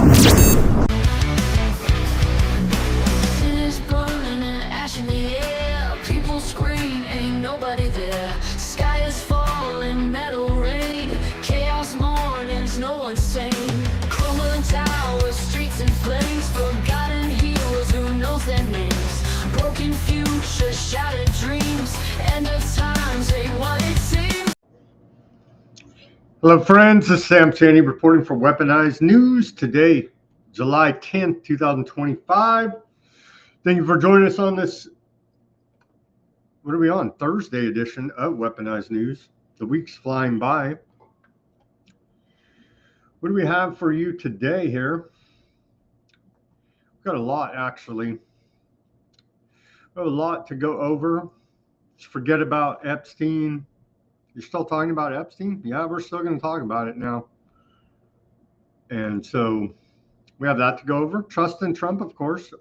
Cities burning and ash in the air. People scream, ain't nobody there. Sky is falling, metal rain. Chaos mornings, no one's sane. Crumbling towers, streets in flames. Forgotten heroes, who knows their names? Broken futures, shattered dreams. End of times ain't what it seems. Hello friends, this is Sam Chaney reporting for Weaponized News today, July 10th, 2025. Thank you for joining us on this, what are we on, Thursday edition of Weaponized News. The week's flying by. What do we have for you today here? We've got a lot actually. We have a lot to go over. Just forget about Epstein. You're still talking about Epstein? Yeah, we're still going to talk about it now. And so we have that to go over. Trust in Trump, of course.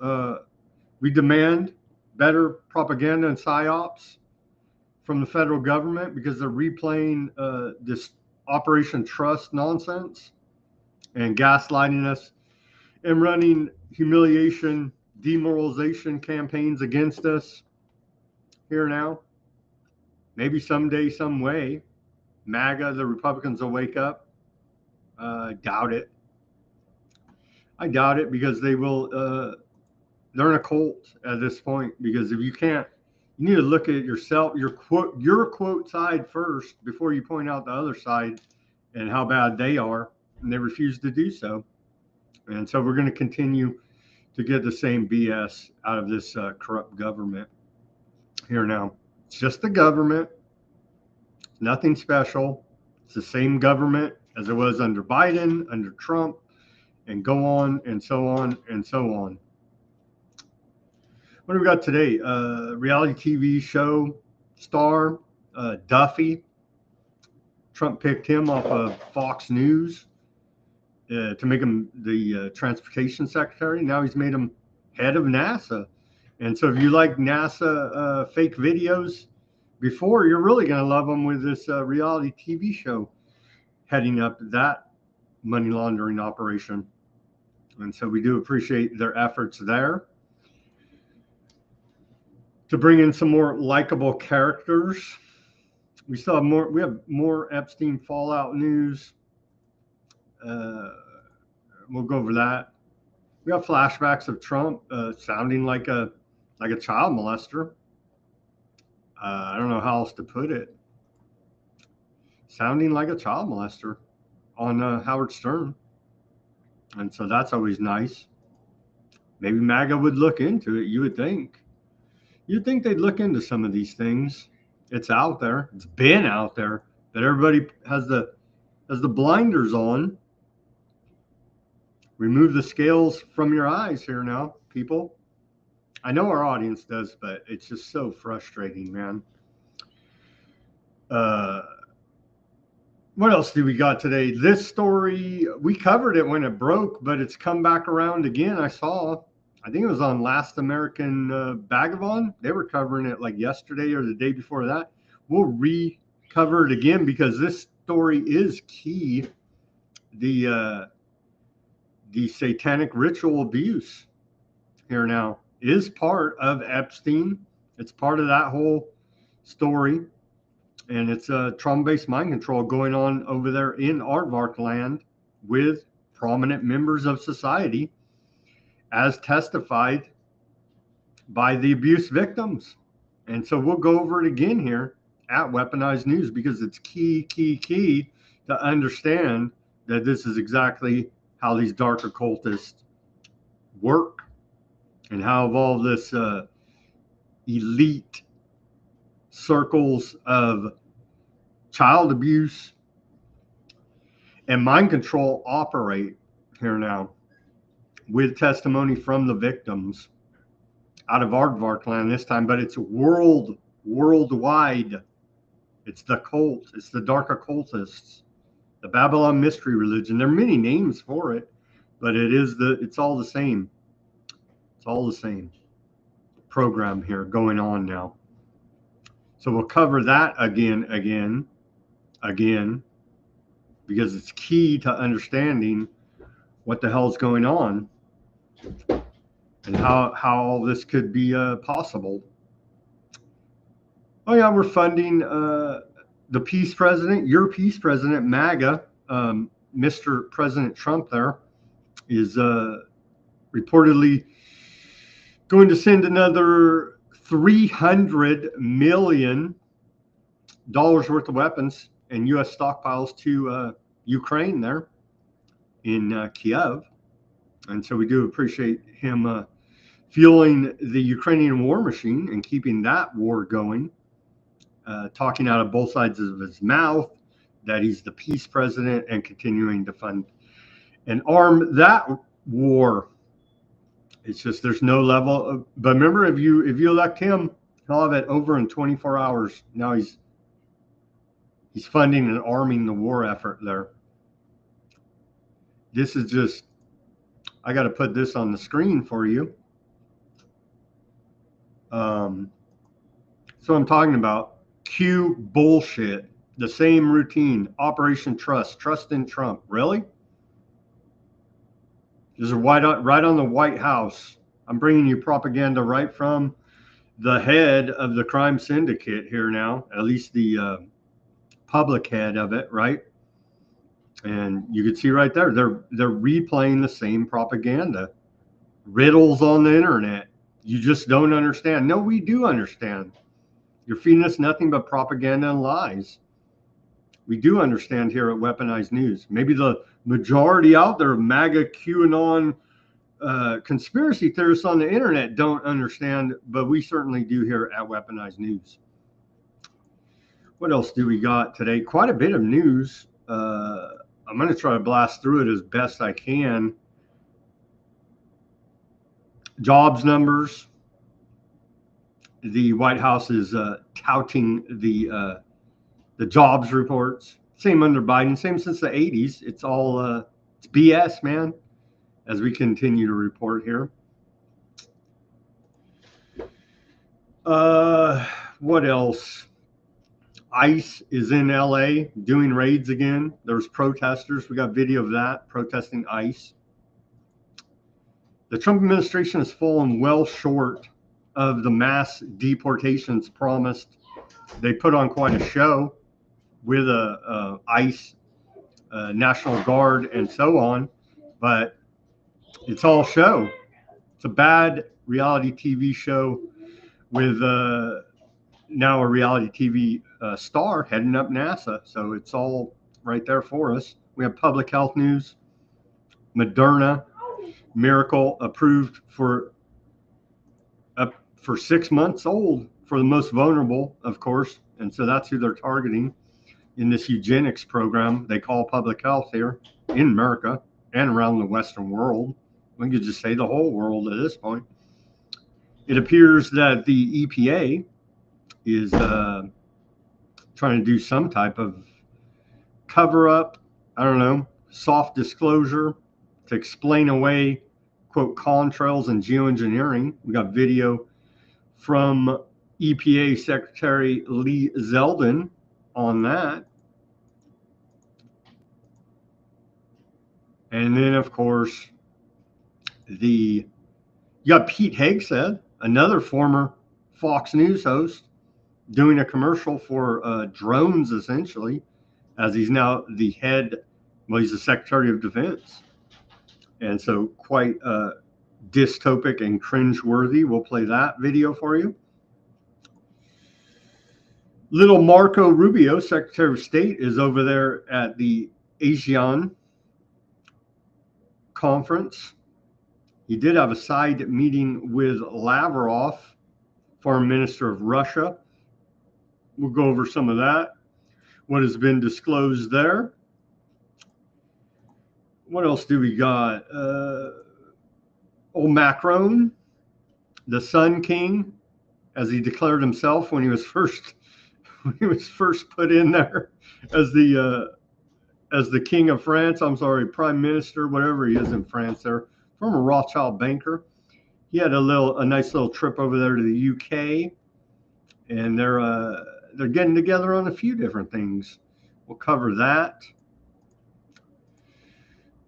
We demand better propaganda and psyops from the federal government because they're replaying this Operation Trust nonsense and gaslighting us and running humiliation, demoralization campaigns against us here now. Maybe someday, some way, MAGA, the Republicans will wake up. Doubt it. I doubt it because they will. They're in a cult at this point because if you can't, you need to look at yourself, your quote side first before you point out the other side and how bad they are, and they refuse to do so. And so we're going to continue to get the same BS out of this corrupt government here now. It's just the government. Nothing special. It's the same government as it was under Biden, under Trump, and go on and so on and so on. What do we got today? Reality TV show star Duffy. Trump picked him off of Fox News to make him the transportation secretary. Now he's made him head of NASA. And so if you like NASA fake videos before, you're really going to love them with this reality TV show heading up that money laundering operation. And so we do appreciate their efforts there to bring in some more likable characters. We still have more. We have more Epstein fallout news. We'll go over that. We have flashbacks of Trump sounding like a child molester. I don't know how else to put it. Sounding like a child molester on Howard Stern. And so that's always nice. Maybe MAGA would look into it, you would think. You'd think they'd look into some of these things. It's out there. It's been out there. But everybody has the blinders on. Remove the scales from your eyes here now, people. I know our audience does, but it's just so frustrating, man. What else do we got today? This story, we covered it when it broke, but it's come back around again. I think it was on Last American Vagabond. They were covering it like yesterday or the day before that. We'll re-cover it again because this story is key. The satanic ritual abuse here now is part of Epstein. It's part of that whole story. And it's a trauma-based mind control going on over there in Aardvark land with prominent members of society as testified by the abuse victims. And so we'll go over it again here at Weaponized News because it's key to understand that this is exactly how these dark occultists work and how all this elite circles of child abuse and mind control operate here now with testimony from the victims out of Aardvark land this time, but it's worldwide. It's the cult. It's the dark occultists, the Babylon mystery religion. There are many names for it, but it's all the same. It's all the same program here going on now. So we'll cover that again, because it's key to understanding what the hell's going on and how all this could be possible. Oh yeah, we're funding the peace president, your peace president, MAGA, Mr. President Trump. There is reportedly going to send another $300 million worth of weapons and U.S. stockpiles to Ukraine there in Kiev. And so we do appreciate him fueling the Ukrainian war machine and keeping that war going, talking out of both sides of his mouth that he's the peace president and continuing to fund and arm that war. It's just there's no level of, but remember, if you elect him, he'll have it over in 24 hours. Now he's funding and arming the war effort there. This is just, I got to put this on the screen for you. So I'm talking about Q bullshit, the same routine, Operation Trust in Trump. Really? This is right on the White House. I'm bringing you propaganda right from the head of the crime syndicate here now, at least the public head of it, right? And you can see right there, they're replaying the same propaganda. Riddles on the internet. You just don't understand. No, we do understand. You're feeding us nothing but propaganda and lies. We do understand here at Weaponized News. Maybe the majority out there of MAGA, QAnon, conspiracy theorists on the internet don't understand, but we certainly do here at Weaponized News. What else do we got today? Quite a bit of news. I'm going to try to blast through it as best I can. Jobs numbers. The White House is touting the jobs reports. Same under Biden, same since the 80s. It's all it's BS, man, as we continue to report here. What else? ICE is in LA doing raids again. There's protesters. We got video of that, protesting ICE. The Trump administration has fallen well short of the mass deportations promised. They put on quite a show with a ICE, National Guard, and so on, but it's all show. It's a bad reality TV show with now a reality TV star heading up NASA. So it's all right there for us. We have public health news. Moderna, miracle approved for 6 months old for the most vulnerable, of course. And so that's who they're targeting in this eugenics program they call public health here in America and around the Western world. We could just say the whole world at this point. It appears that the EPA is trying to do some type of cover up, I don't know, soft disclosure to explain away, quote, contrails and geoengineering. We got video from EPA Secretary Lee Zeldin on that. And then, of course, you got Pete Hegseth, another former Fox News host, doing a commercial for drones, essentially, as he's now the head, well, he's the Secretary of Defense. And so quite dystopic and cringeworthy. We'll play that video for you. Little Marco Rubio, Secretary of State, is over there at the ASEAN conference. He did have a side meeting with Lavrov, Foreign Minister of Russia. We'll go over some of that, what has been disclosed there. What else do we got? Old Macron, the Sun King, as he declared himself when he was first put in there as the King of France. I'm sorry, Prime Minister, whatever he is in France there, former Rothschild banker. He had a nice little trip over there to the UK, and they're getting together on a few different things. We'll cover that.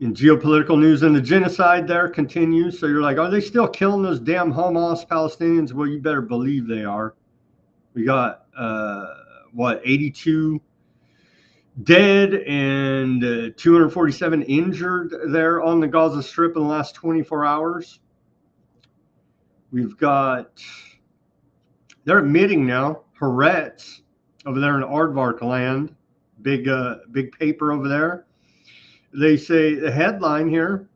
In geopolitical news, and the genocide there continues. So you're like, are they still killing those damn Hamas Palestinians? Well, you better believe they are. We got, 82 dead and 247 injured there on the Gaza Strip in the last 24 hours. We've got, they're admitting now, Haaretz over there in Aardvark land, big paper over there. They say the headline here,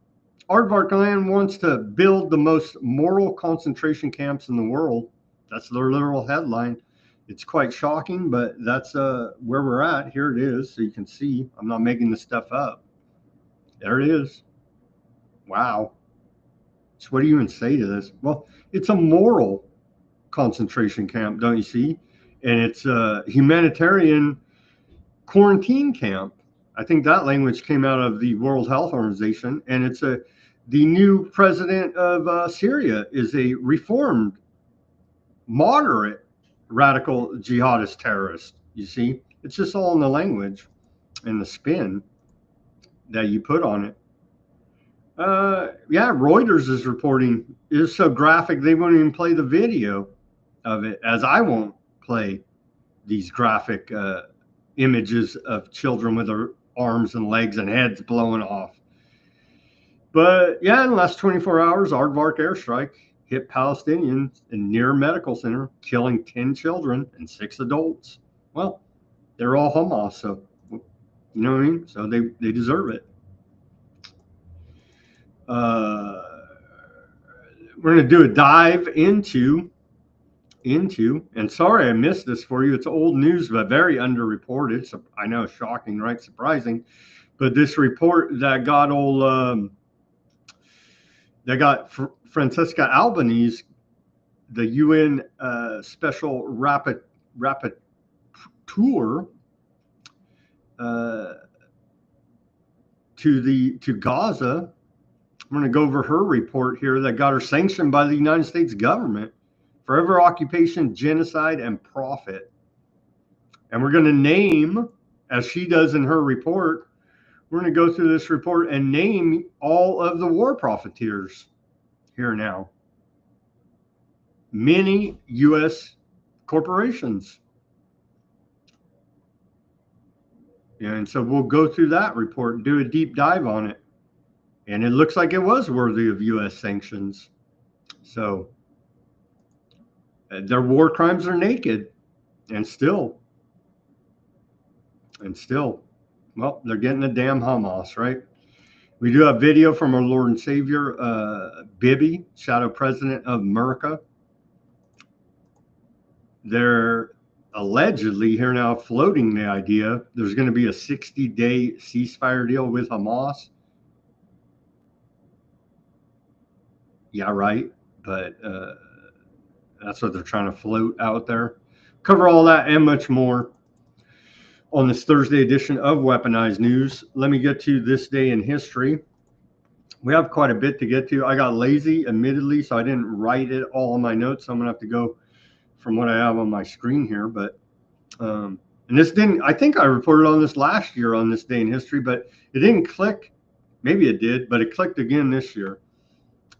Aardvark land wants to build the most moral concentration camps in the world. That's their literal headline. It's quite shocking, but that's where we're at. Here it is, so you can see. I'm not making this stuff up. There it is. Wow. So what do you even say to this? Well, it's a moral concentration camp, don't you see? And it's a humanitarian quarantine camp. I think that language came out of the World Health Organization, and it's the new president of Syria is a reformed, moderate, radical jihadist terrorist. You see, it's just all in the language and the spin that you put on it. Yeah, Reuters is reporting it is so graphic they won't even play the video of it, as I won't play these graphic images of children with their arms and legs and heads blowing off. But yeah, in the last 24 hours, Aardvark airstrike hit Palestinians in near medical center, killing 10 children and 6 adults. Well, they're all Hamas, so you know what I mean? So they deserve it. We're going to do a dive into, and sorry I missed this for you. It's old news, but very underreported. So I know, shocking, right? Surprising. But this report that got Francesca Albanese, the UN special rapporteur, to Gaza. I'm going to go over her report here that got her sanctioned by the United States government. Forever occupation, genocide, and profit. And we're going to name, as she does in her report, we're going to go through this report and name all of the war profiteers here now. Many U.S. corporations. And so we'll go through that report and do a deep dive on it. And it looks like it was worthy of U.S. sanctions. So their war crimes are naked, and still, well, they're getting the damn Hamas, right? We do have video from our Lord and Savior, Bibi, shadow president of America. They're allegedly here now floating the idea there's going to be a 60-day ceasefire deal with Hamas. Yeah, right. But that's what they're trying to float out there. Cover all that and much more on this Thursday edition of Weaponized News. Let me get to this day in history. We have quite a bit to get to. I got lazy, admittedly, so I didn't write it all in my notes. So I'm going to have to go from what I have on my screen here. But and this didn't, I think I reported on this last year on this day in history, but it didn't click. Maybe it did, but it clicked again this year.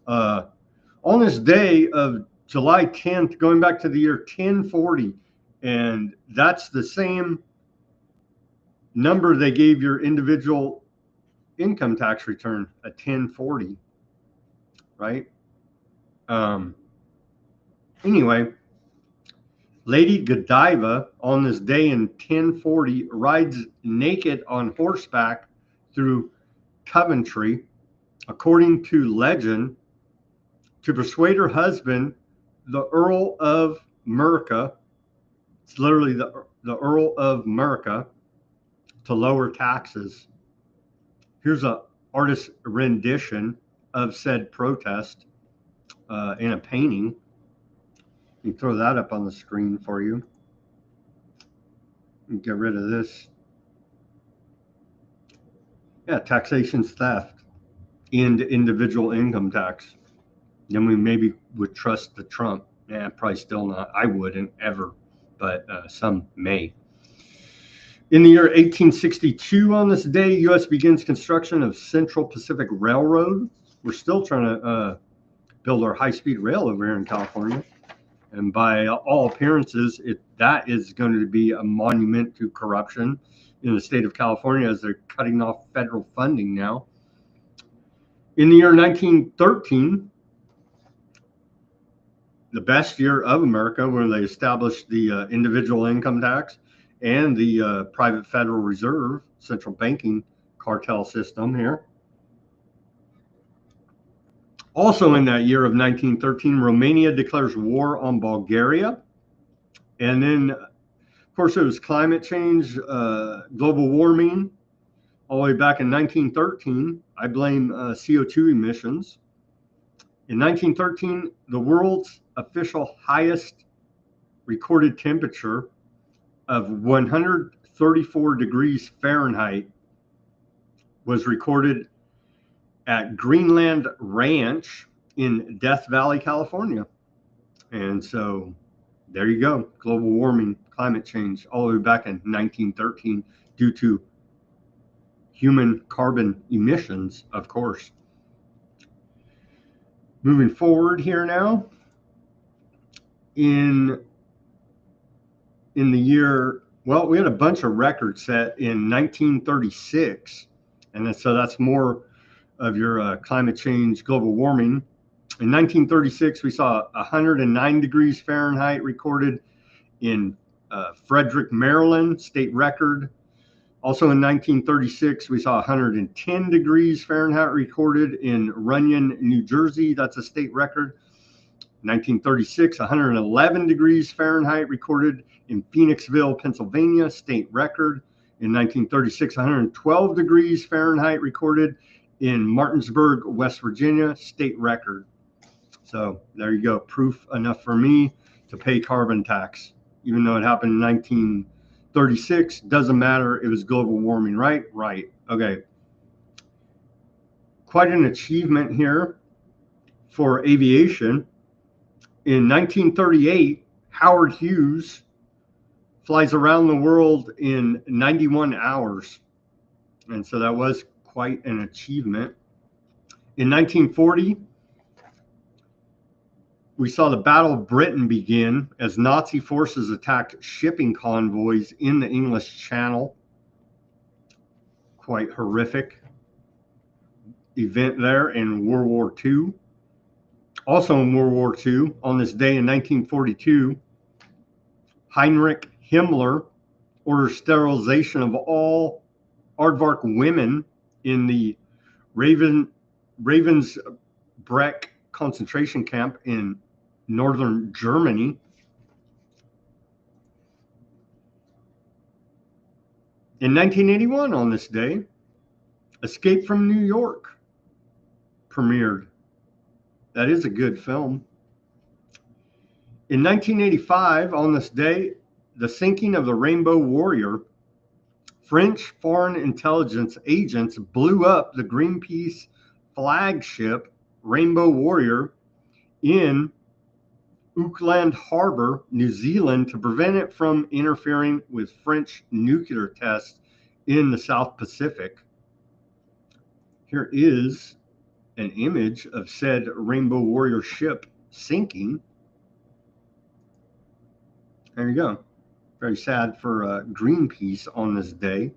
On this day of July 10th, going back to the year 1040, and that's the same number they gave your individual income tax return, a 1040, right? Anyway, Lady Godiva on this day in 1040 rides naked on horseback through Coventry, according to legend, to persuade her husband, the Earl of Mercia, it's literally the Earl of Mercia, to lower taxes. Here's an artist's rendition of said protest in a painting. You throw that up on the screen for you. And get rid of this. Yeah, taxation's theft. End individual income tax. Then we maybe would trust the Trump. Probably still not. I wouldn't ever, but some may. In the year 1862, on this day, U.S. begins construction of Central Pacific Railroad. We're still trying to build our high-speed rail over here in California. And by all appearances, that is going to be a monument to corruption in the state of California, as they're cutting off federal funding now. In the year 1913, the best year of America, where they established the individual income tax and the private Federal Reserve central banking cartel system here. Also in that year of 1913, Romania declares war on Bulgaria. And then, of course, it was climate change, global warming, all the way back in 1913. I blame CO2 emissions. In 1913, the world's official highest recorded temperature of 134 degrees Fahrenheit was recorded at Greenland Ranch in Death Valley, California. And so there you go. Global warming, climate change, all the way back in 1913 due to human carbon emissions, of course. Moving forward here now, in the year, well, we had a bunch of records set in 1936, and so that's more of your climate change, global warming. In 1936, we saw 109 degrees Fahrenheit recorded in Frederick, Maryland, state record. Also in 1936, we saw 110 degrees Fahrenheit recorded in Runyon, New Jersey. That's a state record. 1936, 111 degrees Fahrenheit recorded in Phoenixville, Pennsylvania, state record. In 1936, 112 degrees Fahrenheit recorded in Martinsburg, West Virginia, state record. So there you go. Proof enough for me to pay carbon tax. Even though it happened in 1936, doesn't matter. It was global warming, right? Right. Okay. Quite an achievement here for aviation. In 1938, Howard Hughes flies around the world in 91 hours. And so that was quite an achievement. In 1940, we saw the Battle of Britain begin as Nazi forces attacked shipping convoys in the English Channel. Quite horrific event there in World War II. Also in World War II, on this day in 1942, Heinrich Himmler orders sterilization of all aardvark women in the Ravensbrück concentration camp in northern Germany. In 1981, on this day, Escape from New York premiered. That is a good film. In 1985, on this day, the sinking of the Rainbow Warrior, French foreign intelligence agents blew up the Greenpeace flagship Rainbow Warrior in Auckland Harbor, New Zealand, to prevent it from interfering with French nuclear tests in the South Pacific. Here is an image of said Rainbow Warrior ship sinking. There you go. Very sad for Greenpeace on this day.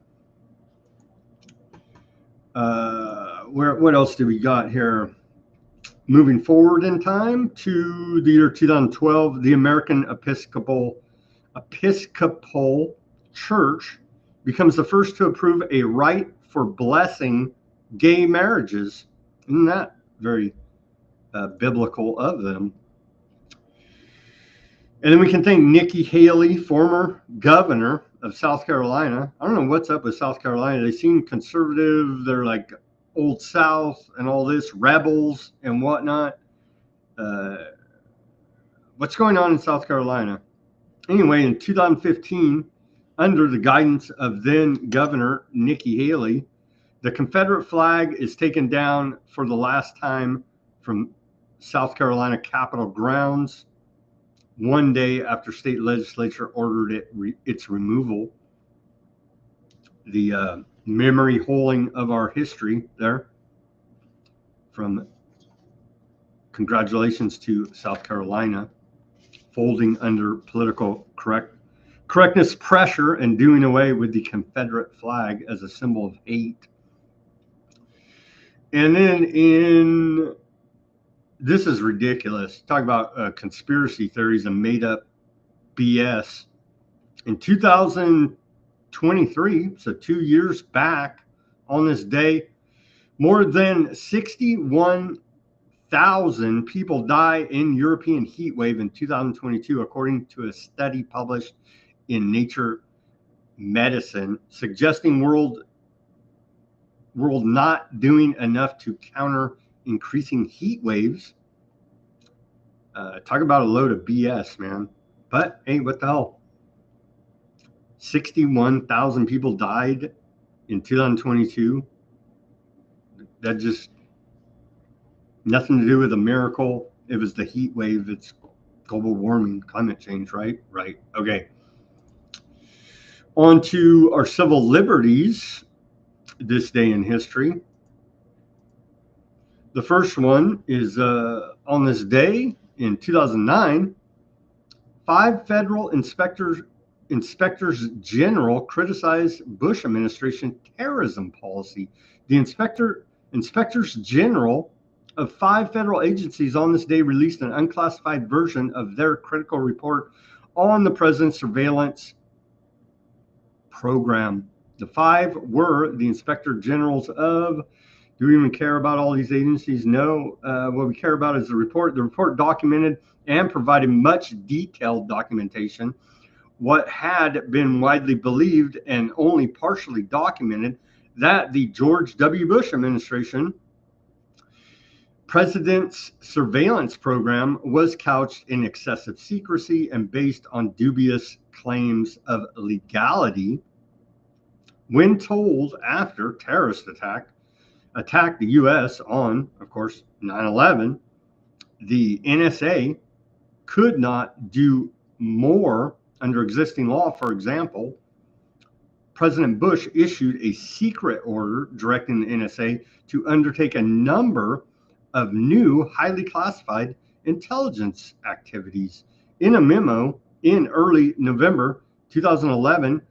What else do we got here? Moving forward in time to the year 2012, the American Episcopal Church becomes the first to approve a right for blessing gay marriages. Isn't that very biblical of them? And then we can thank Nikki Haley, former governor of South Carolina. I don't know what's up with South Carolina. They seem conservative. They're like Old South and all this, rebels and whatnot. What's going on in South Carolina? Anyway, in 2015, under the guidance of then Governor Nikki Haley, the Confederate flag is taken down for the last time from South Carolina Capitol grounds, one day after state legislature ordered its removal. the memory holing of our history there. From congratulations to South Carolina, folding under political correctness pressure and doing away with the Confederate flag as a symbol of hate. And then this is ridiculous. Talk about conspiracy theories and made up BS. In 2023, so 2 years back on this day, more than 61,000 people die in European heat wave in 2022, according to a study published in Nature Medicine, suggesting world not doing enough to counter increasing heat waves. Talk about a load of BS, man. But hey, what the hell? 61,000 people died in 2022. That just nothing to do with a miracle. It was the heat wave. It's global warming, climate change, right? Right. Okay. On to our civil liberties this day in history. The first one is on this day in 2009, 5 federal inspectors general criticized Bush administration terrorism policy. The inspectors general of 5 federal agencies on this day released an unclassified version of their critical report on the president's surveillance program. The 5 were the inspector generals of, do we even care about all these agencies? No. What we care about is the report. The report documented and provided much detailed documentation. What had been widely believed and only partially documented, that the George W. Bush administration president's surveillance program was couched in excessive secrecy and based on dubious claims of legality. When told after terrorist attacked the U.S. on, of course, 9/11, the NSA could not do more under existing law. For example, President Bush issued a secret order directing the NSA to undertake a number of new highly classified intelligence activities. In a memo in early November 2011,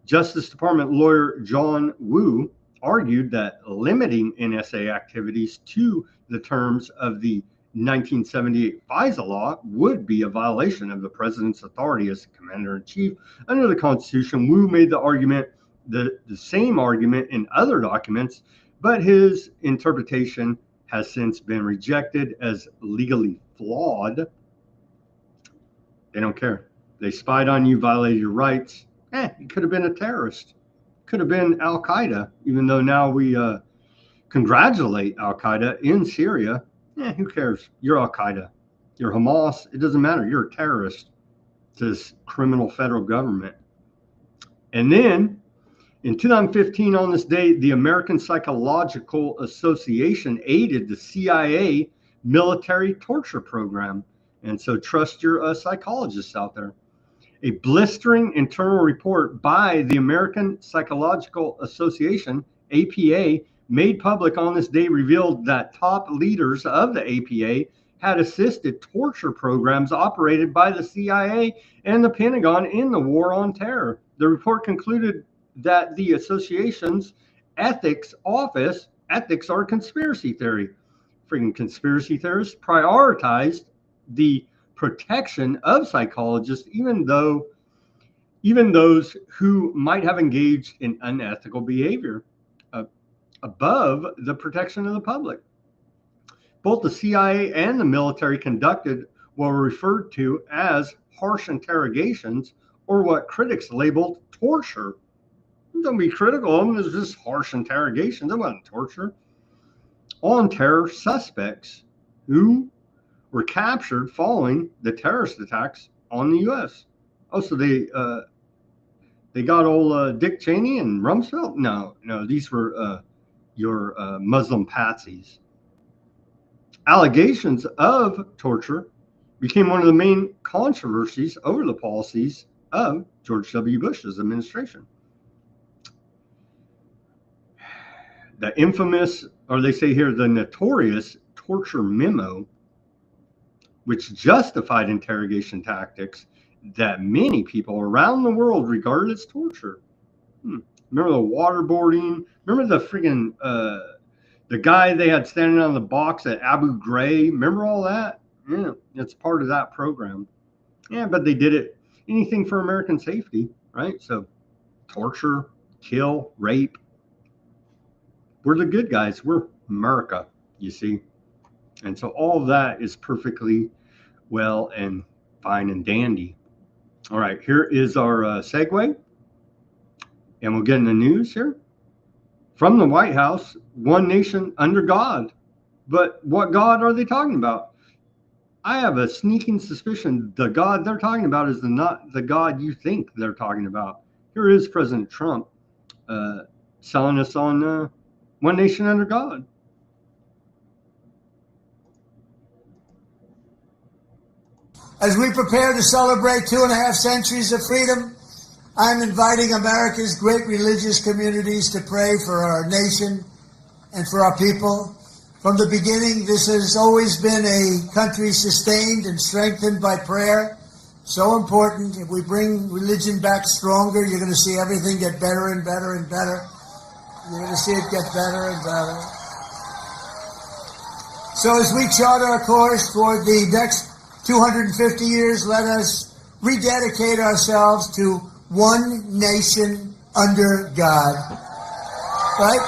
Justice Department lawyer John Wu argued that limiting NSA activities to the terms of the 1978 FISA law would be a violation of the president's authority as commander-in-chief under the Constitution. Wu made the same argument in other documents, but his interpretation has since been rejected as legally flawed. They don't care. They spied on you, violated your rights. You could have been a terrorist. Could have been Al-Qaeda, even though now we congratulate Al-Qaeda in Syria. Who cares? You're Al-Qaeda. You're Hamas. It doesn't matter. You're a terrorist to this criminal federal government. And then in 2015, on this day, the American Psychological Association aided the CIA military torture program. And so trust your psychologists out there. A blistering internal report by the American Psychological Association, APA, made public on this day revealed that top leaders of the APA had assisted torture programs operated by the CIA and the Pentagon in the war on terror. The report concluded that the association's ethics office, ethics are conspiracy theory. Freaking conspiracy theorists prioritized the protection of psychologists, even those who might have engaged in unethical behavior, above the protection of the public. Both the CIA and the military conducted what were referred to as harsh interrogations, or what critics labeled torture. Don't be critical of them. It's just harsh interrogations. That wasn't torture. On terror suspects who were captured following the terrorist attacks on the U.S. Oh, so they got old Dick Cheney and Rumsfeld? No, these were your Muslim patsies. Allegations of torture became one of the main controversies over the policies of George W. Bush's administration. the infamous, or they say here, the notorious torture memo, which justified interrogation tactics that many people around the world regard as torture. Remember the waterboarding? Remember the freaking the guy they had standing on the box at Abu Ghraib? Remember all that? Yeah, it's part of that program. Yeah, but they did it, anything for American safety, right? So torture, kill, rape. We're the good guys. We're America, you see. And so all of that is perfectly well and fine and dandy. All right, here is our segue. And we'll get in the news here. From the White House, one nation under God. But what God are they talking about? I have a sneaking suspicion the God they're talking about is not the God you think they're talking about. Here is President Trump selling us on one nation under God. As we prepare to celebrate 2.5 centuries of freedom, I'm inviting America's great religious communities to pray for our nation and for our people. From the beginning, this has always been a country sustained and strengthened by prayer. So important. If we bring religion back stronger, you're going to see everything get better and better and better. You're going to see it get better and better. So as we chart our course toward the next 250 years, let us rededicate ourselves to one nation under God. Right?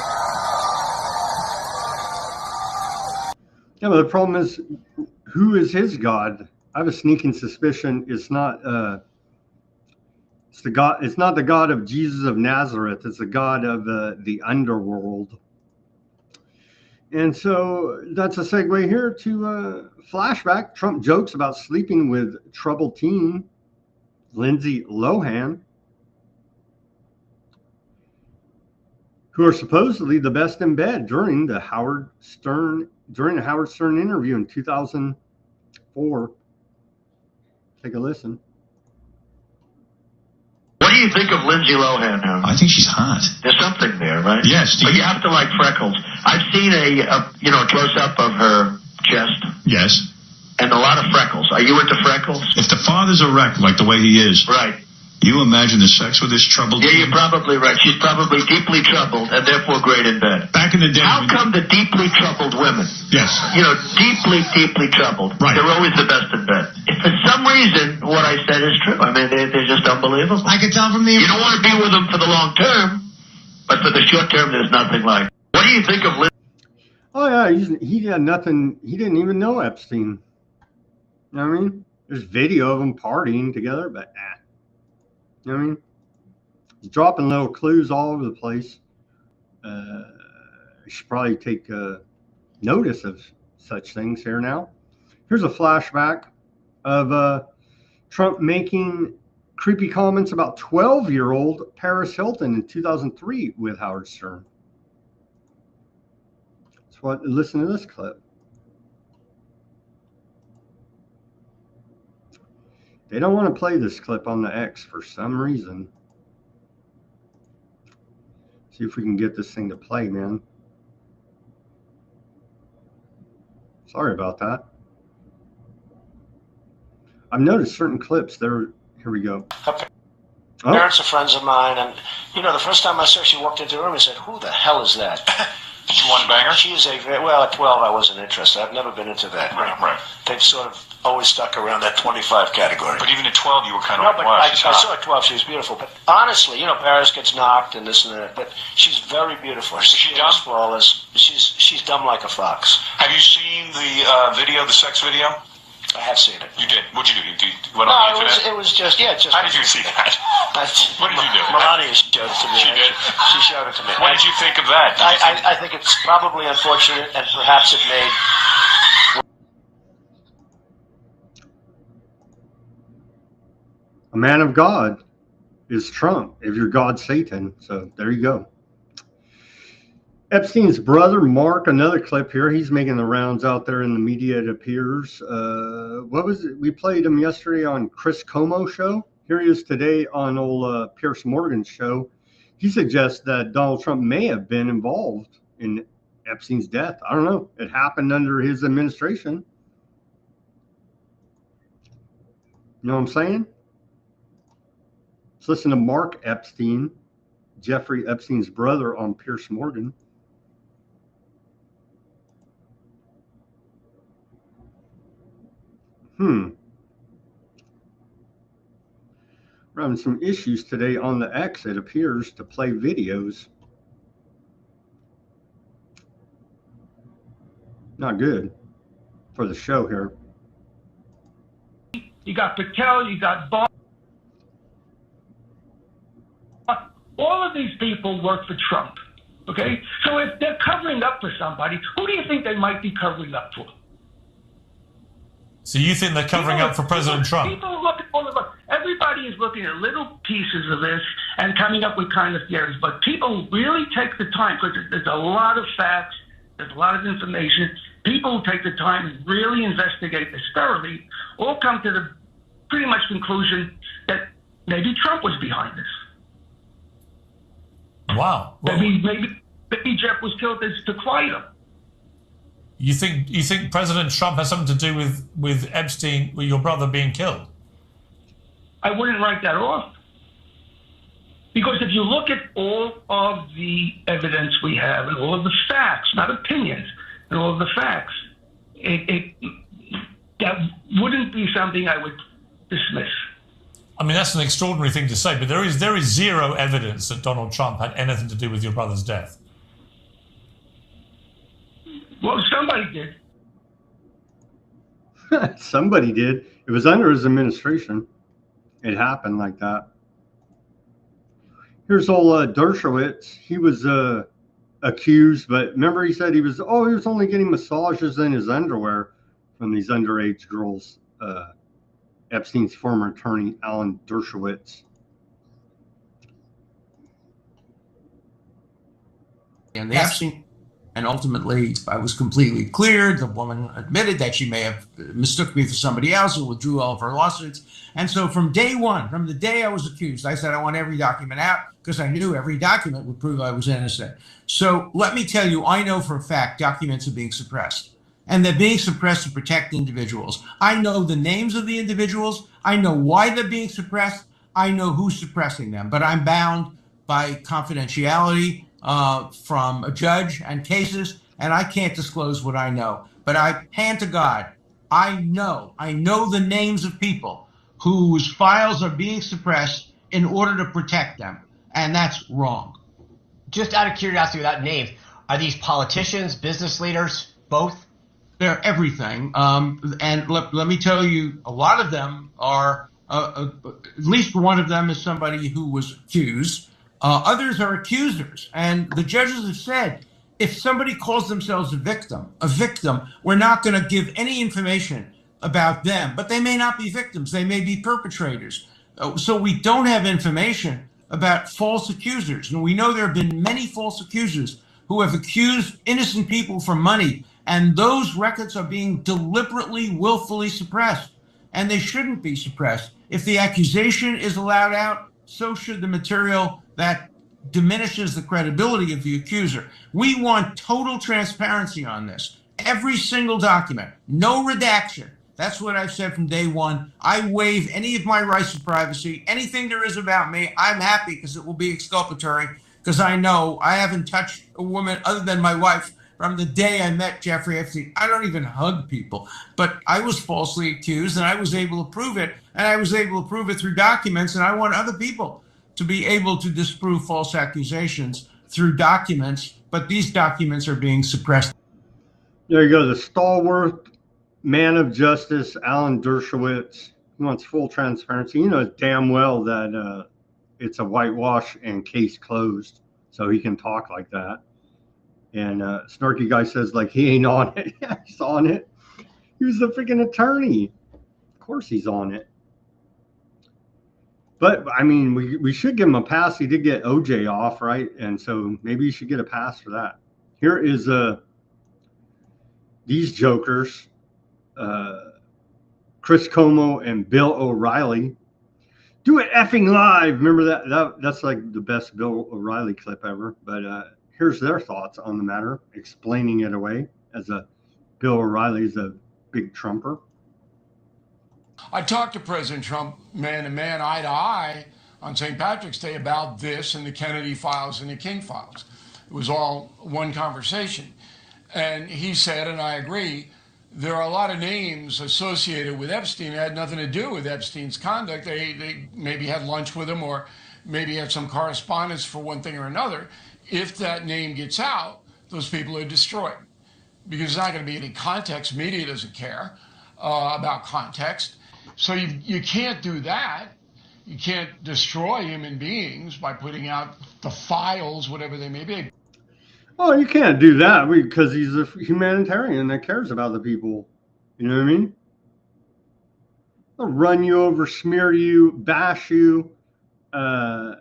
Yeah, but the problem is, who is his God? I have a sneaking suspicion it's not it's the God. It's not the God of Jesus of Nazareth. It's the God of the underworld. And so that's a segue here to flashback. Trump jokes about sleeping with troubled teen Lindsay Lohan, who are supposedly the best in bed during the Howard Stern interview in 2004. Take a listen. What do you think of Lindsay Lohan now? I think she's hot. There's something there, right? Yes. But you have to like freckles. I've seen a close-up of her chest. Yes. And a lot of freckles. Are you into freckles? If the father's a wreck, like the way he is, Right. you imagine the sex with this troubled Yeah, teen? you're probably right. She's probably deeply troubled and therefore great in bed. Back in the day. How come the deeply troubled women, Yes. deeply troubled, Right. they're always the best in bed? If for some reason what I said is true, I mean, they're just unbelievable. I can tell from the... You don't want to be with them for the long term, but for the short term, there's nothing like. What do you think of Lindsay? Oh yeah, he had nothing. He didn't even know Epstein. You know what I mean? There's video of them partying together, but you know what I mean? He's dropping little clues all over the place. You should probably take notice of such things here now. Here's a flashback of Trump making creepy comments about 12-year-old Paris Hilton in 2003 with Howard Stern. Listen to this clip. They don't want to play this clip on the X for some reason. See if we can get this thing to play, man. Sorry about that. I've noticed certain clips there. Here we go. Her parents are friends of mine, and the first time I saw her, she walked into the room and said, "Who the hell is that?" Did you want to bang her? She's at 12, I wasn't interested. I've never been into that. Right. They've sort of always stuck around that 25 category. But even at 12, you were kind of No, like, but wow, I she's hot. saw her at 12. She was beautiful. But honestly, Paris gets knocked and this and that. But she's very beautiful. Is she dumb? Flawless. She's dumb like a fox. Have you seen the video, the sex video? I have seen it. You did. What'd you do? You went on the internet? It was just. How did you see that? What did you do? Melania showed it to me. She did? She showed it to me. What did you think of that? I think it's probably unfortunate, and perhaps it made. A man of God is Trump, if you're God Satan. So there you go. Epstein's brother, Mark, another clip here. He's making the rounds out there in the media, it appears. What was it? We played him yesterday on Chris Como show. Here he is today on old Pierce Morgan's show. He suggests that Donald Trump may have been involved in Epstein's death. I don't know. It happened under his administration. You know what I'm saying? Let's listen to Mark Epstein, Jeffrey Epstein's brother, on Piers Morgan. We're having some issues today on the X. It appears to play videos. Not good for the show here. You got Patel, you got Barr. All of these people work for Trump, okay? So if they're covering up for somebody, who do you think they might be covering up for? So you think they're covering up for President Trump? People look at all of us. Everybody is looking at little pieces of this and coming up with kind of theories, but people really take the time, because there's a lot of facts, there's a lot of information. People who take the time and really investigate this thoroughly all come to the pretty much conclusion that maybe Trump was behind this. Wow. Well, Maybe Jeff was killed to quiet him. You think President Trump has something to do with Epstein, with your brother being killed? I wouldn't write that off. Because if you look at all of the evidence we have and all of the facts, not opinions, and all of the facts, that wouldn't be something I would dismiss. I mean, that's an extraordinary thing to say, but there is zero evidence that Donald Trump had anything to do with your brother's death. Well, somebody did. Somebody did. It was under his administration. It happened like that. Here's old Dershowitz. He was accused, but remember he said he was only getting massages in his underwear from these underage girls. Epstein's former attorney, Alan Dershowitz. And the Epstein, and ultimately I was completely cleared. The woman admitted that she may have mistook me for somebody else and withdrew all of her lawsuits. And so from day one, from the day I was accused, I said I want every document out because I knew every document would prove I was innocent. So let me tell you, I know for a fact documents are being suppressed. And they're being suppressed to protect individuals. I know the names of the individuals. I know why they're being suppressed. I know who's suppressing them. But I'm bound by confidentiality from a judge and cases, and I can't disclose what I know. But I hand to God, I know the names of people whose files are being suppressed in order to protect them. And that's wrong. Just out of curiosity, without names, are these politicians, business leaders, both? They're everything. And let me tell you, a lot of them are, at least one of them is somebody who was accused. Others are accusers. And the judges have said, if somebody calls themselves a victim, we're not going to give any information about them. But they may not be victims. They may be perpetrators. So we don't have information about false accusers. And we know there have been many false accusers who have accused innocent people for money. And those records are being deliberately, willfully suppressed. And they shouldn't be suppressed. If the accusation is allowed out, so should the material that diminishes the credibility of the accuser. We want total transparency on this. Every single document, no redaction. That's what I've said from day one. I waive any of my rights to privacy. Anything there is about me, I'm happy because it will be exculpatory, because I know I haven't touched a woman other than my wife from the day I met Jeffrey Epstein. I don't even hug people, but I was falsely accused and I was able to prove it. And I was able to prove it through documents. And I want other people to be able to disprove false accusations through documents. But these documents are being suppressed. There you go. The stalwart man of justice, Alan Dershowitz, he wants full transparency. He knows damn well that it's a whitewash and case closed. So he can talk like that. And Snarky Guy says, like, he ain't on it. Yeah, he's on it. He was the freaking attorney. Of course he's on it. But, I mean, we should give him a pass. He did get OJ off, right? And so maybe you should get a pass for that. Here is these jokers, Chris Como and Bill O'Reilly. Do it effing live. Remember that? That's like the best Bill O'Reilly clip ever. But here's their thoughts on the matter, explaining it away as a Bill O'Reilly's a big Trumper. I talked to President Trump man to man, eye to eye, on St. Patrick's Day about this and the Kennedy files and the King files. It was all one conversation. And he said, and I agree, there are a lot of names associated with Epstein that had nothing to do with Epstein's conduct. They maybe had lunch with him or maybe had some correspondence for one thing or another. If that name gets out, those people are destroyed. Because there's not going to be any context. Media doesn't care about context. So you can't do that. You can't destroy human beings by putting out the files, whatever they may be. Oh, you can't do that because he's a humanitarian that cares about the people. You know what I mean? They'll run you over, smear you, bash you. Yeah,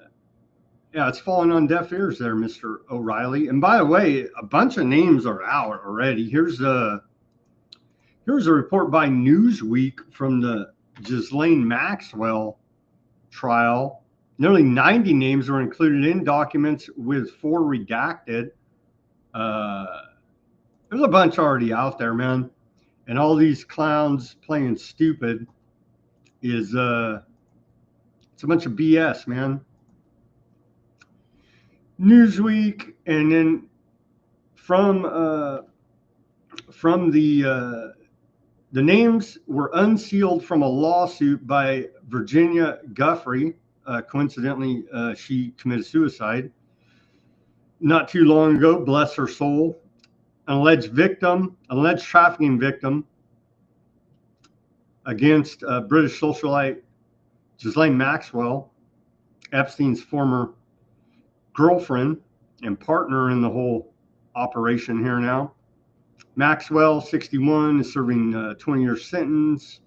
it's falling on deaf ears there, Mr. O'Reilly. And by the way, a bunch of names are out already. Here's a report by Newsweek from the Ghislaine Maxwell trial. Nearly 90 names were included in documents with 4 redacted. There's a bunch already out there, man. And all these clowns playing stupid is it's a bunch of BS, man. Newsweek, and then from the names were unsealed from a lawsuit by Virginia Guffrey. Coincidentally, she committed suicide not too long ago, bless her soul. An alleged trafficking victim against British socialite Ghislaine Maxwell, Epstein's former girlfriend and partner in the whole operation here now. Maxwell, 61, is serving a 20-year sentence.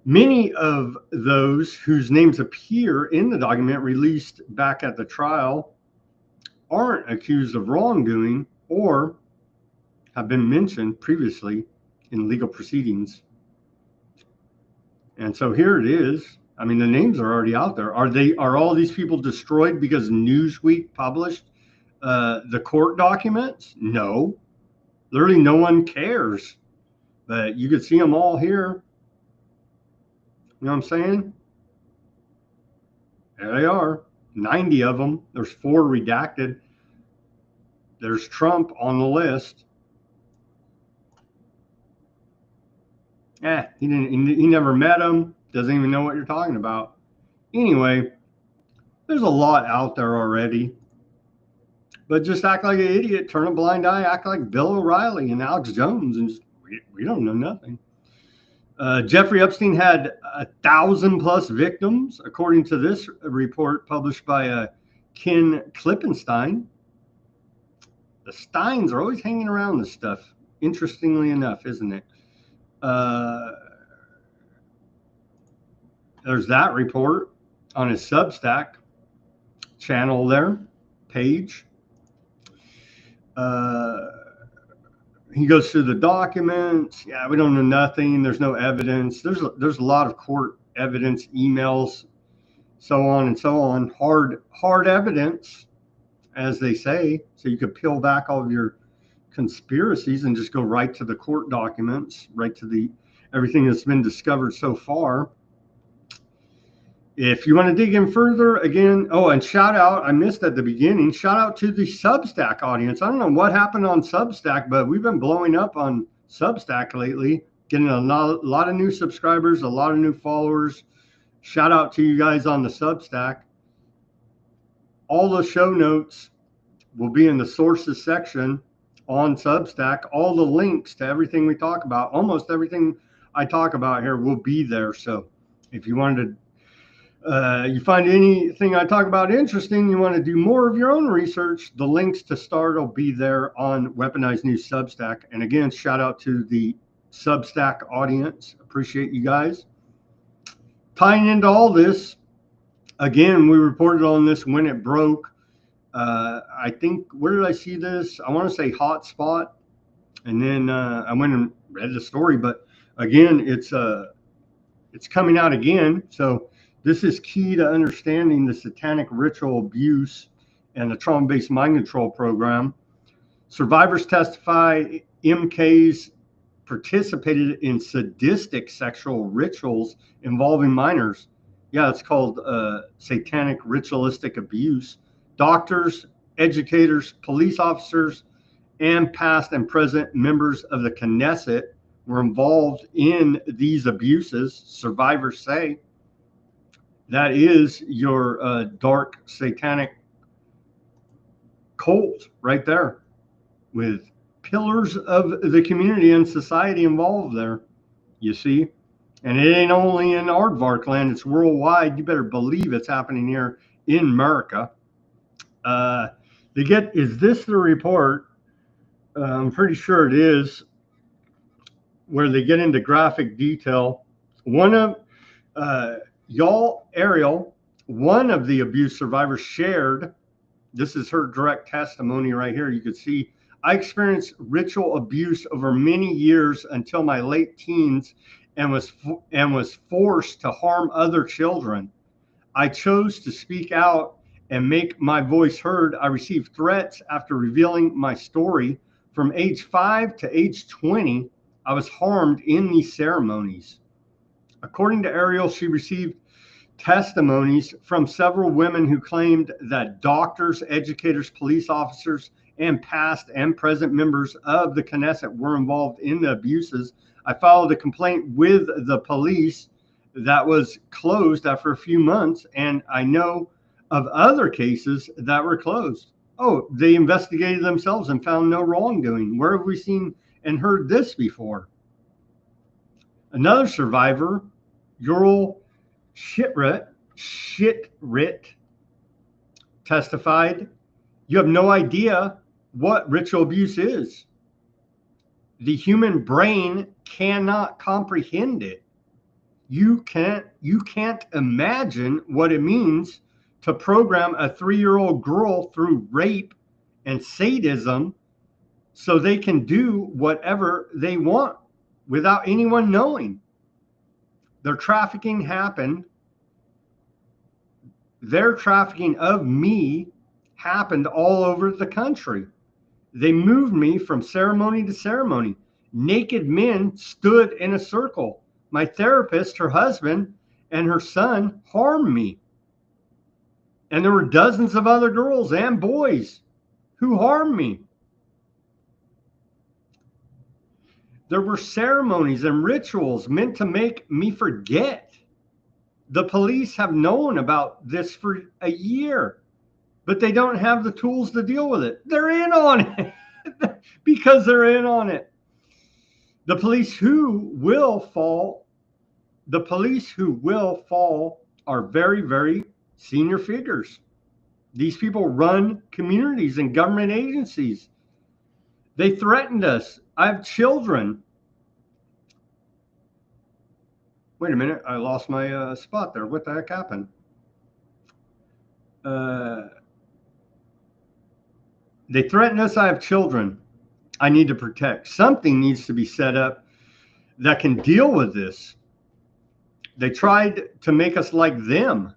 Many of those whose names appear in the document released back at the trial aren't accused of wrongdoing or have been mentioned previously in legal proceedings. And so here it is. I mean, the names are already out there. Are all these people destroyed because Newsweek published the court documents? No. Literally no one cares. But you could see them all here. You know what I'm saying? There they are. 90 of them. There's 4 redacted. There's Trump on the list. He never met him. Doesn't even know what you're talking about. Anyway, there's a lot out there already. But just act like an idiot, turn a blind eye, act like Bill O'Reilly and Alex Jones, and just, we don't know nothing. Jeffrey Epstein had 1,000+ victims, according to this report published by Ken Klippenstein. The Steins are always hanging around this stuff, interestingly enough, isn't it? There's that report on his Substack channel there, page. He goes through the documents. Yeah, we don't know nothing. There's no evidence. There's a lot of court evidence, emails, so on and so on. Hard evidence, as they say. So you could peel back all of your conspiracies and just go right to the court documents, right to everything that's been discovered so far. If you want to dig in further, again, and shout out, I missed at the beginning, shout out to the Substack audience. I don't know what happened on Substack, but we've been blowing up on Substack lately, getting a lot of new subscribers, a lot of new followers. Shout out to you guys on the Substack. All the show notes will be in the sources section on Substack. All the links to everything we talk about, almost everything I talk about here will be there. So if you wanted to, you find anything I talk about interesting, you want to do more of your own research, the links to start will be there on Weaponized News Substack. And again, shout out to the Substack audience. Appreciate you guys. Tying into all this, again, we reported on this when it broke. I think, where did I see this? I want to say Hotspot. And then I went and read the story. But again, it's coming out again. So this is key to understanding the satanic ritual abuse and the trauma-based mind control program. Survivors testify MKs participated in sadistic sexual rituals involving minors. Yeah, it's called satanic ritualistic abuse. Doctors, educators, police officers, and past and present members of the Knesset were involved in these abuses, survivors say. That is your dark satanic cult right there, with pillars of the community and society involved there, you see. And it ain't only in Aardvark land, it's worldwide. You better believe it's happening here in America. Is this the report? I'm pretty sure it is, where they get into graphic detail. One of Ariel, one of the abuse survivors shared, this is her direct testimony right here. You can see, I experienced ritual abuse over many years until my late teens and was forced to harm other children. I chose to speak out and make my voice heard. I received threats after revealing my story. From age 5 to age 20, I was harmed in these ceremonies. According to Ariel, she received testimonies from several women who claimed that doctors, educators, police officers, and past and present members of the Knesset were involved in the abuses. I filed a complaint with the police that was closed after a few months, and I know of other cases that were closed. Oh, they investigated themselves and found no wrongdoing. Where have we seen and heard this before? Another survivor, Ural Shitrit, testified, you have no idea what ritual abuse is. The human brain cannot comprehend it. You can't imagine what it means to program a 3-year-old girl through rape and sadism so they can do whatever they want without anyone knowing. Their trafficking happened. Their trafficking of me happened all over the country. They moved me from ceremony to ceremony. Naked men stood in a circle. My therapist, her husband, and her son harmed me. And there were dozens of other girls and boys who harmed me. There were ceremonies and rituals meant to make me forget. The police have known about this for a year, but they don't have the tools to deal with it. They're in on it because they're in on it. The police who will fall are very, very senior figures. These people run communities and government agencies. They threatened us. I have children. Wait a minute, I lost my spot there. What the heck happened? They threatened us. I have children I need to protect. Something needs to be set up that can deal with this. They tried to make us like them,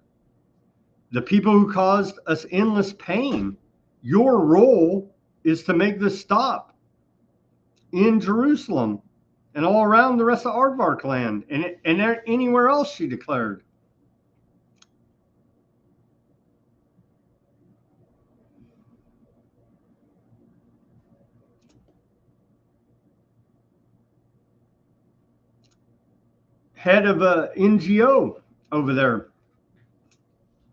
the people who caused us endless pain. Your role is to make this stop in Jerusalem and all around the rest of Aardvark land and anywhere else, she declared. Head of a NGO over there,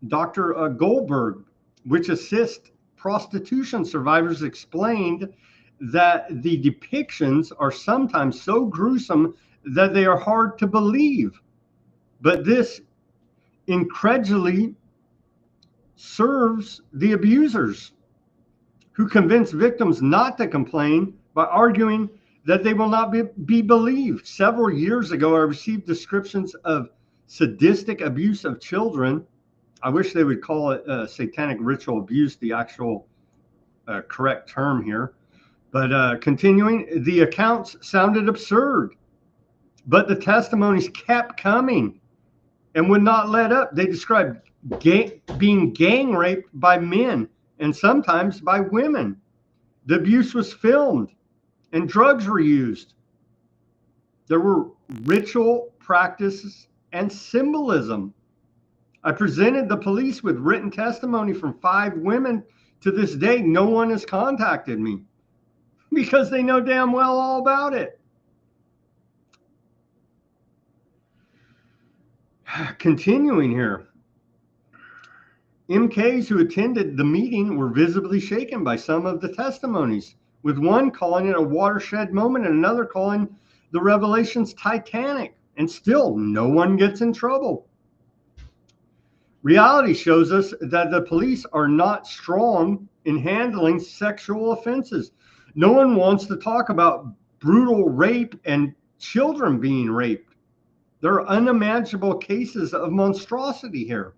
Dr. Goldberg, which assists prostitution survivors, explained that the depictions are sometimes so gruesome that they are hard to believe. But this incredulity serves the abusers, who convince victims not to complain by arguing that they will not be believed. Several years ago, I received descriptions of sadistic abuse of children. I wish they would call it satanic ritual abuse, the actual correct term here. But continuing, the accounts sounded absurd, but the testimonies kept coming and would not let up. They described being gang raped by men, and sometimes by women. The abuse was filmed and drugs were used. There were ritual practices and symbolism. I presented the police with written testimony from 5 women. To this day, no one has contacted me because they know damn well all about it. Continuing here. MKs who attended the meeting were visibly shaken by some of the testimonies, with one calling it a watershed moment and another calling the revelations Titanic, and still no one gets in trouble. Reality shows us that the police are not strong in handling sexual offenses. No one wants to talk about brutal rape and children being raped. There are unimaginable cases of monstrosity here.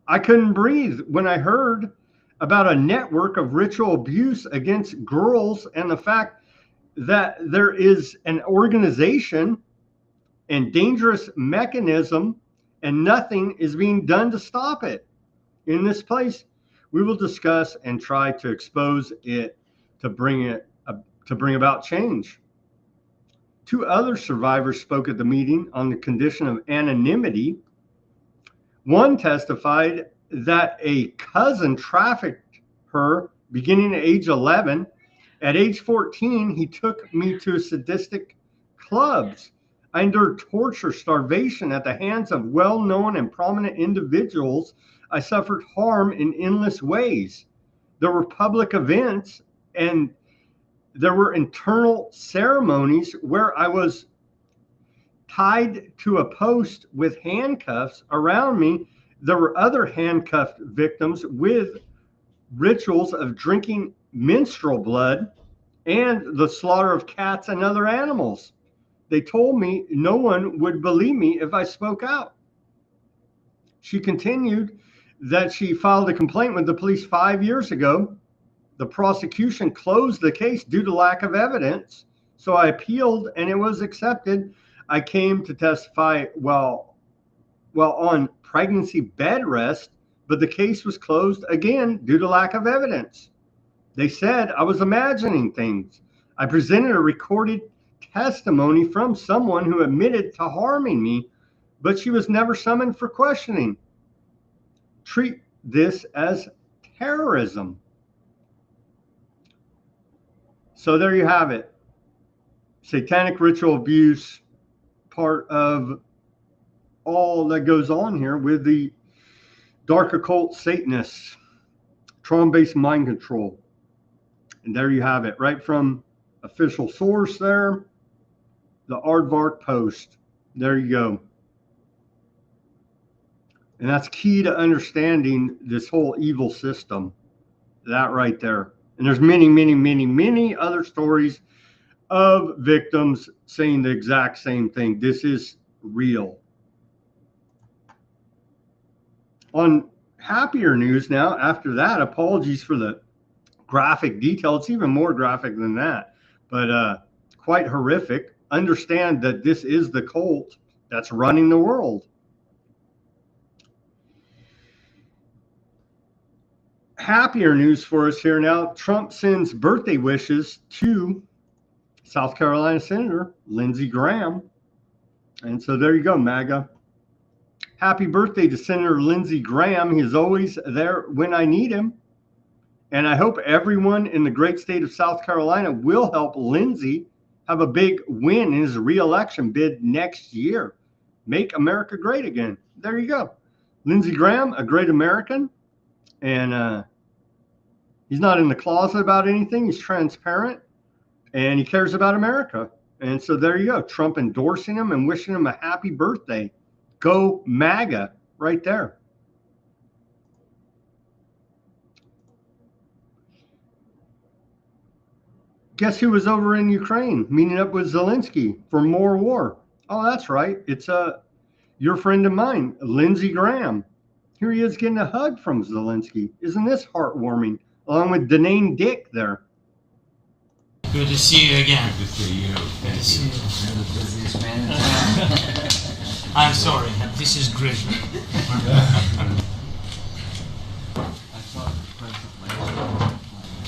I couldn't breathe when I heard about a network of ritual abuse against girls and the fact that there is an organization and dangerous mechanism and nothing is being done to stop it. In this place, we will discuss and try to expose it to bring about change. 2 other survivors spoke at the meeting on the condition of anonymity. One testified that a cousin trafficked her beginning at age 11. At age 14, he took me to sadistic clubs. I endured torture, starvation at the hands of well-known and prominent individuals. I suffered harm in endless ways. There were public events and there were internal ceremonies where I was tied to a post with handcuffs around me. There were other handcuffed victims with rituals of drinking menstrual blood and the slaughter of cats and other animals. They told me no one would believe me if I spoke out. She continued that she filed a complaint with the police 5 years ago. The prosecution closed the case due to lack of evidence. So I appealed and it was accepted. I came to testify while on pregnancy bed rest, but the case was closed again due to lack of evidence. They said I was imagining things. I presented a recorded testimony from someone who admitted to harming me, but she was never summoned for questioning. Treat this as terrorism. So there you have it. Satanic ritual abuse, part of all that goes on here with the dark occult Satanists, trauma-based mind control. And there you have it, right from official source there, the Aardvark Post. There you go. And that's key to understanding this whole evil system, that right there. And there's many, many, many, many other stories of victims saying the exact same thing. This is real. On happier news now, after that, apologies for the graphic detail. It's even more graphic than that, but quite horrific. Understand that this is the cult that's running the world. Happier news for us here now. Trump sends birthday wishes to South Carolina Senator Lindsey Graham. And so there you go, MAGA. Happy birthday to Senator Lindsey Graham. He is always there when I need him. And I hope everyone in the great state of South Carolina will help Lindsey have a big win in his re-election bid next year. Make America great again. There you go. Lindsey Graham, a great American. And he's not in the closet about anything. He's transparent. And he cares about America. And so there you go. Trump endorsing him and wishing him a happy birthday. Go MAGA right there. Guess who was over in Ukraine meeting up with Zelensky for more war? Oh, that's right. It's your friend of mine, Lindsey Graham. Here he is getting a hug from Zelensky. Isn't this heartwarming? Along with Denane Dick there. Good to see you again. Good to see you. Good to see you. You're the busiest man in town. I'm sorry. This is great.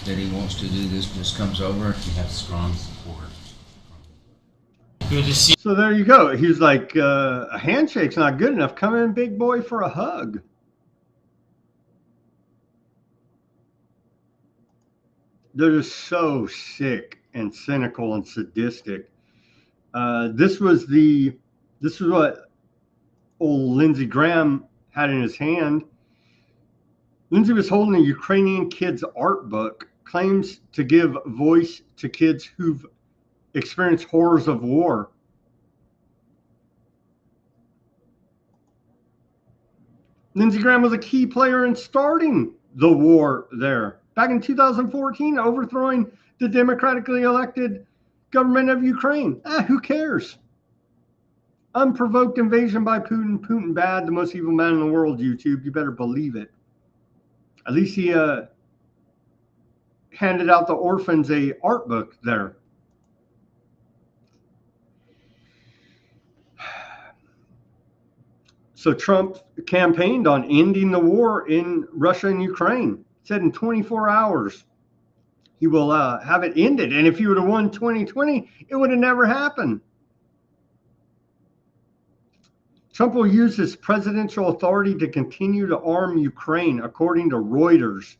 that he wants to do this just comes over. We have strong support. Good to see. So there you go. He's like, a handshake's not good enough. Come in, big boy, for a hug. They're just so sick and cynical and sadistic. This was what old Lindsey Graham had in his hand. Lindsey was holding a Ukrainian kid's art book, claims to give voice to kids who've experienced horrors of war. Lindsey Graham was a key player in starting the war there. Back in 2014, overthrowing the democratically elected government of Ukraine. Who cares? Unprovoked invasion by Putin. Putin bad, the most evil man in the world, YouTube. You better believe it. At least he handed out the orphans a art book there. So Trump campaigned on ending the war in Russia and Ukraine. Said in 24 hours he will have it ended. And if he would have won 2020, it would have never happened. Trump will use his presidential authority to continue to arm Ukraine, according to Reuters.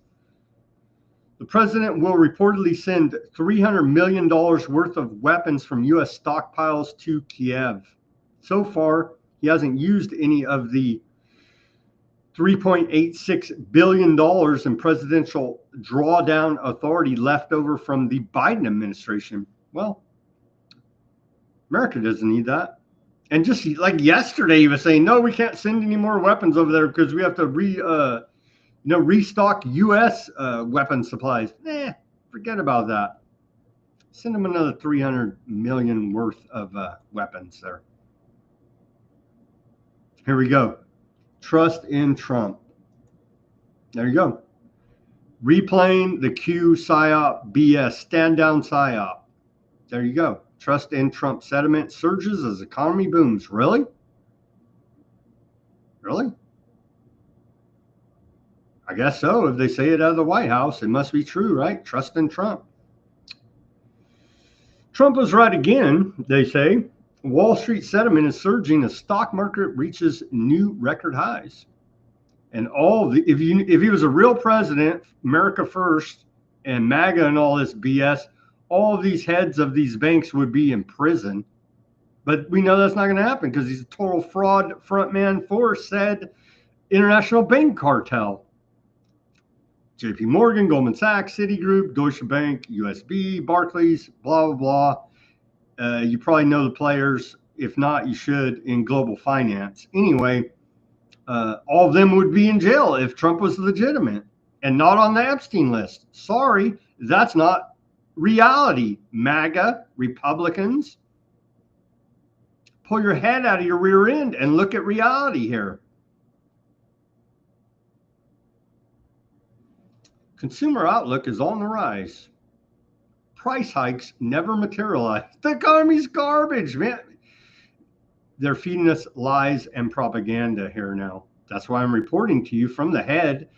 The president will reportedly send $300 million worth of weapons from U.S. stockpiles to Kiev. So far, he hasn't used any of the $3.86 billion in presidential drawdown authority left over from the Biden administration. Well, America doesn't need that. And just like yesterday, he was saying, no, we can't send any more weapons over there because we have to restock U.S. weapon supplies. Forget about that. Send them another 300 million worth of weapons there. Here we go. Trust in Trump. There you go. Replaying the Q PSYOP BS. Stand down PSYOP. There you go. Trust in Trump. Sentiment surges as economy booms. Really? Really? I guess so. If they say it out of the White House, it must be true, right? Trust in Trump. Trump was right again, they say. Wall Street sentiment is surging as stock market reaches new record highs. And if he was a real president, America first, and MAGA and all this BS, all of these heads of these banks would be in prison. But we know that's not going to happen because he's a total fraud frontman for said international bank cartel. JP Morgan, Goldman Sachs, Citigroup, Deutsche Bank, USB, Barclays, blah, blah, blah. You probably know the players. If not, you should in global finance. Anyway, all of them would be in jail if Trump was legitimate and not on the Epstein list. Sorry, that's not reality. MAGA, Republicans, pull your head out of your rear end and look at reality here. Consumer outlook is on the rise. Price hikes never materialize. The economy's garbage, man. They're feeding us lies and propaganda here now. That's why I'm reporting to you from the head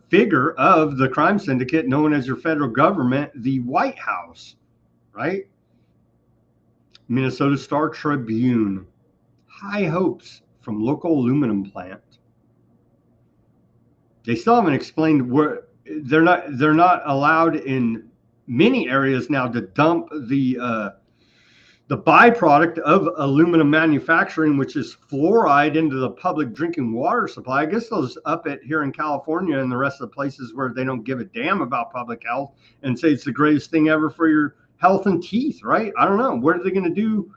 figure of the crime syndicate known as your federal government, the White House, right? Minnesota Star Tribune. High hopes from local aluminum plant. They still haven't explained where they're not allowed in many areas now to dump the byproduct of aluminum manufacturing, which is fluoride, into the public drinking water supply. I guess they'll just up it here in California and the rest of the places where they don't give a damn about public health and say it's the greatest thing ever for your health and teeth, right? I don't know. What are they going to do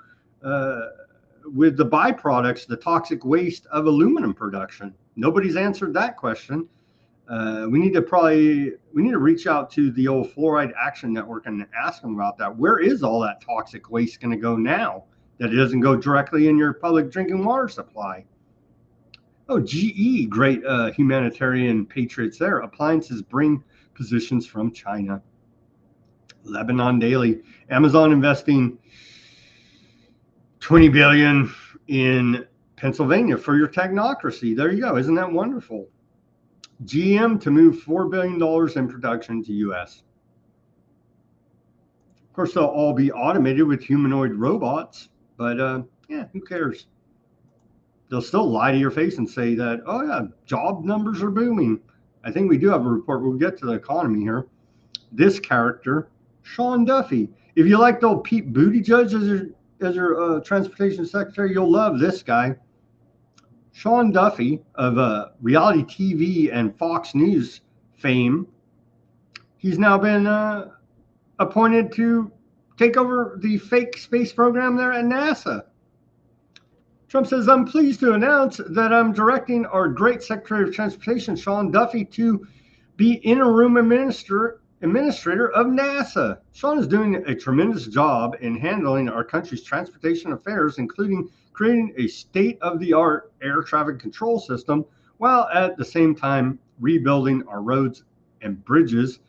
with the byproducts, the toxic waste of aluminum production? Nobody's answered that question. We need to reach out to the old Fluoride Action Network and ask them about that. Where is all that toxic waste going to go now that it doesn't go directly in your public drinking water supply? Oh, GE, great humanitarian patriots there. Appliances bring positions from China. Lebanon Daily. Amazon investing $20 billion in Pennsylvania for your technocracy. There you go. Isn't that wonderful? GM to move $4 billion in production to U.S. course, they'll all be automated with humanoid robots, but yeah, who cares? They'll still lie to your face and say that, oh yeah, job numbers are booming. I think we do have a report. We'll get to the economy here. This character, Sean Duffy. If you liked old Pete Buttigieg as your transportation secretary, you'll love this guy. Sean Duffy of reality TV and Fox News fame. He's now been appointed to take over the fake space program there at NASA. Trump says, I'm pleased to announce that I'm directing our great Secretary of Transportation, Sean Duffy, to be interim administrator of NASA. Sean is doing a tremendous job in handling our country's transportation affairs, including creating a state-of-the-art air traffic control system, while at the same time rebuilding our roads and bridges,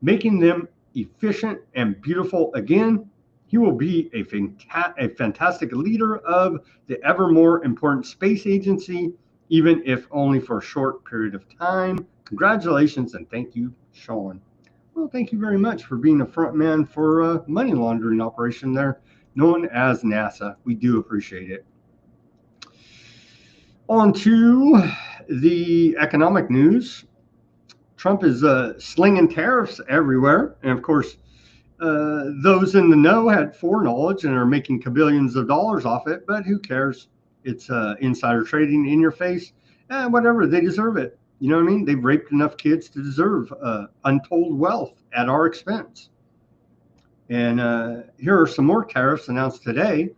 making them efficient and beautiful again. He will be a fantastic leader of the ever more important space agency, even if only for a short period of time. Congratulations and thank you, Sean. Well, thank you very much for being a front man for a money laundering operation there, known as NASA. We do appreciate it. On to the economic news. Trump is slinging tariffs everywhere. And of course, those in the know had foreknowledge and are making kabillions of dollars off it, but who cares? It's insider trading in your face. Whatever, they deserve it. You know what I mean? They've raped enough kids to deserve untold wealth at our expense. And here are some more tariffs announced today.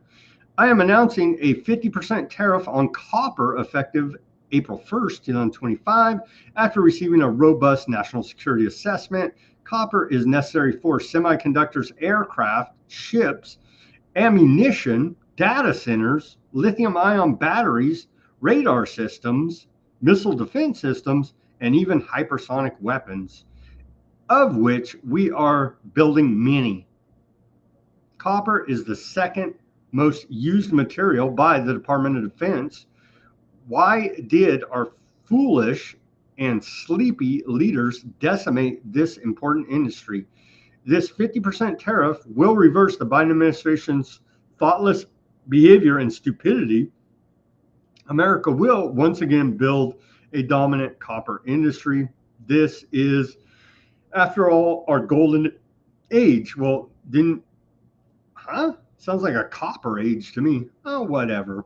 I am announcing a 50% tariff on copper effective April 1st, 2025. After receiving a robust national security assessment, copper is necessary for semiconductors, aircraft, ships, ammunition, data centers, lithium-ion batteries, radar systems, missile defense systems, and even hypersonic weapons, of which we are building many. Copper is the second most used material by the Department of Defense. Why did our foolish and sleepy leaders decimate this important industry? This 50% tariff will reverse the Biden administration's thoughtless behavior and stupidity. America will once again build a dominant copper industry. This is, after all, our golden age. Well, sounds like a copper age to me. Oh, whatever.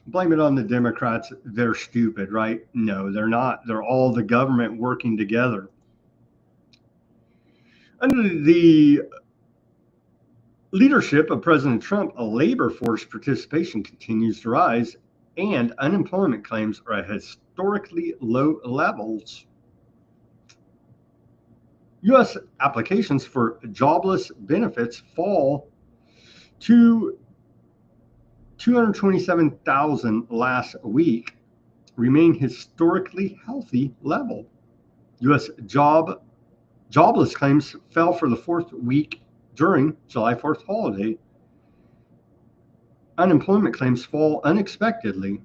Blame it on the Democrats. They're stupid, right? No, they're not. They're all the government working together. Under the leadership of President Trump, a labor force participation continues to rise, and unemployment claims are at historically low levels. U.S. applications for jobless benefits fall to 227,000 last week, remain historically healthy level. U.S. jobless claims fell for the fourth week during July 4th holiday. Unemployment claims fall unexpectedly.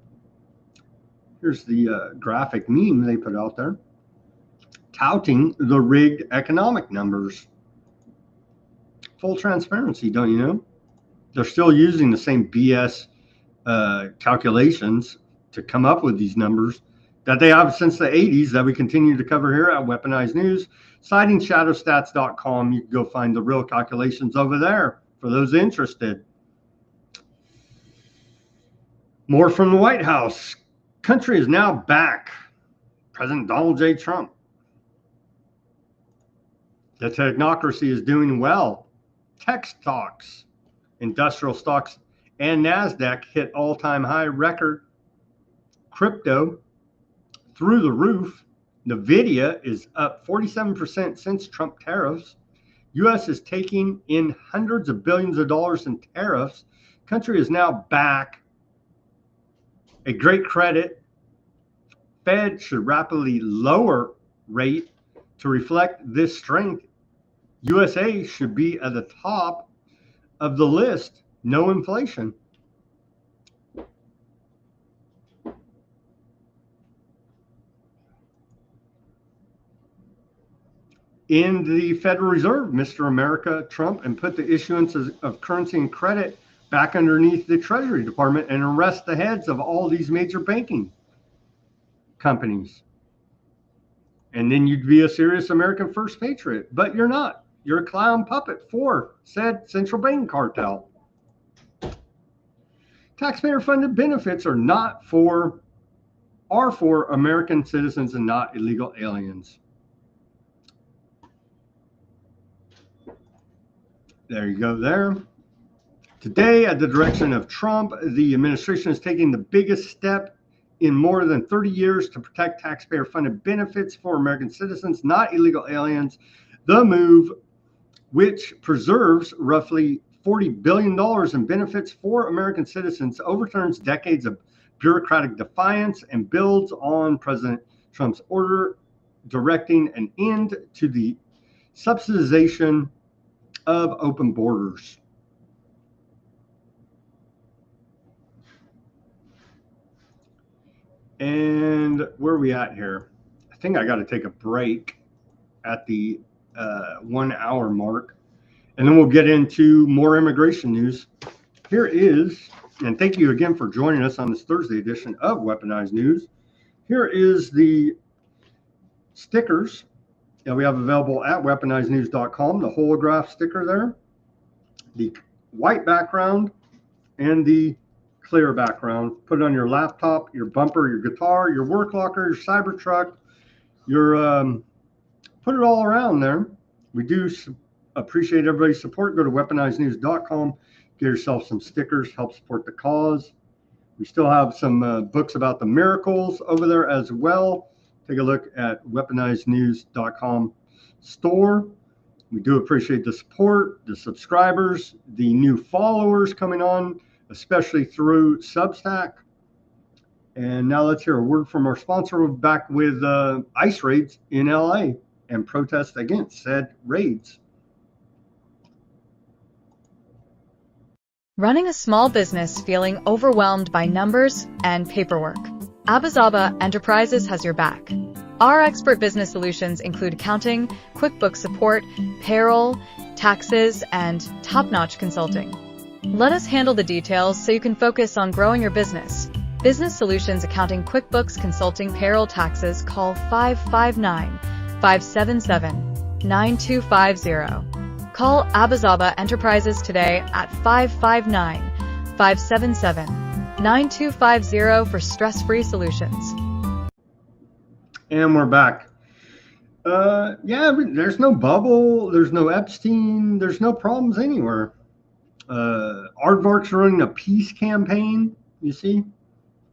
Here's the graphic meme they put out there, touting the rigged economic numbers. Full transparency, don't you know? They're still using the same BS calculations to come up with these numbers that they have since the 80s that we continue to cover here at Weaponized News. Citing shadowstats.com, you can go find the real calculations over there for those interested. More from the White House. Country is now back. President Donald J. Trump. The technocracy is doing well. Tech stocks, industrial stocks, and NASDAQ hit all-time high record. Crypto through the roof. NVIDIA is up 47% since Trump tariffs. U.S. is taking in hundreds of billions of dollars in tariffs. Country is now back. A great credit. Fed should rapidly lower rate to reflect this strength. USA should be at the top of the list. No inflation. in the Federal Reserve, Mr. America Trump, and put the issuance of currency and credit back underneath the Treasury Department and arrest the heads of all these major banking companies. And then you'd be a serious American first patriot. But you're not. You're a clown puppet for said central bank cartel. Taxpayer-funded benefits are for American citizens and not illegal aliens. There you go there. Today, at the direction of Trump, the administration is taking the biggest step in more than 30 years to protect taxpayer-funded benefits for American citizens, not illegal aliens. The move, which preserves roughly $40 billion in benefits for American citizens, overturns decades of bureaucratic defiance and builds on President Trump's order directing an end to the subsidization of open borders. And where are we at here? I think I got to take a break at the 1 hour mark, and then we'll get into more immigration news. Here is, and thank you again for joining us on this Thursday edition of Weaponized News. Here is the stickers that we have available at weaponizednews.com, the holograph sticker there, the white background, and the clear background. Put it on your laptop, your bumper, your guitar, your work locker, your Cybertruck, your put it all around there. We do appreciate everybody's support. Go to weaponizednews.com, get yourself some stickers, help support the cause. We still have some books about the miracles over there as well. Take a look at weaponizednews.com store. We do appreciate the support, the subscribers, the new followers coming on, especially through Substack. And now let's hear a word from our sponsor. We're back with ICE raids in LA and protests against said raids. Running a small business feeling overwhelmed by numbers and paperwork? Abazaba Enterprises has your back. Our expert business solutions include accounting, QuickBooks support, payroll, taxes, and top-notch consulting. Let us handle the details so you can focus on growing your business. Business Solutions Accounting, QuickBooks, Consulting, Payroll, Taxes. Call 559-577-9250. Call Abazaba Enterprises today at 559-577-9250 for stress-free solutions. And we're back. Yeah, there's no bubble. There's no Epstein. There's no problems anywhere. Aardvark's running a peace campaign, you see?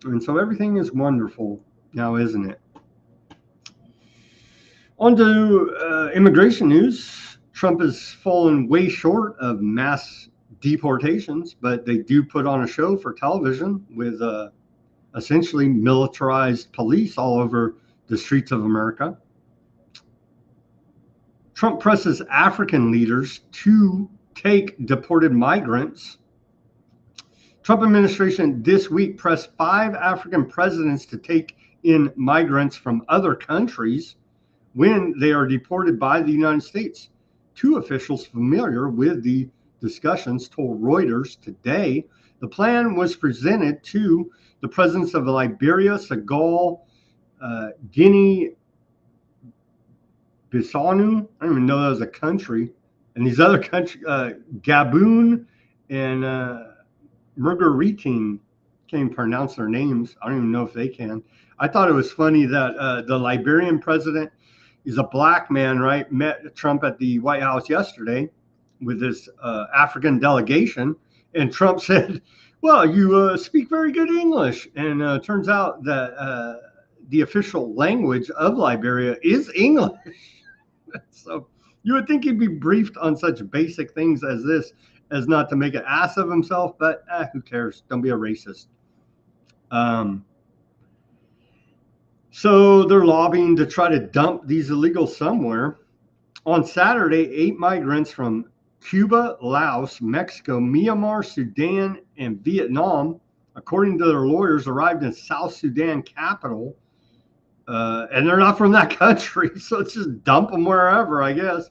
And so everything is wonderful now, isn't it? On to immigration news. Trump has fallen way short of mass deportations, but they do put on a show for television with essentially militarized police all over the streets of America. Trump presses African leaders to take deported migrants. Trump administration this week pressed 5 African presidents to take in migrants from other countries when they are deported by the United States. 2 officials familiar with the discussions told Reuters today the plan was presented to the presidents of Liberia, Senegal, Guinea, Bissau, I don't even know that was a country, and these other countries, Gabon and Marguerite, can't pronounce their names. I don't even know if they can. I thought it was funny that the Liberian president is a black man, right? Met Trump at the White House yesterday with this African delegation, and Trump said, well, you speak very good English. And turns out that the official language of Liberia is English. So you would think he'd be briefed on such basic things as this, as not to make an ass of himself, but who cares? Don't be a racist. So they're lobbying to try to dump these illegals somewhere. On Saturday, 8 migrants from Cuba, Laos, Mexico, Myanmar, Sudan, and Vietnam, according to their lawyers, arrived in South Sudan capital and they're not from that country, so let's just dump them wherever, I guess.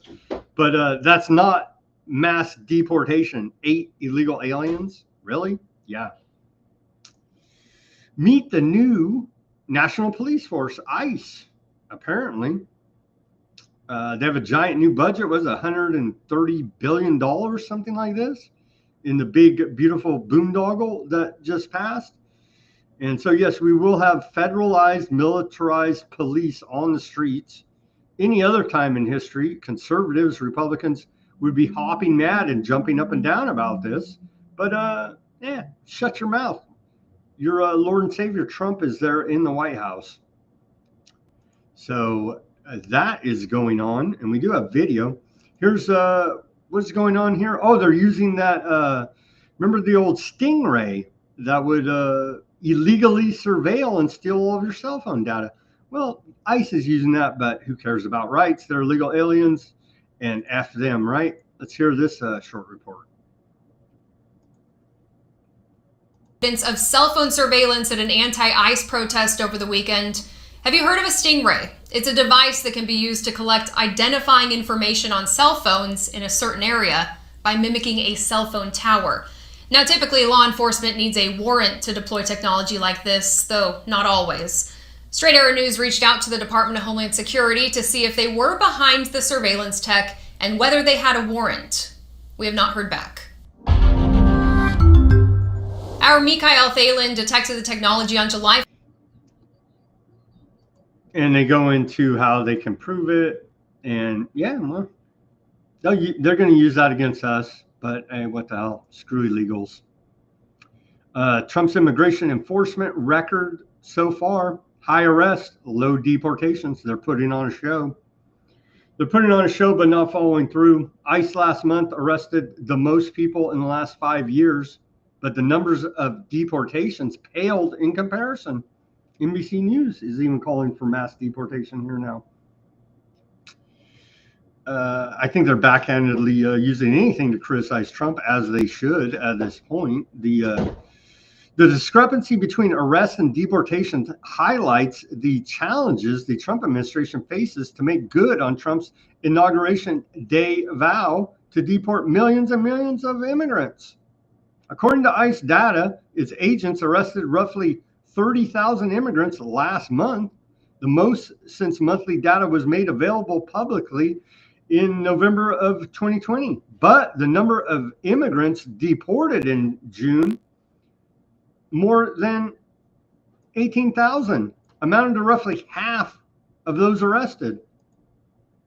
But that's not mass deportation. 8 illegal aliens? Really? Yeah. Meet the new National Police Force, ICE, apparently. They have a giant new budget. Was $130 billion, something like this, in the big, beautiful boondoggle that just passed. And so, yes, we will have federalized, militarized police on the streets. Any other time in history, conservatives, Republicans would be hopping mad and jumping up and down about this. But, shut your mouth. Your Lord and Savior Trump is there in the White House. So that is going on. And we do have video. Here's what's going on here. Oh, they're using that. Remember the old Stingray that would illegally surveil and steal all of your cell phone data? Well, ICE is using that, but who cares about rights? They're illegal aliens, and F them, right? Let's hear this short report. Of cell phone surveillance at an anti-ICE protest over the weekend. Have you heard of a Stingray? It's a device that can be used to collect identifying information on cell phones in a certain area by mimicking a cell phone tower. Now, typically, law enforcement needs a warrant to deploy technology like this, though not always. Straight Arrow News reached out to the Department of Homeland Security to see if they were behind the surveillance tech and whether they had a warrant. We have not heard back. Our Mikhail Thalen detected the technology on July. And they go into how they can prove it. And yeah, well, they're going to use that against us. But hey, what the hell? Screw illegals. Trump's immigration enforcement record so far: high arrest, low deportations. They're putting on a show. They're putting on a show, but not following through. ICE last month arrested the most people in the last 5 years, but the numbers of deportations paled in comparison. NBC News is even calling for mass deportation here now. I think they're backhandedly using anything to criticize Trump, as they should at this point. The discrepancy between arrests and deportations highlights the challenges the Trump administration faces to make good on Trump's inauguration day vow to deport millions and millions of immigrants. According to ICE data, its agents arrested roughly 30,000 immigrants last month, the most since monthly data was made available publicly in November of 2020. But the number of immigrants deported in June, more than 18,000, amounting to roughly half of those arrested.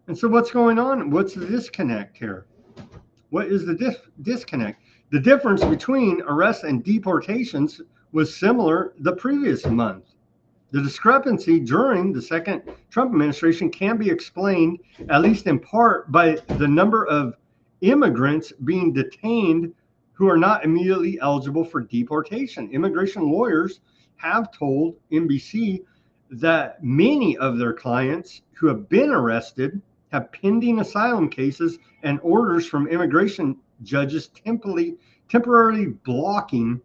And so what's going on? What's the disconnect here? What is the disconnect? The difference between arrests and deportations was similar the previous month. The discrepancy during the second Trump administration can be explained, at least in part, by the number of immigrants being detained who are not immediately eligible for deportation. Immigration lawyers have told NBC that many of their clients who have been arrested have pending asylum cases and orders from immigration judges temporarily blocking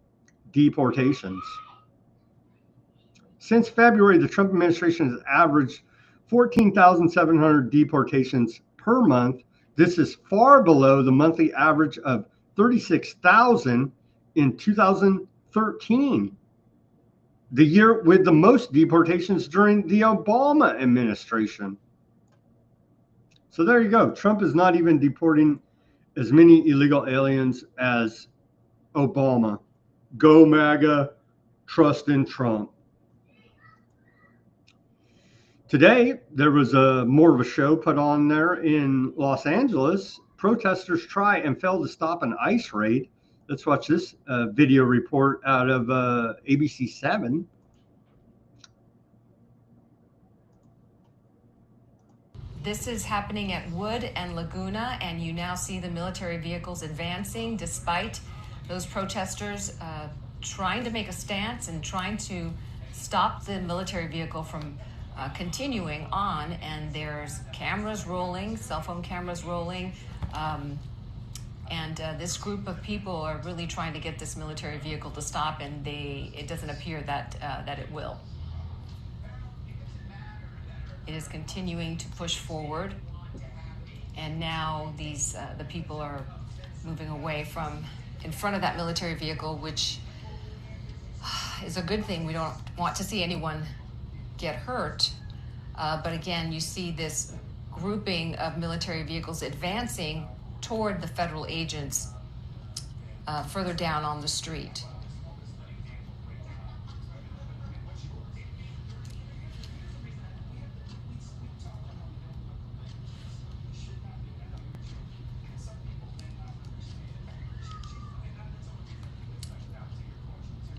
deportations. Since February, the Trump administration has averaged 14,700 deportations per month. This is far below the monthly average of 36,000 in 2013, the year with the most deportations during the Obama administration. So there you go. Trump is not even deporting as many illegal aliens as Obama. Go MAGA, trust in Trump. Today, there was more of a show put on there in Los Angeles. Protesters try and fail to stop an ICE raid. Let's watch this video report out of ABC 7. This is happening at Wood and Laguna, and you now see the military vehicles advancing despite those protesters trying to make a stance and trying to stop the military vehicle from continuing on. And there's cameras rolling, cell phone cameras rolling, and this group of people are really trying to get this military vehicle to stop, and it doesn't appear that it will. It is continuing to push forward, and now the people are moving away from in front of that military vehicle, which is a good thing. We don't want to see anyone get hurt. But again, you see this grouping of military vehicles advancing toward the federal agents further down on the street.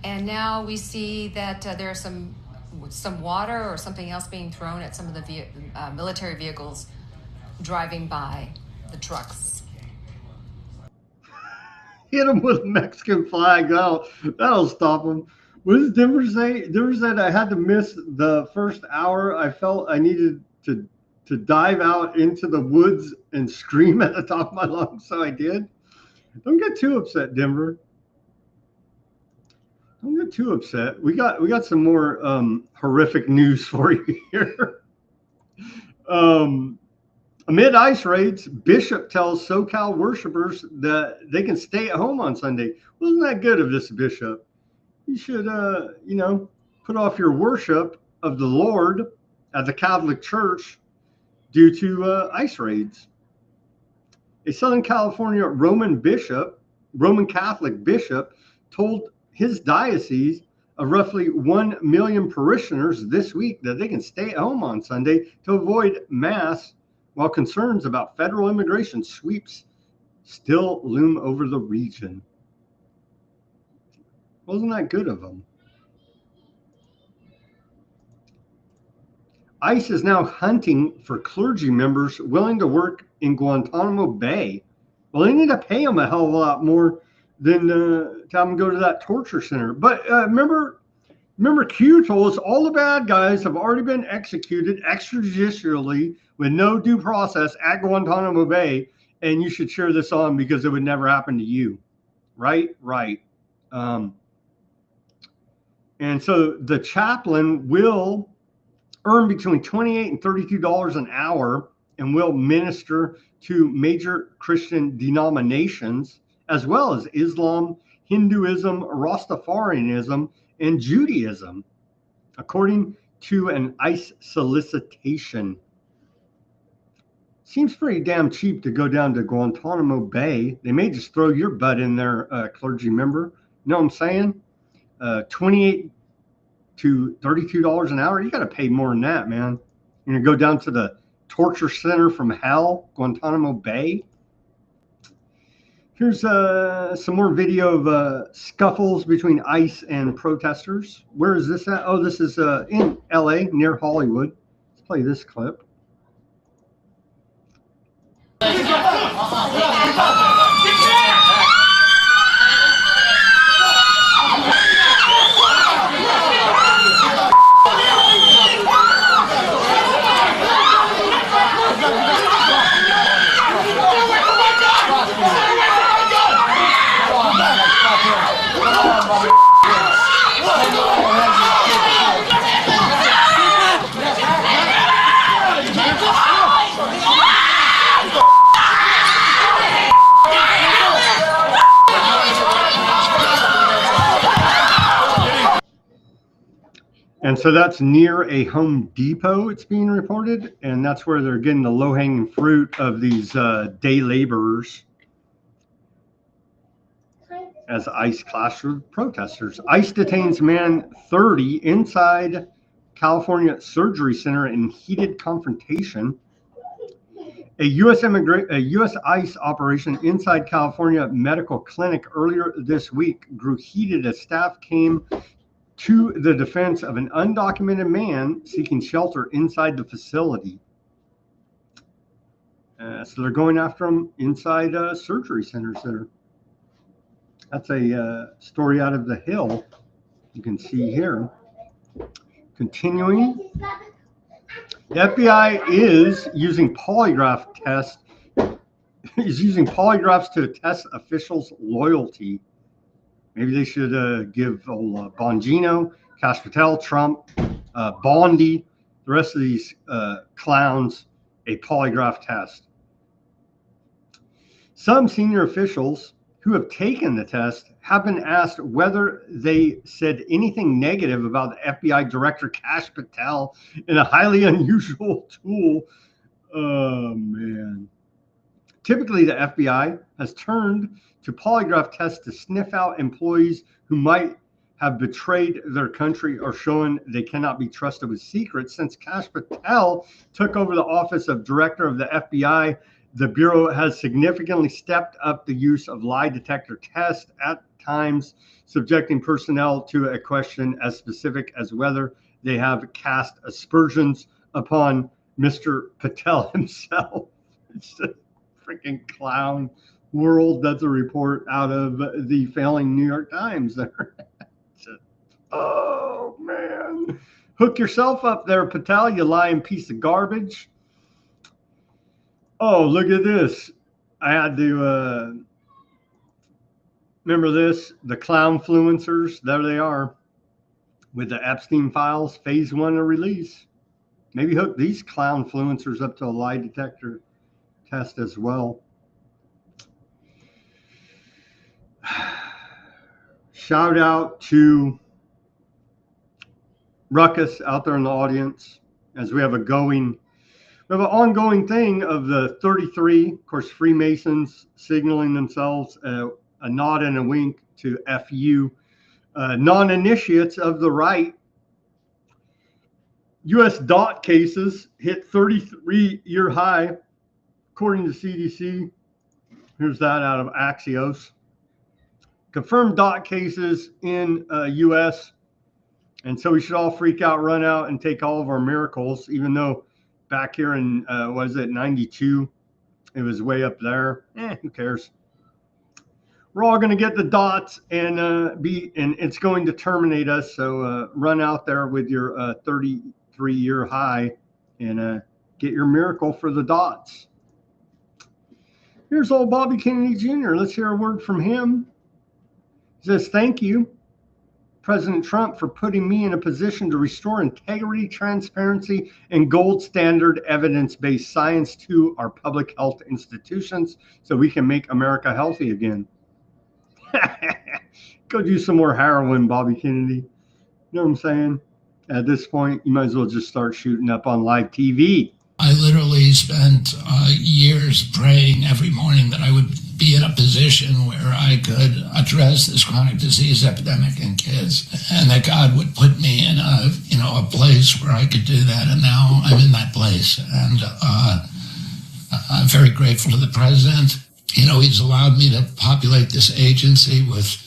And now we see that there's some water or something else being thrown at some of the military vehicles driving by the trucks. Hit them with a Mexican flag. That'll stop them. What does Denver say? Denver said I had to miss the first hour. I felt I needed to dive out into the woods and scream at the top of my lungs, so I did. Don't get too upset, Denver. Don't get too upset. We got some more horrific news for you here. Amid ICE raids, Bishop tells SoCal worshipers that they can stay at home on Sunday. Wasn't that good of this bishop? You should, put off your worship of the Lord at the Catholic Church due to ICE raids. A Southern California Roman Catholic bishop, told his diocese of roughly 1 million parishioners this week that they can stay at home on Sunday to avoid mass, while concerns about federal immigration sweeps still loom over the region. Wasn't that good of them? ICE is now hunting for clergy members willing to work in Guantanamo Bay. Well, they need to pay them a hell of a lot more than to have them go to that torture center. But remember Q told us all the bad guys have already been executed extrajudicially with no due process at Guantanamo Bay, and you should share this on because it would never happen to you. Right. And so the chaplain will earn between $28 and $32 an hour and will minister to major Christian denominations, as well as Islam, Hinduism, Rastafarianism, and Judaism, according to an ICE solicitation. Seems pretty damn cheap to go down to Guantanamo Bay. They may just throw your butt in there, clergy member. You know what I'm saying? $28 to $32 an hour. You got to pay more than that, man. You're going to go down to the torture center from hell, Guantanamo Bay. Here's some more video of scuffles between ICE and protesters. Where is this at? Oh, this is in LA, near Hollywood. Let's play this clip. And so that's near a Home Depot, it's being reported, and that's where they're getting the low-hanging fruit of these day laborers as ICE clashed with protesters. ICE detains man 30 inside California Surgery Center in heated confrontation. A U.S. ICE operation inside California Medical Clinic earlier this week grew heated as staff came to the defense of an undocumented man seeking shelter inside the facility. So they're going after him inside surgery centers there. That's a story out of The Hill. You can see here. Continuing. The FBI is using polygraphs to test officials' loyalty. Maybe they should give old Bongino, Cash Patel, Trump, Bondi, the rest of these clowns a polygraph test. Some senior officials who have taken the test have been asked whether they said anything negative about the FBI Director Kash Patel in a highly unusual tool. Oh, man. Typically, the FBI has turned to polygraph tests to sniff out employees who might have betrayed their country or shown they cannot be trusted with secrets. Since Kash Patel took over the office of Director of the FBI, the Bureau has significantly stepped up the use of lie detector tests, at times subjecting personnel to a question as specific as whether they have cast aspersions upon Mr. Patel himself. It's a freaking clown world. That's a report out of the failing New York Times there. Oh, man. Hook yourself up there, Patel, you lying piece of garbage. Oh, look at this. I had to remember this. The clownfluencers, there they are with the Epstein files, phase 1 of release. Maybe hook these clownfluencers up to a lie detector test as well. Shout out to Ruckus out there in the audience, as we have an ongoing thing of the 33, of course, Freemasons signaling themselves a nod and a wink to FU, non-initiates of the right. U.S. DOT cases hit 33-year high, according to CDC. Here's that out of Axios. Confirmed DOT cases in U.S., and so we should all freak out, run out, and take all of our miracles, even though back here in, 92, it was way up there. Who cares? We're all going to get the dots, and it's going to terminate us. So run out there with your 33-year high and get your miracle for the dots. Here's old Bobby Kennedy Jr. Let's hear a word from him. He says, "Thank you, President Trump, for putting me in a position to restore integrity, transparency, and gold standard evidence-based science to our public health institutions so we can make America healthy again." Go do some more heroin, Bobby Kennedy. You know what I'm saying? At this point, you might as well just start shooting up on live TV. I literally spent years praying every morning that I would be in a position where I could address this chronic disease epidemic in kids, and that God would put me in a place where I could do that. And now I'm in that place, and I'm very grateful to the president. He's allowed me to populate this agency with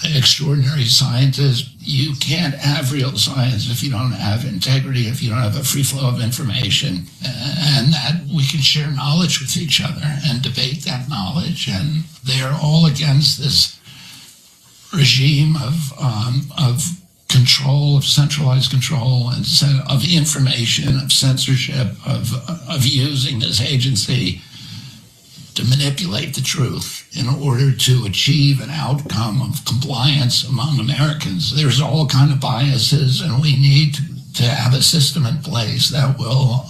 extraordinary scientists. You can't have real science if you don't have integrity, if you don't have a free flow of information, and that we can share knowledge with each other and debate that knowledge. And they're all against this regime of control, of centralized control, and of information, of censorship, of using this agency to manipulate the truth in order to achieve an outcome of compliance among Americans. There's all kind of biases, and we need to have a system in place that will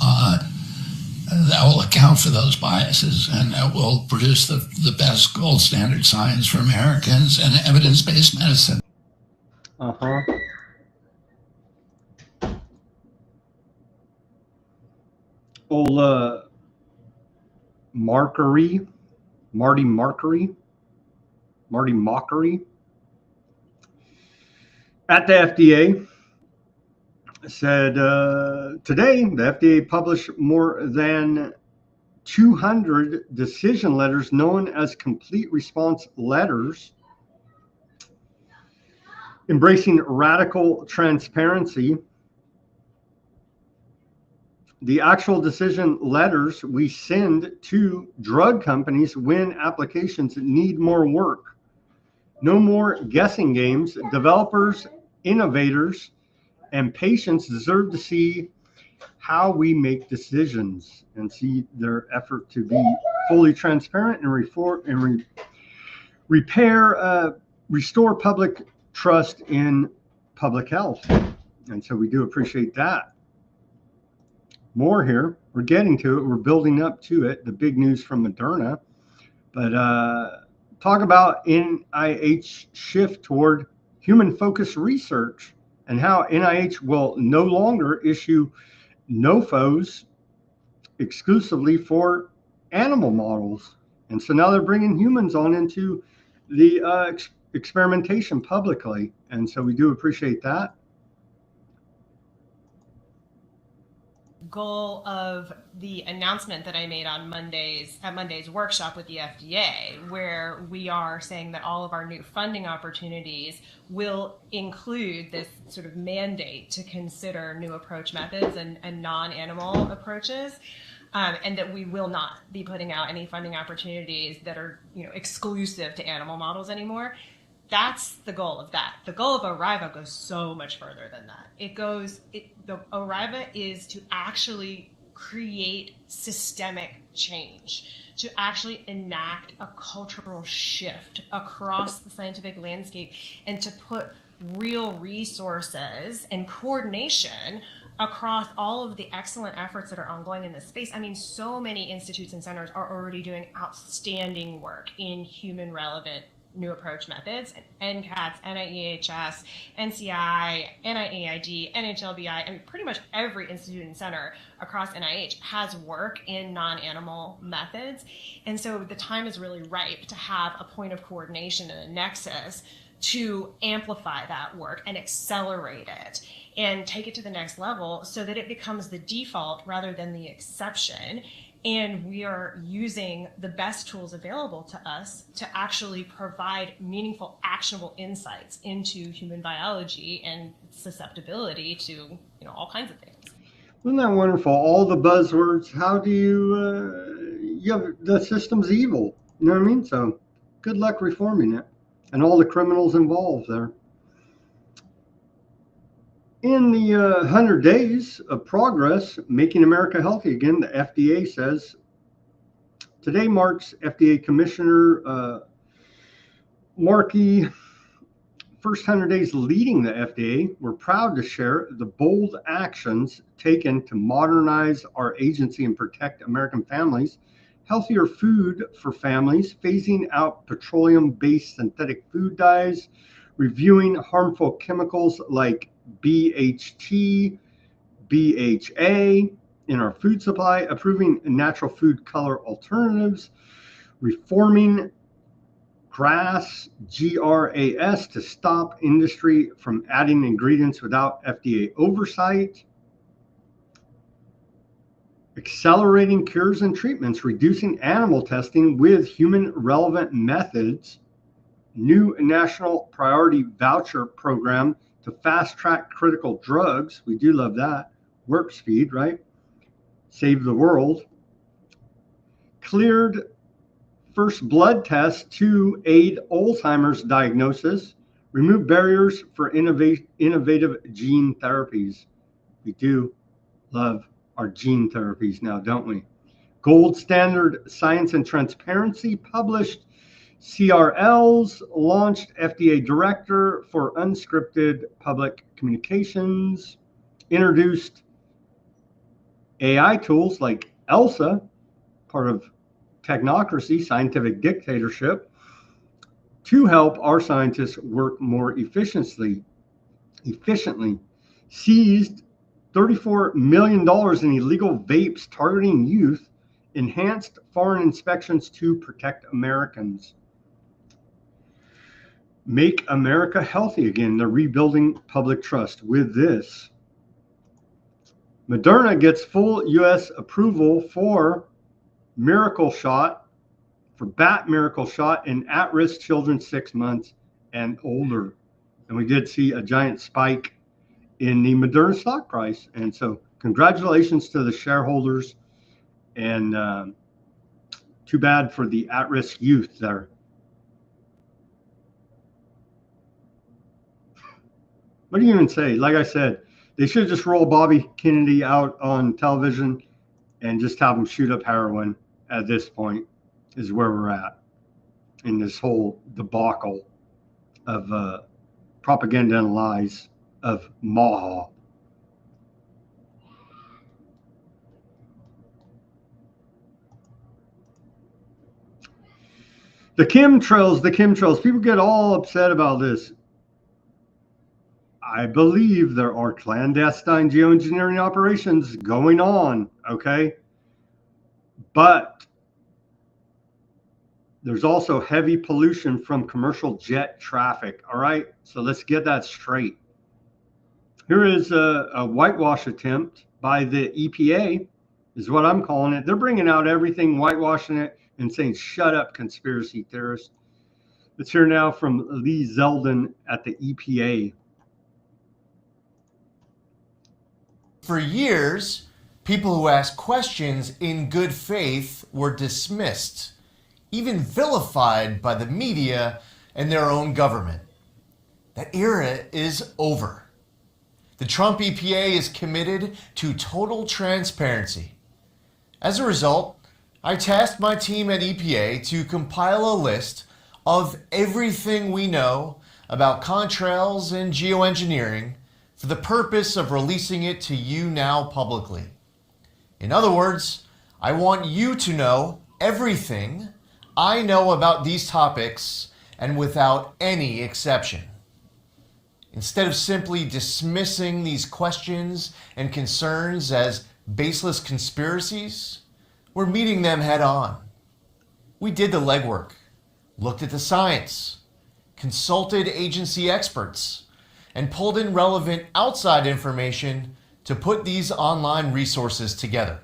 account for those biases and that will produce the best gold standard science for Americans and evidence-based medicine. Old Marty Mockery at the FDA said today the FDA published more than 200 decision letters known as complete response letters, embracing radical transparency. The actual decision letters we send to drug companies when applications need more work. No more guessing games. Developers, innovators, and patients deserve to see how we make decisions and see their effort to be fully transparent and restore public trust in public health. And so we do appreciate that. more here. We're getting to it. We're building up to it. The big news from Moderna. But talk about NIH shift toward human-focused research and how NIH will no longer issue NOFOs exclusively for animal models. And so now they're bringing humans on into the experimentation publicly. And so we do appreciate that. Goal of the announcement that I made on Monday's workshop with the FDA, where we are saying that all of our new funding opportunities will include this sort of mandate to consider new approach methods and non-animal approaches. And that we will not be putting out any funding opportunities that are, exclusive to animal models anymore. That's the goal of that. The goal of ORIVA goes so much further than that. The ORIVA is to actually create systemic change, to actually enact a cultural shift across the scientific landscape, and to put real resources and coordination across all of the excellent efforts that are ongoing in this space. I mean, so many institutes and centers are already doing outstanding work in human relevant new approach methods, NCATS, NIEHS, NCI, NIAID, NHLBI, and pretty much every institute and center across NIH has work in non-animal methods. And so the time is really ripe to have a point of coordination and a nexus to amplify that work and accelerate it and take it to the next level so that it becomes the default rather than the exception. And we are using the best tools available to us to actually provide meaningful, actionable insights into human biology and susceptibility to, all kinds of things. Isn't that wonderful? All the buzzwords. How do you the system's evil. You know what I mean? So good luck reforming it and all the criminals involved there. In the 100 days of progress, making America healthy again, the FDA says, today marks FDA Commissioner Markey first 100 days leading the FDA. We're proud to share the bold actions taken to modernize our agency and protect American families, healthier food for families, phasing out petroleum-based synthetic food dyes, reviewing harmful chemicals like BHT, BHA in our food supply, approving natural food color alternatives, reforming GRAS, GRAS, to stop industry from adding ingredients without FDA oversight, accelerating cures and treatments, reducing animal testing with human relevant methods, new national priority voucher program to fast track critical drugs. We do love that. Warp speed, right? Save the world. Cleared first blood test to aid Alzheimer's diagnosis. Remove barriers for innovative gene therapies. We do love our gene therapies now, don't we? Gold standard science and transparency published. CRLs launched FDA director for unscripted public communications, introduced AI tools like ELSA, part of technocracy, scientific dictatorship, to help our scientists work more efficiently, seized $34 million in illegal vapes targeting youth, enhanced foreign inspections to protect Americans. Make America healthy again. They're rebuilding public trust with this. Moderna gets full U.S. approval for miracle shot, for bat miracle shot in at-risk children 6 months and older. And we did see a giant spike in the Moderna stock price. And so congratulations to the shareholders, and too bad for the at-risk youth there. What do you even say? Like I said, they should just roll Bobby Kennedy out on television and just have him shoot up heroin at this point, is where we're at in this whole debacle of propaganda and lies of MAGA. The chemtrails. People get all upset about this. I believe there are clandestine geoengineering operations going on, okay? But there's also heavy pollution from commercial jet traffic, all right? So let's get that straight. Here is a whitewash attempt by the EPA, is what I'm calling it. They're bringing out everything, whitewashing it, and saying, shut up, conspiracy theorists. Let's hear now from Lee Zeldin at the EPA. For years, people who asked questions in good faith were dismissed, even vilified by the media and their own government. That era is over. The Trump EPA is committed to total transparency. As a result, I tasked my team at EPA to compile a list of everything we know about contrails and geoengineering for the purpose of releasing it to you now publicly. In other words, I want you to know everything I know about these topics and without any exception. Instead of simply dismissing these questions and concerns as baseless conspiracies, we're meeting them head on. We did the legwork, looked at the science, consulted agency experts, and pulled in relevant outside information to put these online resources together.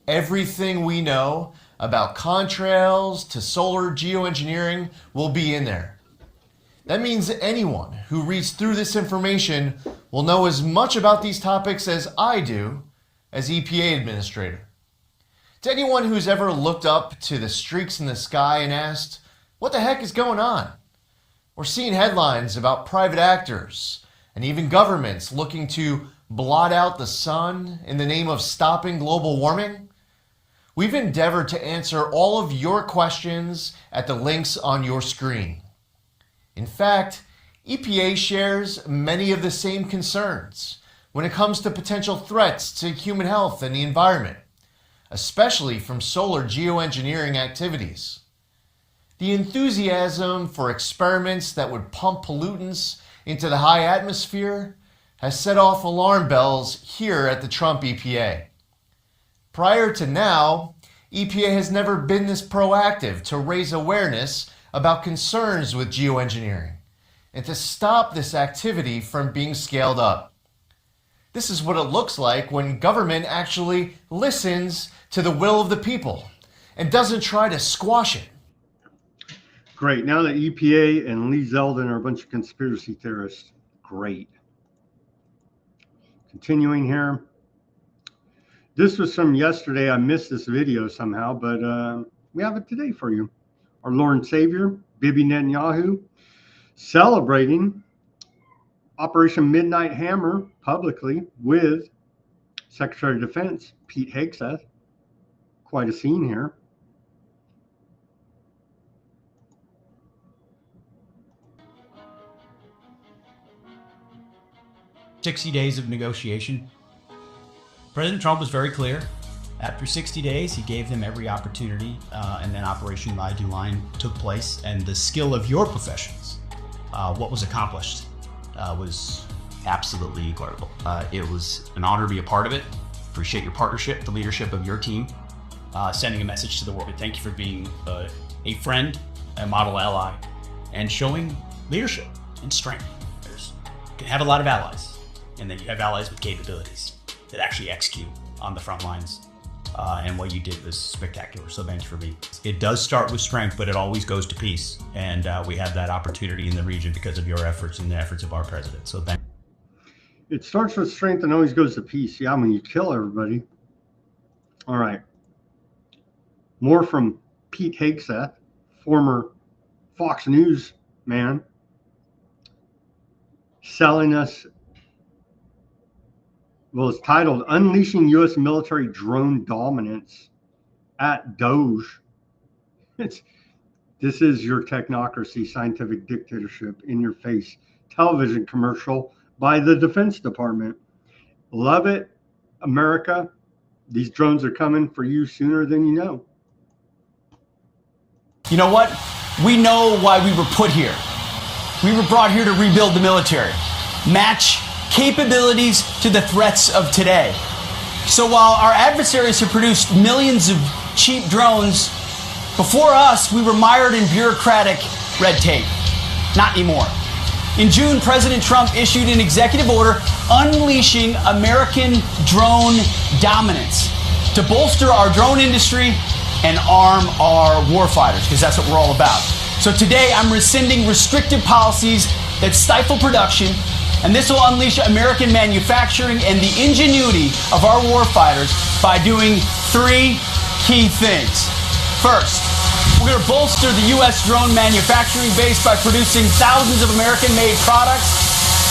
Everything we know about contrails to solar geoengineering will be in there. That means anyone who reads through this information will know as much about these topics as I do as EPA administrator. To anyone who's ever looked up to the streaks in the sky and asked, what the heck is going on? Or seen headlines about private actors and even governments looking to blot out the sun in the name of stopping global warming? We've endeavored to answer all of your questions at the links on your screen. In fact, EPA shares many of the same concerns when it comes to potential threats to human health and the environment, especially from solar geoengineering activities. The enthusiasm for experiments that would pump pollutants into the high atmosphere has set off alarm bells here at the Trump EPA. Prior to now, EPA has never been this proactive to raise awareness about concerns with geoengineering and to stop this activity from being scaled up. This is what it looks like when government actually listens to the will of the people and doesn't try to squash it. Great. Now the EPA and Lee Zeldin are a bunch of conspiracy theorists. Great. Continuing here. This was from yesterday. I missed this video somehow, but we have it today for you. Our Lord and Savior, Bibi Netanyahu, celebrating Operation Midnight Hammer publicly with Secretary of Defense Pete Hegseth. Quite a scene here. "60 days of negotiation." President Trump was very clear. After 60 days, he gave them every opportunity, and then Operation Maiden Line took place. And the skill of your professionals, what was accomplished, was absolutely incredible. It was an honor to be a part of it. Appreciate your partnership, the leadership of your team, sending a message to the world. Thank you for being a friend, a model ally, and showing leadership and strength. You can have a lot of allies, and then you have allies with capabilities that actually execute on the front lines. And what you did was spectacular. So thanks for being. It does start with strength, but it always goes to peace. And we have that opportunity in the region because of your efforts and the efforts of our president. So thank you. It starts with strength and always goes to peace. Yeah, when you kill everybody. All right. More from Pete Hegseth, former Fox News man, selling us. Well, it's titled Unleashing U.S. Military Drone Dominance at Doge. This is your technocracy, scientific dictatorship in your face television commercial by the Defense Department. Love it, America. These drones are coming for you sooner than you know. You know what? we know why we were put here. We were brought here to rebuild the military, match capabilities to the threats of today. So while our adversaries have produced millions of cheap drones, before us, we were mired in bureaucratic red tape. Not anymore. In June, President Trump issued an executive order unleashing American drone dominance to bolster our drone industry and arm our warfighters, because that's what we're all about. So today, I'm rescinding restrictive policies that stifle production, and this will unleash American manufacturing and the ingenuity of our warfighters by doing three key things. First, we're going to bolster the U.S. drone manufacturing base by producing thousands of American-made products,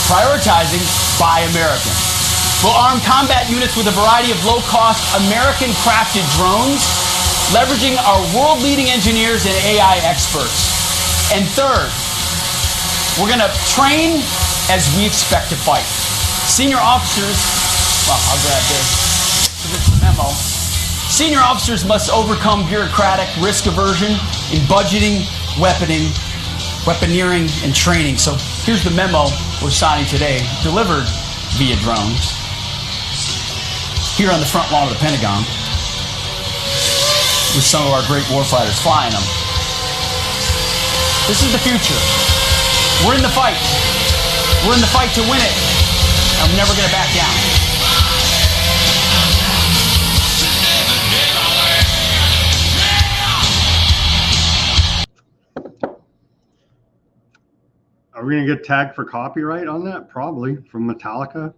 prioritizing Buy American. We'll arm combat units with a variety of low-cost, American-crafted drones, leveraging our world-leading engineers and AI experts. And third, we're going to train as we expect to fight. Senior officers, well, I'll grab this. This is the memo. Senior officers must overcome bureaucratic risk aversion in budgeting, weaponeering, and training. So here's the memo we're signing today, delivered via drones, here on the front lawn of the Pentagon, with some of our great warfighters flying them. This is the future. We're in the fight. We're in the fight to win it. I'm never going to back down. Are we going to get tagged for copyright on that? Probably, from Metallica.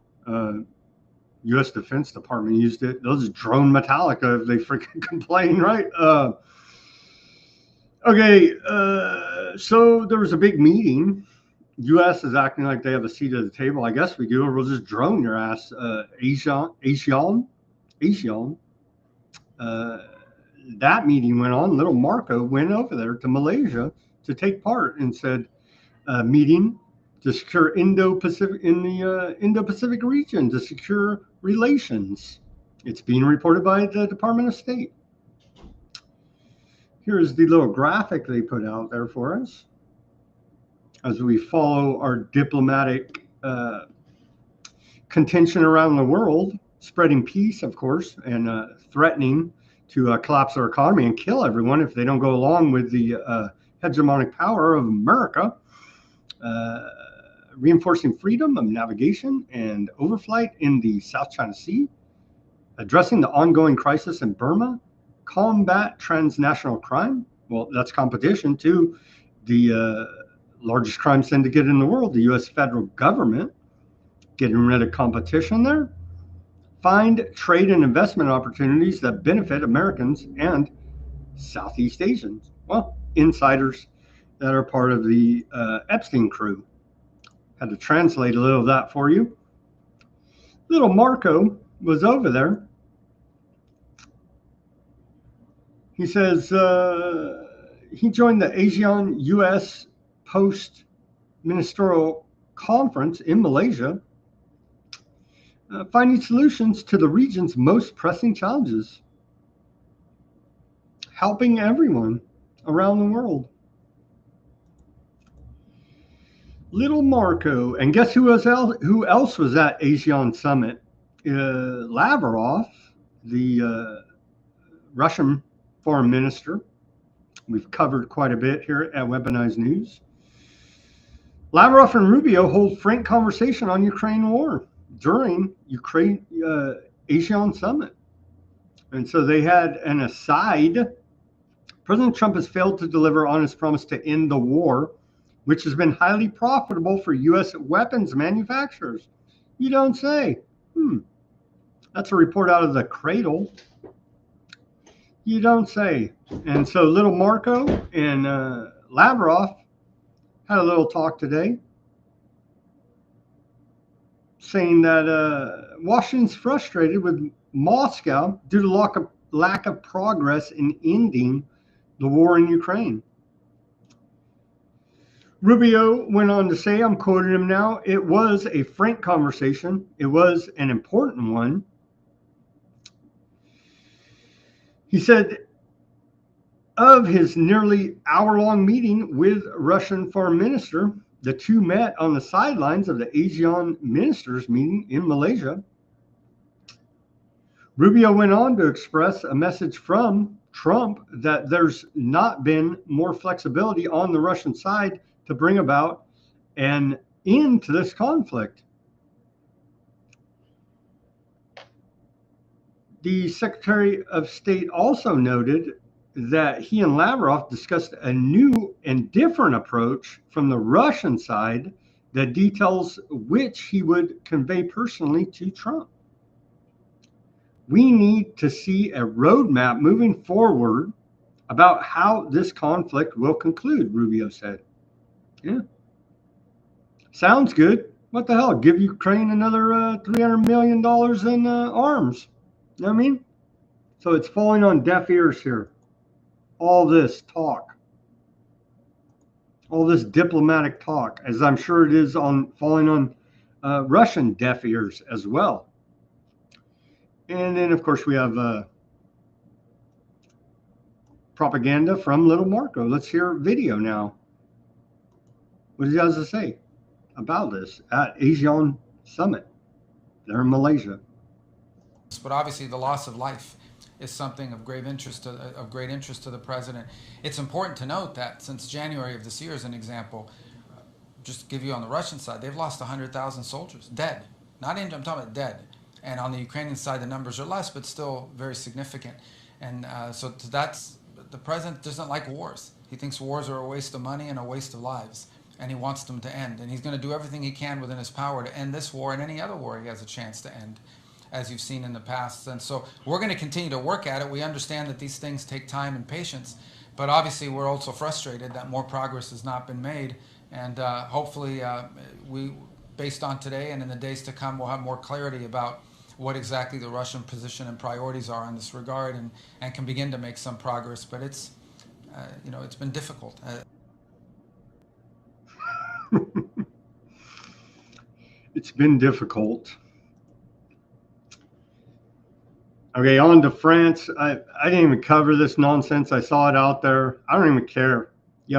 U.S. Defense Department used it. Those drone Metallica, if they freaking complain, right? So there was a big meeting. U.S. is acting like they have a seat at the table. I guess we do, or we'll just drone your ass. ASEAN. That meeting went on. Little Marco went over there to Malaysia to take part and said, meeting to secure Indo-Pacific in the Indo-Pacific region to secure relations. It's being reported by the Department of State. Here's the little graphic they put out there for us as we follow our diplomatic contention around the world, spreading peace, of course, and threatening to collapse our economy and kill everyone if they don't go along with the hegemonic power of America. Reinforcing freedom of navigation and overflight in the South China Sea, addressing the ongoing crisis in Burma, combat transnational crime. Well, that's competition to the largest crime syndicate in the world, the U.S. federal government, getting rid of competition there. Find trade and investment opportunities that benefit Americans and Southeast Asians. Well, insiders that are part of the Epstein crew. Had to translate a little of that for you. Little Marco was over there. He says he joined the ASEAN-US Post-Ministerial Conference in Malaysia, finding solutions to the region's most pressing challenges, helping everyone around the world. Little Marco, and guess who else was at ASEAN Summit? Lavrov, the Russian foreign minister. We've covered quite a bit here at Weaponized News. Lavrov and Rubio hold frank conversation on Ukraine war during Ukraine ASEAN Summit. And so they had an aside. President Trump has failed to deliver on his promise to end the war, which has been highly profitable for U.S. weapons manufacturers. You don't say. That's a report out of the Cradle. You don't say. And so little Marco and Lavrov had a little talk today, saying that Washington's frustrated with Moscow due to lack of progress in ending the war in Ukraine. Rubio went on to say, I'm quoting him now, it was a frank conversation. It was an important one. He said, of his nearly hour-long meeting with Russian foreign minister, the two met on the sidelines of the ASEAN ministers meeting in Malaysia. Rubio went on to express a message from Trump that there's not been more flexibility on the Russian side to bring about an end to this conflict. The Secretary of State also noted that he and Lavrov discussed a new and different approach from the Russian side that details which he would convey personally to Trump. We need to see a roadmap moving forward about how this conflict will conclude, Rubio said. Yeah. Sounds good. What the hell? Give Ukraine another $300 million in arms. You know what I mean? So it's falling on deaf ears here. All this talk. All this diplomatic talk, as I'm sure it is falling on Russian deaf ears as well. And then, of course, we have propaganda from Little Marco. Let's hear video now. What does he have to say about this at ASEAN Summit there in Malaysia? But obviously, the loss of life is something of great interest to the president. It's important to note that since January of this year, as an example, just to give you on the Russian side, they've lost 100,000 soldiers dead. Not injured. I'm talking about dead. And on the Ukrainian side, the numbers are less, but still very significant. And so that's, the president doesn't like wars. He thinks wars are a waste of money and a waste of lives. And he wants them to end. And he's going to do everything he can within his power to end this war and any other war he has a chance to end, as you've seen in the past. And so we're going to continue to work at it. We understand that these things take time and patience. But obviously, we're also frustrated that more progress has not been made. And hopefully, based on today and in the days to come, we'll have more clarity about what exactly the Russian position and priorities are in this regard, and can begin to make some progress. But it's, it's been difficult. It's been difficult. Okay, on to France. I didn't even cover this nonsense. I saw it out there. I don't even care. You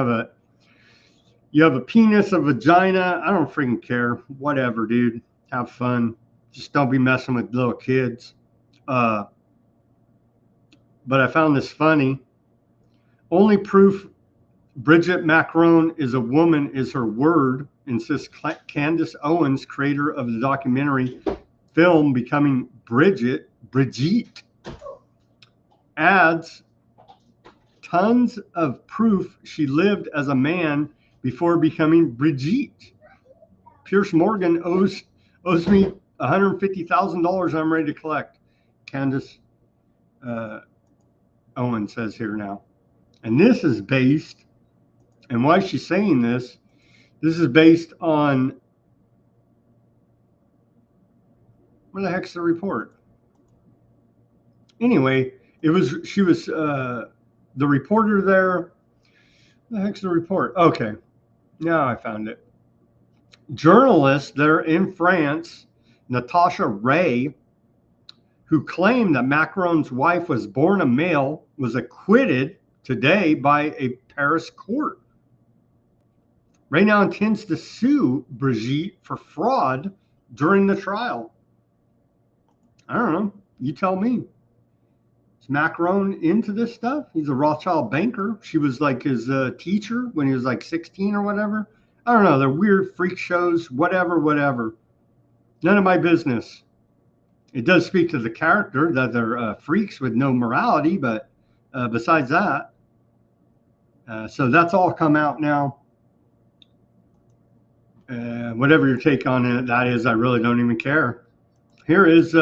have a penis, a vagina. I don't freaking care. Whatever, dude. Have fun. Just don't be messing with little kids. But I found this funny. Only proof Bridget Macron is a woman is her word, insists Candace Owens, creator of the documentary film Becoming Brigitte, adds tons of proof she lived as a man before becoming Brigitte. Pierce Morgan owes me $150,000 I'm ready to collect. Candace Owens says here now. And this is based, and why she's saying this is based on, where the heck's the report? Anyway, she was the reporter there. Where the heck's the report? Okay, now I found it. Journalist there in France, Natasha Ray, who claimed that Macron's wife was born a male, was acquitted today by a Paris court. Ray now intends to sue Brigitte for fraud during the trial. I don't know. You tell me. Is Macron into this stuff? He's a Rothschild banker. She was like his teacher when he was like 16 or whatever. I don't know. They're weird freak shows, whatever. None of my business. It does speak to the character that they're freaks with no morality, but besides that, so that's all come out now. Whatever your take on it, that is, I really don't even care. Here is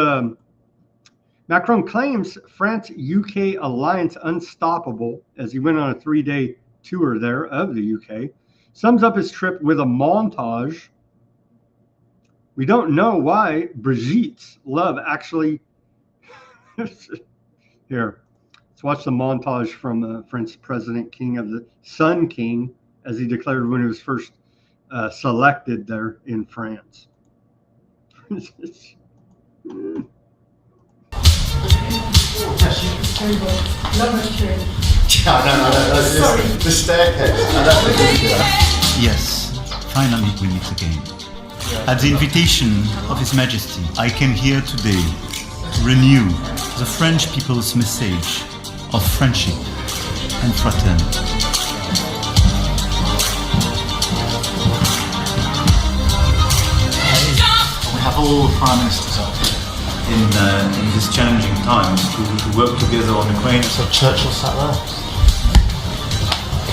Macron claims France-UK alliance unstoppable as he went on a 3-day tour there of the UK. Sums up his trip with a montage. We don't know why Brigitte's love actually... Here, let's watch the montage from French President King of the Sun King, as he declared when he was first selected there in France. The staircase. Yes, finally we meet again. At the invitation of His Majesty, I came here today to renew the French people's message of friendship and fraternity. We have all the Prime Ministers up in these challenging times to work together on Ukraine. So Churchill sat there.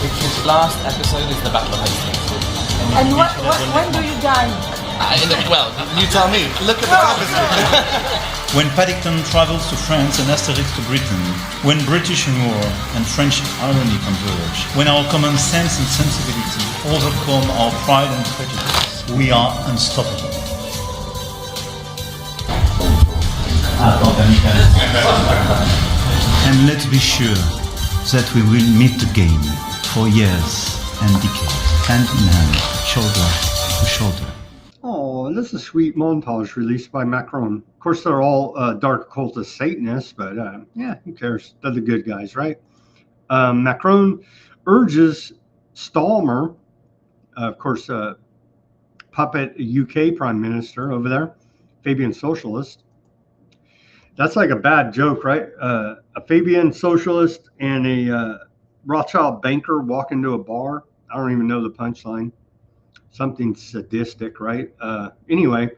His last episode is the Battle of Hastings. And when do you dine? Well, you tell me. Look at the episode. When Paddington travels to France and Asterix to Britain, when British humour and French irony converge, when our common sense and sensibility overcome our pride and prejudice, we are unstoppable. And let's be sure that we will meet again for years and decades, hand in hand, shoulder to shoulder. Oh, this is a sweet montage released by Macron. Of course, they're all dark occultist Satanists, but yeah, who cares? They're the good guys, right? Macron urges Stalmer, of course, puppet UK Prime Minister over there, Fabian Socialist. That's like a bad joke, right? A Fabian Socialist and a Rothschild banker walk into a bar. I don't even know the punchline. Something sadistic, right? Anyway,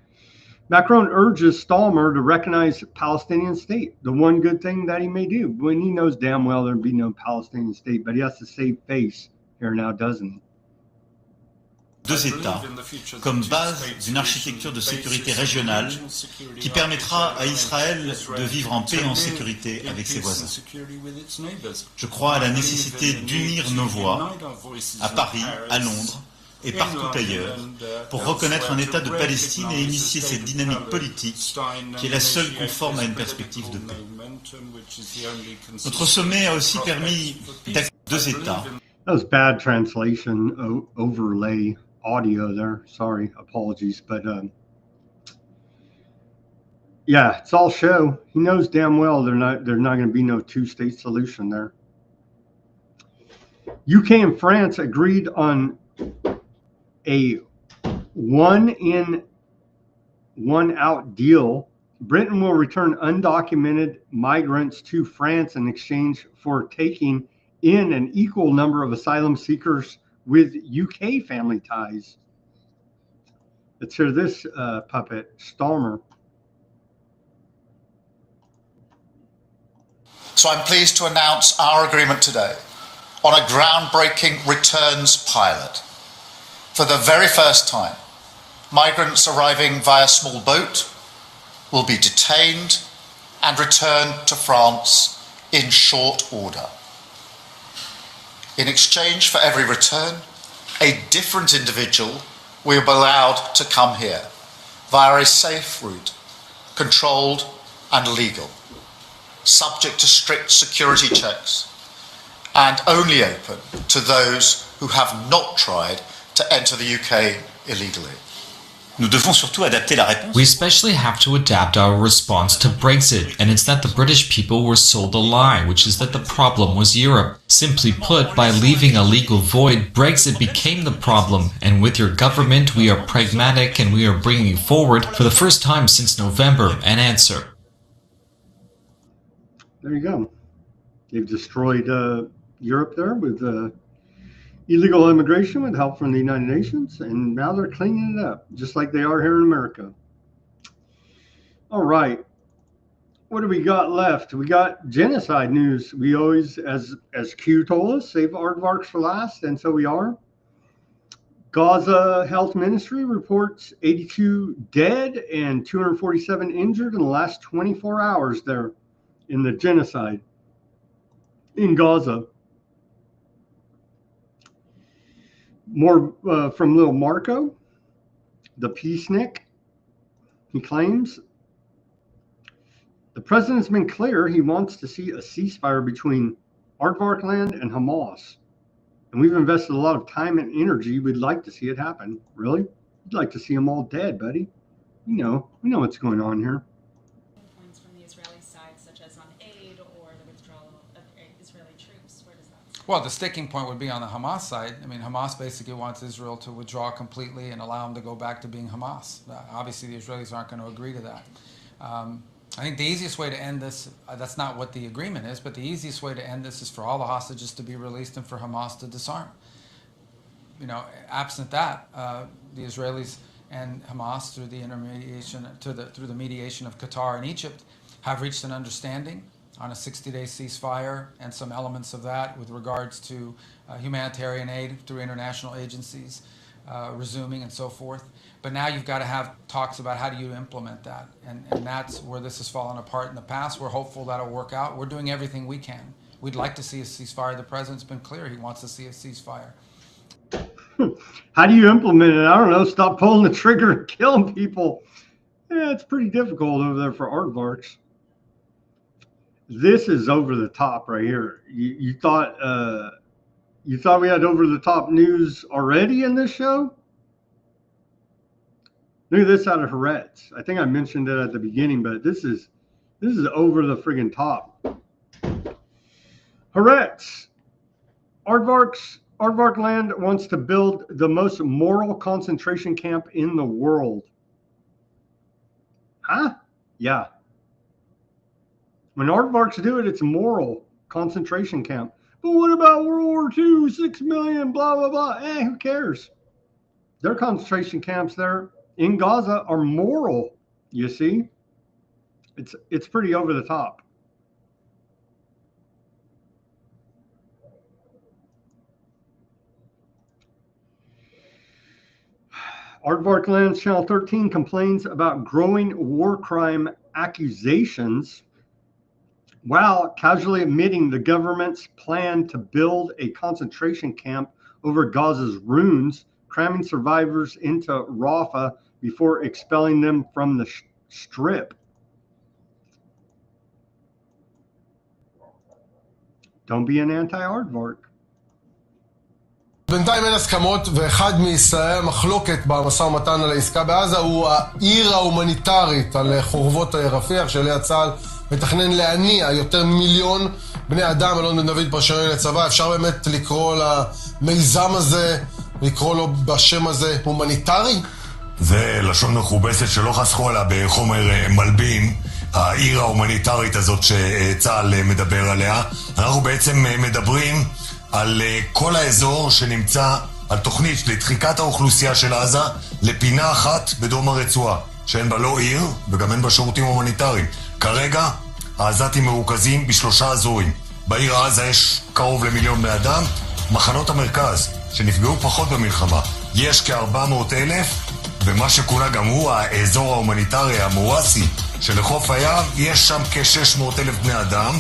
Macron urges Stalmer to recognize the Palestinian state, the one good thing that he may do, when he knows damn well there'd be no Palestinian state, but he has to save face here now, doesn't he? Deux États comme base d'une architecture de sécurité régionale qui permettra à Israël de vivre en paix et en sécurité avec ses voisins. Je crois à la nécessité d'unir nos voix à Paris, à Londres et partout ailleurs pour reconnaître un État de Palestine et initier cette dynamique politique qui est la seule conforme à une perspective de paix. Notre sommet a aussi permis d'accueillir deux États. That was bad translation, overlay audio there. Sorry, apologies, but yeah, it's all show. He knows damn well there's not going to be no two-state solution there. UK and France agreed on a one-in, one-out deal. Britain will return undocumented migrants to France in exchange for taking in an equal number of asylum seekers with UK family ties. Let's hear this puppet, Stalmer. So I'm pleased to announce our agreement today on a groundbreaking returns pilot. For the very first time, migrants arriving via small boat will be detained and returned to France in short order. In exchange for every return, a different individual will be allowed to come here via a safe route, controlled and legal, subject to strict security checks, and only open to those who have not tried to enter the UK illegally. Nous devons surtout adapter la réponse. We especially have to adapt our response to Brexit, and it's that the British people were sold a lie, which is that the problem was Europe. Simply put, by leaving a legal void, Brexit became the problem, and with your government we are pragmatic and we are bringing forward, for the first time since November, an answer. There you go. They've destroyed Europe there with illegal immigration with help from the United Nations, and now they're cleaning it up, just like they are here in America. All right. What do we got left? We got genocide news. We always, as Q told us, save aardvarks for last, and so we are. Gaza Health Ministry reports 82 dead and 247 injured in the last 24 hours there in the genocide in Gaza. More from little Marco, the peacenik. He claims the president's been clear he wants to see a ceasefire between Aardvark land and Hamas. And we've invested a lot of time and energy. We'd like to see it happen. Really? We'd like to see them all dead, buddy. We know what's going on here. Points from the Israeli side, such as on aid or the withdrawal of Israeli troops. Where does that Well, the sticking point would be on the Hamas side. I mean, Hamas basically wants Israel to withdraw completely and allow them to go back to being Hamas. Obviously, the Israelis aren't going to agree to that. I think the easiest way to end this, that's not what the agreement is, but the easiest way to end this is for all the hostages to be released and for Hamas to disarm. You know, absent that, the Israelis and Hamas, through the intermediation, through the mediation of Qatar and Egypt, have reached an understanding on a 60-day ceasefire and some elements of that with regards to humanitarian aid through international agencies resuming and so forth. But now you've got to have talks about how do you implement that. And that's where this has fallen apart in the past. We're hopeful that'll work out. We're doing everything we can. We'd like to see a ceasefire. The president's been clear he wants to see a ceasefire. How do you implement it? I don't know. Stop pulling the trigger and killing people. Yeah, it's pretty difficult over there for aardvarks. This is over the top right here. You thought we had over the top news already in this show? Look at this out of Haaretz. I think I mentioned it at the beginning, but this is over the friggin' top. Haaretz. Aardvark Land wants to build the most moral concentration camp in the world. Huh? Yeah. When aardvarks do it, it's a moral concentration camp. But what about World War II, 6 million, blah, blah, blah. Who cares? Their concentration camps there in Gaza are moral, you see? It's pretty over the top. Aardvark Lands Channel 13 complains about growing war crime accusations while casually admitting the government's plan to build a concentration camp over Gaza's ruins, cramming survivors into Rafah before expelling them from the strip. Don't be an anti-aardvark. בינתיים אין הסכמות, ואחד מישראל המחלוקת במשא ומתן על העסקה בעזה הוא העיר ההומניטרית על חורבות רפיח, שאליה צה"ל מתכנן להניע יותר מיליון בני אדם. אלון בן דוד, פרשן לצבא, אפשר באמת לקרוא למיזם הזה, לקרוא לו בשם הזה הומניטרי? זה לשון מכובסת שלא חסכו עליה בחומר מלבין, העיר ההומניטרית הזאת שצה"ל מדבר עליה. אנחנו בעצם מדברים על כל האזור שנמצא על תוכנית לדחיקת האוכלוסייה של עזה לפינה אחת בדרום הרצועה, שאין בה לא עיר וגם אין בה שירותים הומניטריים. כרגע העזתים מרוכזים בשלושה אזורים. בעיר עזה יש קרוב למיליון בני אדם. מחנות המרכז שנפגעו פחות במלחמה יש כ-400,000, ומה שכונה גם הוא האזור ההומניטרי המואסי שלחוף הים, יש שם כ-600,000 בני אדם.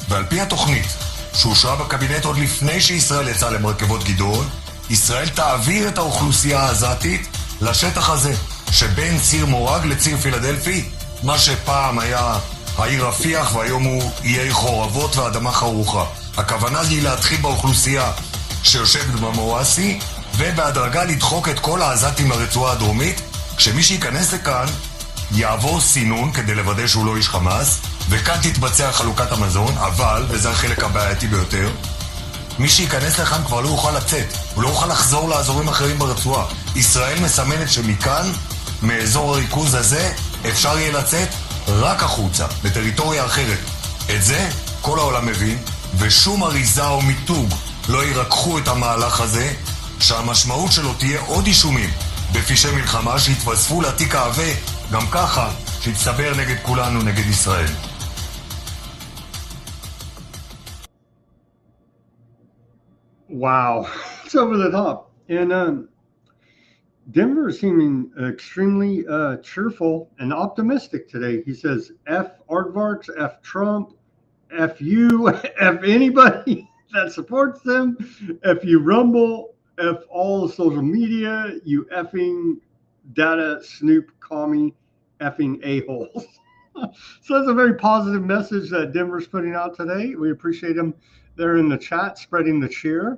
ועל פי התוכנית שאושרה בקבינט עוד לפני שישראל יצאה למרכבות גדעון, ישראל תעביר את האוכלוסייה העזתית לשטח הזה, שבין ציר מורג לציר פילדלפי, מה שפעם היה העיר רפיח והיום הוא איי חורבות ואדמה חרוכה. הכוונה היא להתחיל באוכלוסייה שיושבת במואסי, ובהדרגה לדחוק את כל העזתים לרצועה הדרומית, כשמי שייכנס לכאן יעבור סינון כדי לוודא שהוא לא איש חמאס, וכאן תתבצע חלוקת המזון, אבל, וזה החלק הבעייתי ביותר, מי שייכנס לכאן כבר לא יוכל לצאת, הוא לא יוכל לחזור לאזורים אחרים ברצועה. ישראל מסמנת שמכאן, מאזור הריכוז הזה, אפשר יהיה לצאת רק החוצה, בטריטוריה אחרת. את זה כל העולם מבין, ושום אריזה או מיתוג לא ירקחו את המהלך הזה, שהמשמעות שלו תהיה עוד אישומים בפשעי מלחמה שהתווספו לתיק העבה, גם ככה שהצטבר נגד כולנו, נגד ישראל. Wow, it's over the top. And Denver is seeming extremely cheerful and optimistic today. He says, F aardvarks, F Trump, F you, F anybody that supports them, F you Rumble, F all the social media, you effing data snoop commie effing a-holes. So that's a very positive message that Denver's putting out today. We appreciate him there in the chat, spreading the cheer.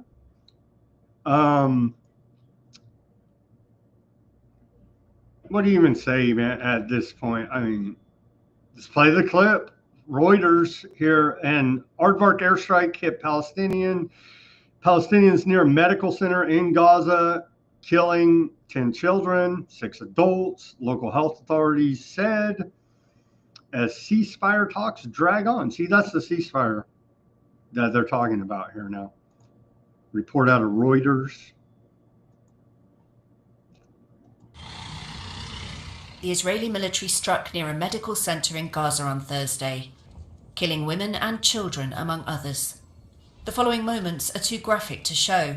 What do you even say, man, at this point? I mean, let's play the clip. Reuters here, and aardvark airstrike hit Palestinian Palestinians near a medical center in Gaza killing 10 children, 6 adults, local health authorities said, as ceasefire talks drag on. See, that's the ceasefire that they're talking about here now. Report out of Reuters. The Israeli military struck near a medical center in Gaza on Thursday, killing women and children, among others. The following moments are too graphic to show.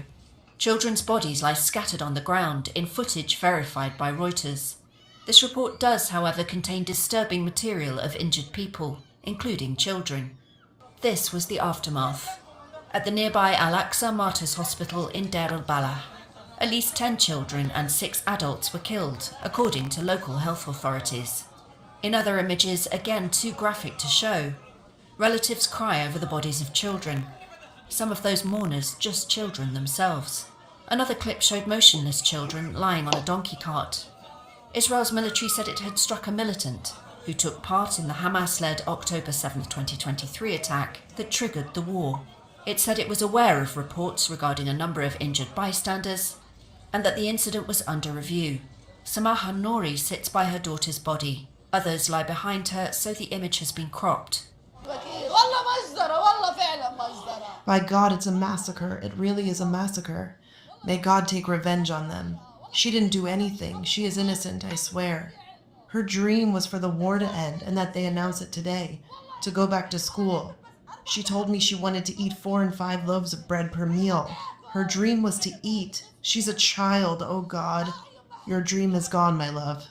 Children's bodies lie scattered on the ground in footage verified by Reuters. This report does, however, contain disturbing material of injured people, including children. This was the aftermath. At the nearby Al-Aqsa Martyrs Hospital in Deir al-Balah, at least 10 children and 6 adults were killed, according to local health authorities. In other images, again too graphic to show, relatives cry over the bodies of children. Some of those mourners just children themselves. Another clip showed motionless children lying on a donkey cart. Israel's military said it had struck a militant who took part in the Hamas-led October 7, 2023 attack that triggered the war. It said it was aware of reports regarding a number of injured bystanders and that the incident was under review. Samaha Nouri sits by her daughter's body. Others lie behind her, so the image has been cropped. By God, it's a massacre. It really is a massacre. May God take revenge on them. She didn't do anything. She is innocent, I swear. Her dream was for the war to end and that they announce it today, to go back to school. She told me she wanted to eat 4 and 5 loaves of bread per meal. Her dream was to eat. She's a child, oh God. Your dream is gone, my love.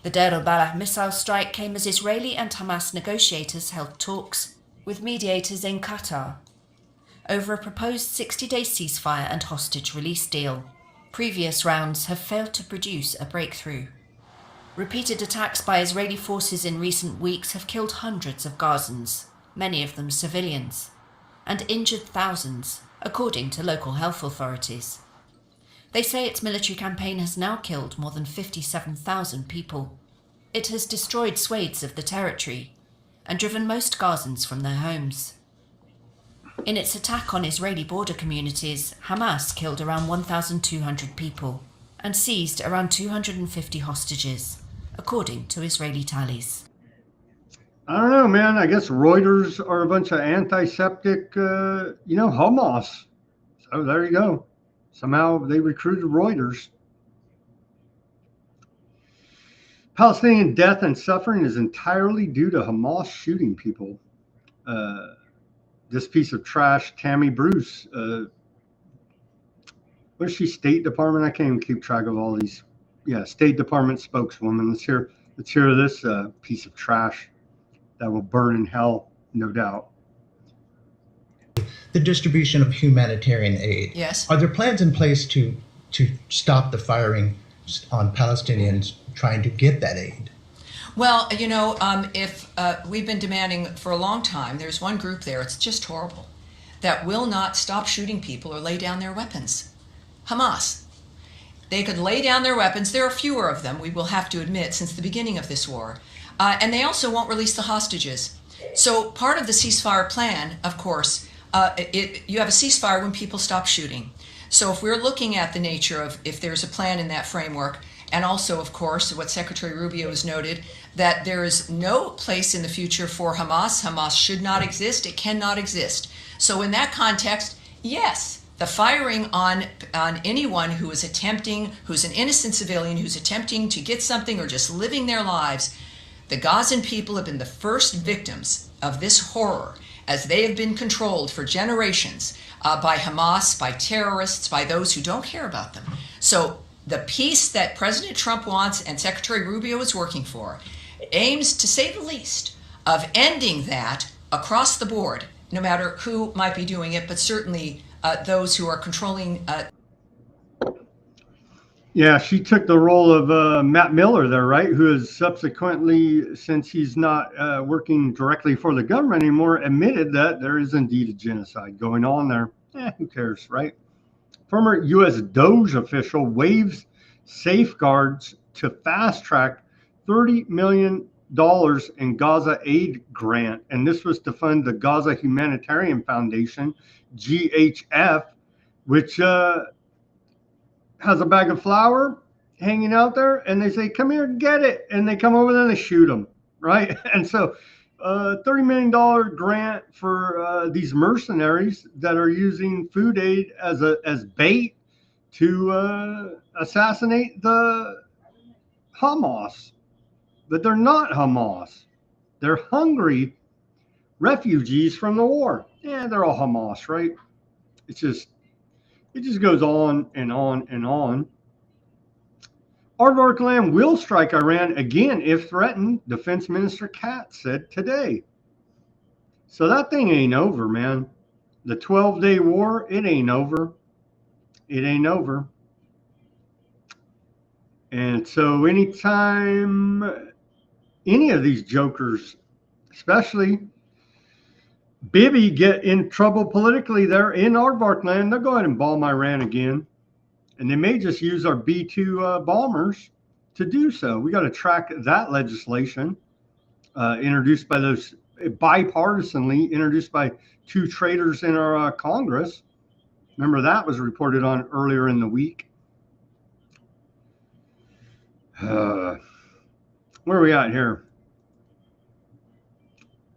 The Deir al-Balah missile strike came as Israeli and Hamas negotiators held talks with mediators in Qatar over a proposed 60-day ceasefire and hostage release deal. Previous rounds have failed to produce a breakthrough. Repeated attacks by Israeli forces in recent weeks have killed hundreds of Gazans, many of them civilians, and injured thousands, according to local health authorities. They say its military campaign has now killed more than 57,000 people. It has destroyed swathes of the territory and driven most Gazans from their homes. In its attack on Israeli border communities, Hamas killed around 1,200 people and seized around 250 hostages, according to Israeli tallies. I don't know, man. I guess Reuters are a bunch of antiseptic, Hamas. So there you go. Somehow they recruited Reuters. Palestinian death and suffering is entirely due to Hamas shooting people. This piece of trash, Tammy Bruce, what is she, State Department? I can't even keep track of all these. Yeah, State Department spokeswoman. Let's hear this piece of trash that will burn in hell, no doubt. The distribution of humanitarian aid. Yes. Are there plans in place to stop the firing on Palestinians trying to get that aid? Well, if we've been demanding for a long time, there's one group there, it's just horrible, that will not stop shooting people or lay down their weapons. Hamas. They could lay down their weapons. There are fewer of them, we will have to admit, since the beginning of this war. And they also won't release the hostages. So part of the ceasefire plan, of course, you have a ceasefire when people stop shooting. So if we're looking at the nature of if there's a plan in that framework, and also, of course, what Secretary Rubio has noted, that there is no place in the future for Hamas. Hamas should not exist. It cannot exist. So in that context, yes, the firing on anyone who is attempting, who's an innocent civilian, who's attempting to get something or just living their lives, the Gazan people have been the first victims of this horror, as they have been controlled for generations by Hamas, by terrorists, by those who don't care about them. So the peace that President Trump wants and Secretary Rubio is working for aims, to say the least, of ending that across the board, no matter who might be doing it, but certainly those who are controlling. Yeah, she took the role of Matt Miller there, right? Who has subsequently, since he's not working directly for the government anymore, admitted that there is indeed a genocide going on there. Who cares, right? Former U.S. DOJ official waives safeguards to fast-track $30 million in Gaza aid grant, and this was to fund the Gaza Humanitarian Foundation, GHF, which has a bag of flour hanging out there, and they say, come here, get it, and they come over there and they shoot them, right? And so $30 million grant for these mercenaries that are using food aid as bait to assassinate the Hamas. But they're not Hamas. They're hungry refugees from the war. Yeah, they're all Hamas, right? It just goes on and on and on. Aardvark land will strike Iran again if threatened, Defense Minister Katz said today. So that thing ain't over, man. The 12-day war, it ain't over. It ain't over. And so anytime any of these jokers, especially Bibi, get in trouble politically there in Aardvark land, they'll go ahead and bomb Iran again. And they may just use our B-2 bombers to do so. We got to track that legislation introduced by those, bipartisanly introduced by two traitors in our Congress. Remember, that was reported on earlier in the week. Where are we at here?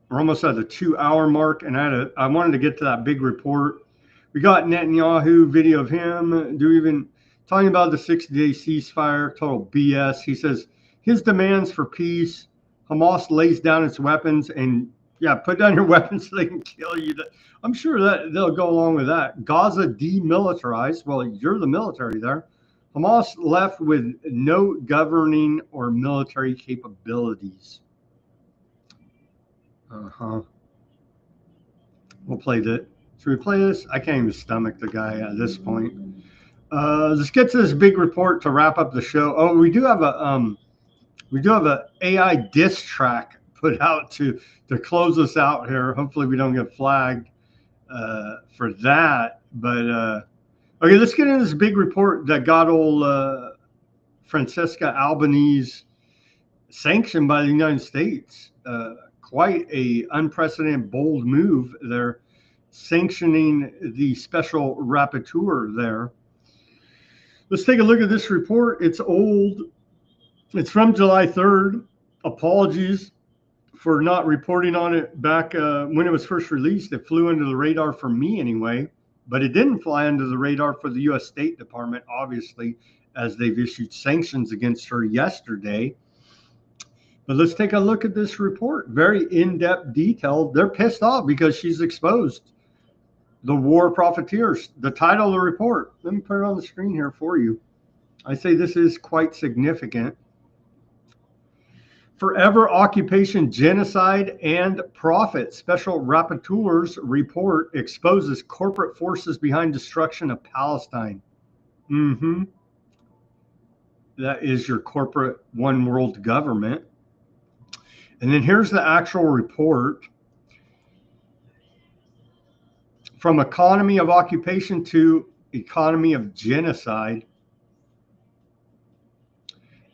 We're almost at the 2-hour mark, and I wanted to get to that big report. We got Netanyahu video of him talking about the 60-day ceasefire, total BS. He says his demands for peace, Hamas lays down its weapons, and yeah, put down your weapons so they can kill you. I'm sure that they'll go along with that. Gaza demilitarized. Well, you're the military there. Hamas left with no governing or military capabilities. We'll play that. Should we play this? I can't even stomach the guy at this point. Let's get to this big report to wrap up the show. Oh, we do have a AI diss track put out to close us out here. Hopefully we don't get flagged for that. But okay, let's get into this big report that got old Francesca Albanese sanctioned by the United States. Quite a unprecedented, bold move there, sanctioning the special rapporteur there. Let's take a look at this report. It's old. It's from July 3rd. Apologies for not reporting on it back when it was first released. It flew under the radar for me anyway, but it didn't fly under the radar for the U.S. State Department, obviously, as they've issued sanctions against her yesterday. But let's take a look at this report. Very in-depth detail. They're pissed off because she's exposed the war profiteers. The title of the report. Let me put it on the screen here for you. I say this is quite significant. Forever Occupation, Genocide, and Profit. Special Rapporteur's report exposes corporate forces behind destruction of Palestine. That is your corporate one world government. And then here's the actual report. From economy of occupation to economy of genocide.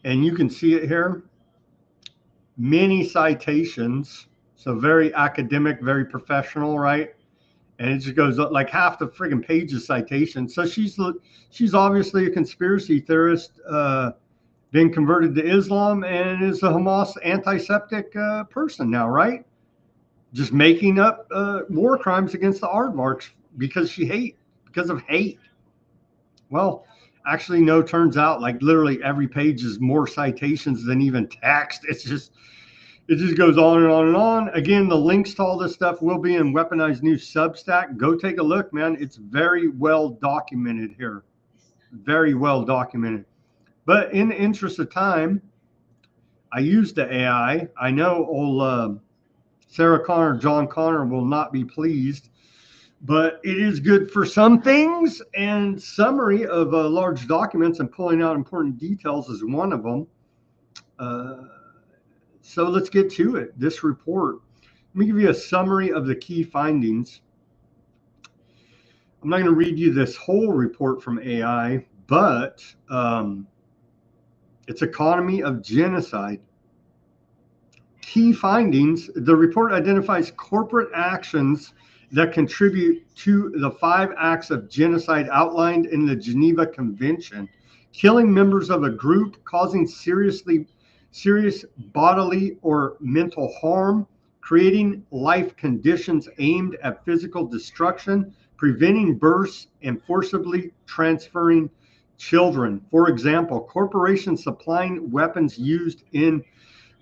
And you can see it here. Many citations. So very academic, very professional, right? And it just goes up like half the friggin' page of citations. So she's obviously a conspiracy theorist, been converted to Islam, and is a Hamas antiseptic person now, right? Just making up war crimes against the Aardvarks because of hate. Well, actually, no, turns out like literally every page is more citations than even text. It just goes on and on and on. Again, the links to all this stuff will be in Weaponized News Substack. Go take a look, man. It's very well documented here. Very well documented. But in the interest of time, I used the AI. I know old Sarah Connor, John Connor will not be pleased, but it is good for some things, and summary of large documents and pulling out important details is one of them. So let's get to it. This report. Let me give you a summary of the key findings. I'm not going to read you this whole report from AI, but it's economy of genocide. key findings, the report identifies corporate actions that contribute to the 5 acts of genocide outlined in the Geneva Convention: killing members of a group, causing serious bodily or mental harm, creating life conditions aimed at physical destruction, preventing births, and forcibly transferring children. For example, corporations supplying weapons used in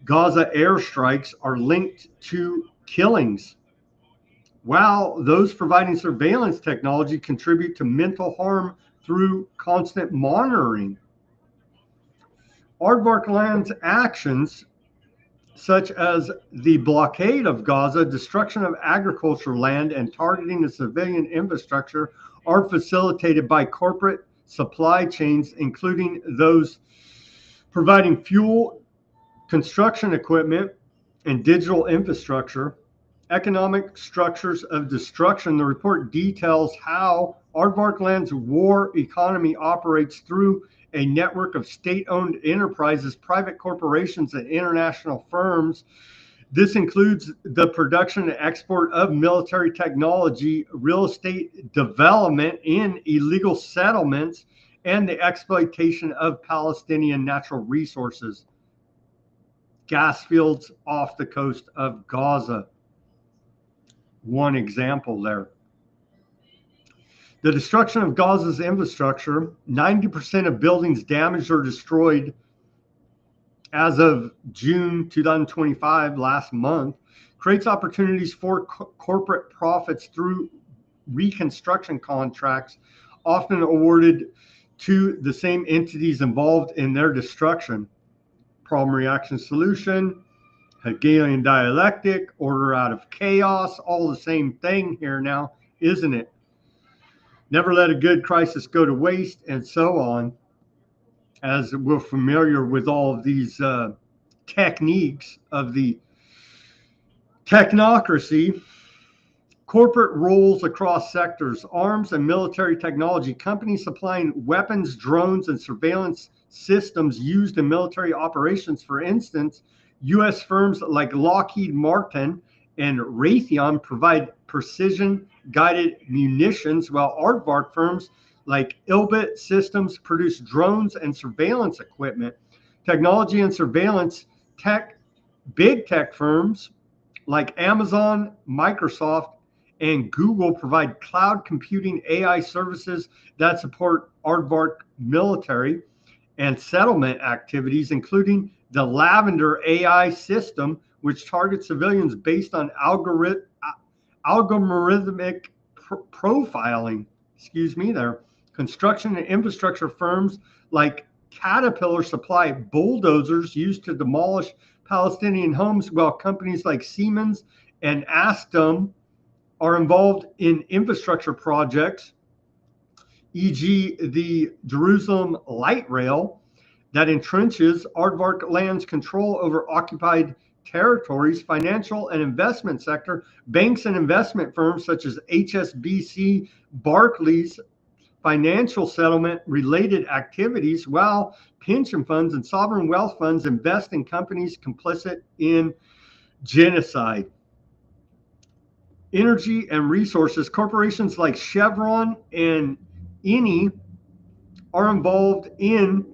Gaza airstrikes are linked to killings, while those providing surveillance technology contribute to mental harm through constant monitoring. Aardvark Land's actions, such as the blockade of Gaza, destruction of agricultural land, and targeting of civilian infrastructure, are facilitated by corporate supply chains, including those providing fuel, construction equipment, and digital infrastructure. Economic structures of destruction. The report details how Aardvark Land's war economy operates through a network of state-owned enterprises, private corporations, and international firms. This includes the production and export of military technology, real estate development in illegal settlements, and the exploitation of Palestinian natural resources. Gas fields off the coast of Gaza. One example there. The destruction of Gaza's infrastructure, 90% of buildings damaged or destroyed as of June 2025, last month, creates opportunities for corporate profits through reconstruction contracts, often awarded to the same entities involved in their destruction. Problem, reaction, solution, Hegelian dialectic, order out of chaos, all the same thing here now, isn't it? Never let a good crisis go to waste, and so on. As we're familiar with all of these techniques of the technocracy, corporate roles across sectors, arms and military technology, companies supplying weapons, drones, and surveillance systems used in military operations. For instance, U.S. firms like Lockheed Martin and Raytheon provide precision-guided munitions, while aardvark firms like Ilbit Systems produce drones and surveillance equipment. Technology and surveillance tech, big tech firms like Amazon, Microsoft, and Google provide cloud computing AI services that support aardvark military and settlement activities, including the Lavender AI system, which targets civilians based on algorithmic profiling. Construction and infrastructure firms like Caterpillar supply bulldozers used to demolish Palestinian homes, while companies like Siemens and Alstom are involved in infrastructure projects, e.g. the Jerusalem Light Rail, that entrenches Aardvark Land's control over occupied territories. Financial and investment sector, banks and investment firms such as HSBC, Barclays, financial settlement related activities, while pension funds and sovereign wealth funds invest in companies complicit in genocide. Energy and resources, corporations like Chevron and Eni are involved in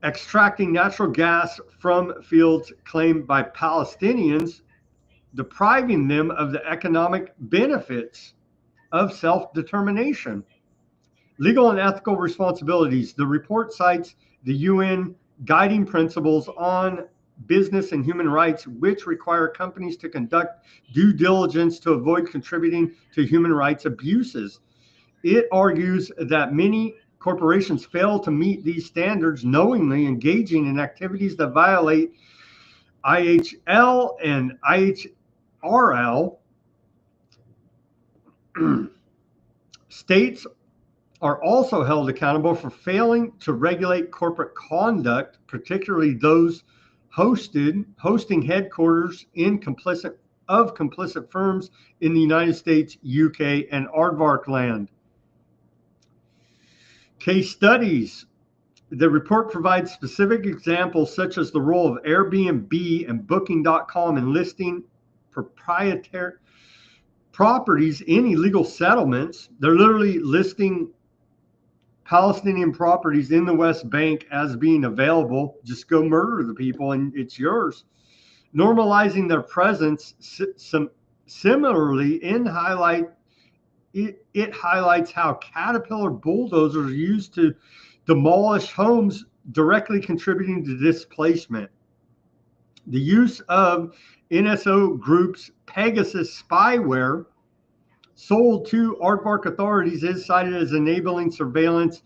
extracting natural gas from fields claimed by Palestinians, depriving them of the economic benefits of self-determination. Legal and ethical responsibilities. The report cites the UN guiding principles on business and human rights, which require companies to conduct due diligence to avoid contributing to human rights abuses. It argues that many corporations fail to meet these standards, knowingly engaging in activities that violate IHL and IHRL. States are also held accountable for failing to regulate corporate conduct, particularly those hosting headquarters in complicit firms in the United States, UK, and Aardvark Land. Case studies. The report provides specific examples such as the role of Airbnb and Booking.com in listing proprietary properties in illegal settlements. They're literally listing Palestinian properties in the West Bank as being available. Just go murder the people and it's yours. Normalizing their presence. Similarly, it highlights how Caterpillar bulldozers are used to demolish homes, directly contributing to displacement. The use of NSO Group's Pegasus spyware sold to aardvark authorities is cited as enabling surveillance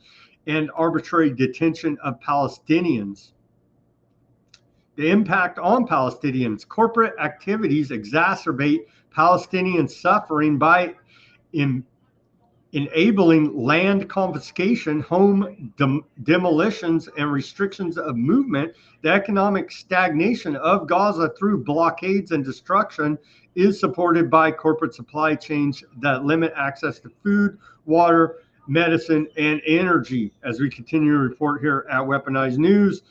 and arbitrary detention of Palestinians. The impact on Palestinians. Corporate activities exacerbate Palestinian suffering by enabling land confiscation, home demolitions, and restrictions of movement. The economic stagnation of Gaza through blockades and destruction is supported by corporate supply chains that limit access to food, water, medicine, and energy. As we continue to report here at Weaponized News,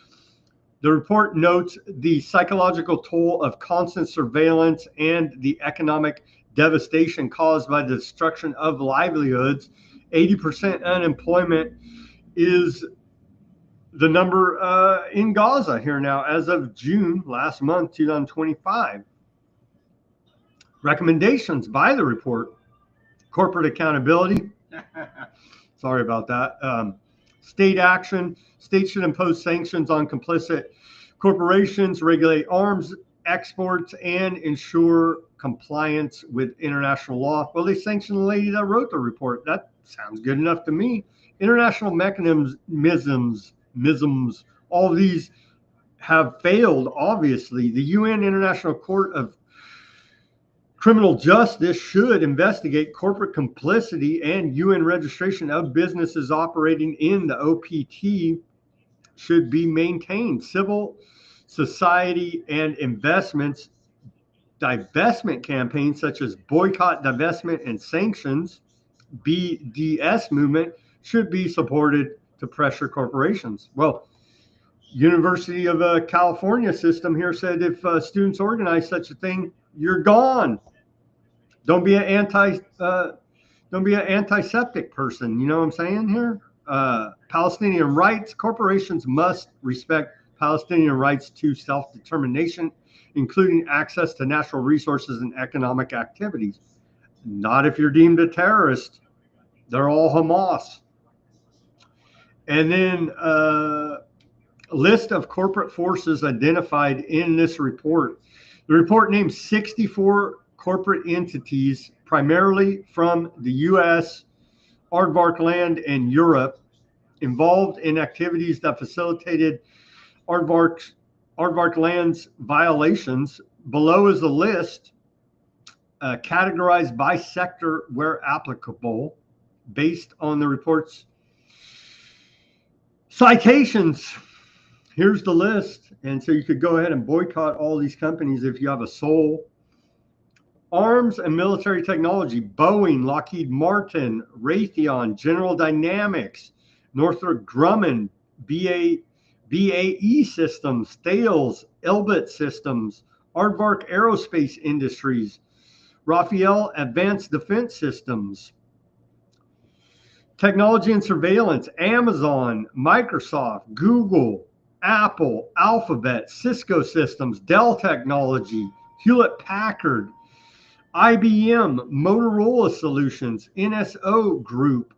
the report notes the psychological toll of constant surveillance and the economic devastation caused by the destruction of livelihoods. 80% unemployment is the number in Gaza here now as of June last month, 2025. Recommendations by the report: corporate accountability. Sorry about that. State action. States should impose sanctions on complicit corporations, regulate arms exports, and ensure compliance with international law. Well, they sanctioned the lady that wrote the report. That sounds good enough to me. International mechanisms, all of these have failed, obviously. The UN International Court of Criminal Justice should investigate corporate complicity, and UN registration of businesses operating in the OPT should be maintained. Civil society and investments, divestment campaigns such as boycott, divestment, and sanctions, BDS movement, should be supported to pressure corporations. Well, University of California system here said if students organize such a thing, you're gone. Don't be an antiseptic person. You know what I'm saying here? Palestinian rights. Corporations must respect Palestinian rights to self-determination, including access to natural resources and economic activities. Not if you're deemed a terrorist. They're all Hamas. And then a list of corporate forces identified in this report. The report names 64 corporate entities, primarily from the U.S., aardvark land, and Europe, involved in activities that facilitated aardvark land's violations. Below is a list categorized by sector where applicable, based on the report's citations. Here's the list. And so you could go ahead and boycott all these companies if you have a soul. Arms and military technology: Boeing, Lockheed Martin, Raytheon, General Dynamics, Northrop Grumman, BAE Systems, Thales, Elbit Systems, Aardvark Aerospace Industries, Rafael Advanced Defense Systems. Technology and surveillance: Amazon, Microsoft, Google, Apple, Alphabet, Cisco Systems, Dell Technology, Hewlett Packard, IBM, Motorola Solutions, NSO Group,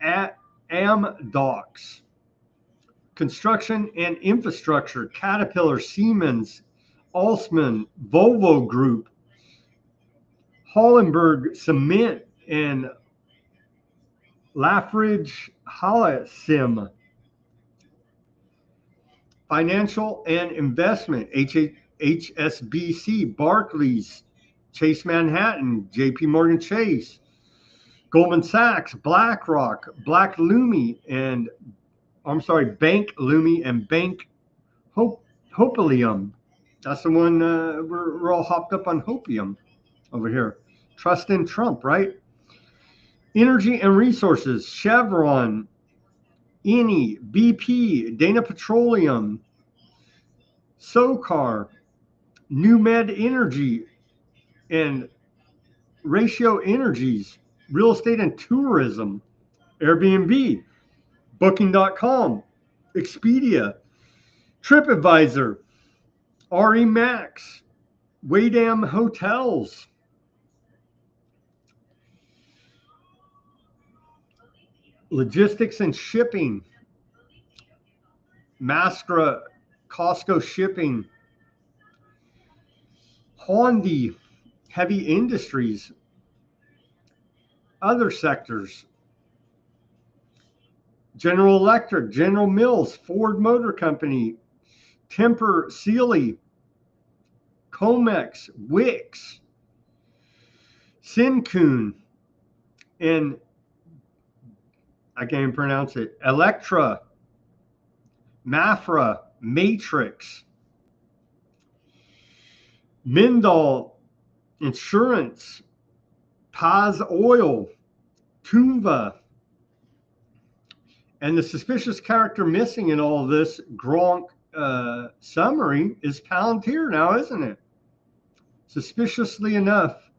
at Amdocs. Construction and infrastructure: Caterpillar, Siemens, Alsman, Volvo Group, Hollenberg Cement, and Lafridge Holcim. Financial and investment: HSBC, Barclays, Chase Manhattan, JP Morgan Chase, Goldman Sachs, BlackRock, Bank Leumi, and Bank Hopium. That's the one we're all hopped up on hopium over here. Trust in Trump, right? Energy and resources: Chevron, Eni, BP, Dana Petroleum, SoCar, New Med Energy, and Ratio Energies, Real Estate and Tourism, Airbnb, Booking.com, Expedia, TripAdvisor, RE/Max, Waydam Hotels, Logistics and Shipping, Mastra, Costco Shipping, Honda, Heavy Industries, other sectors, General Electric, General Mills, Ford Motor Company, Tempur Sealy, Comex, Wix, Sincun, and I can't even pronounce it, Electra, Mafra, Matrix, Mindal Insurance, Paz Oil, Tumva, and the suspicious character missing in all of this Gronk summary is Palantir now, isn't it? Suspiciously enough,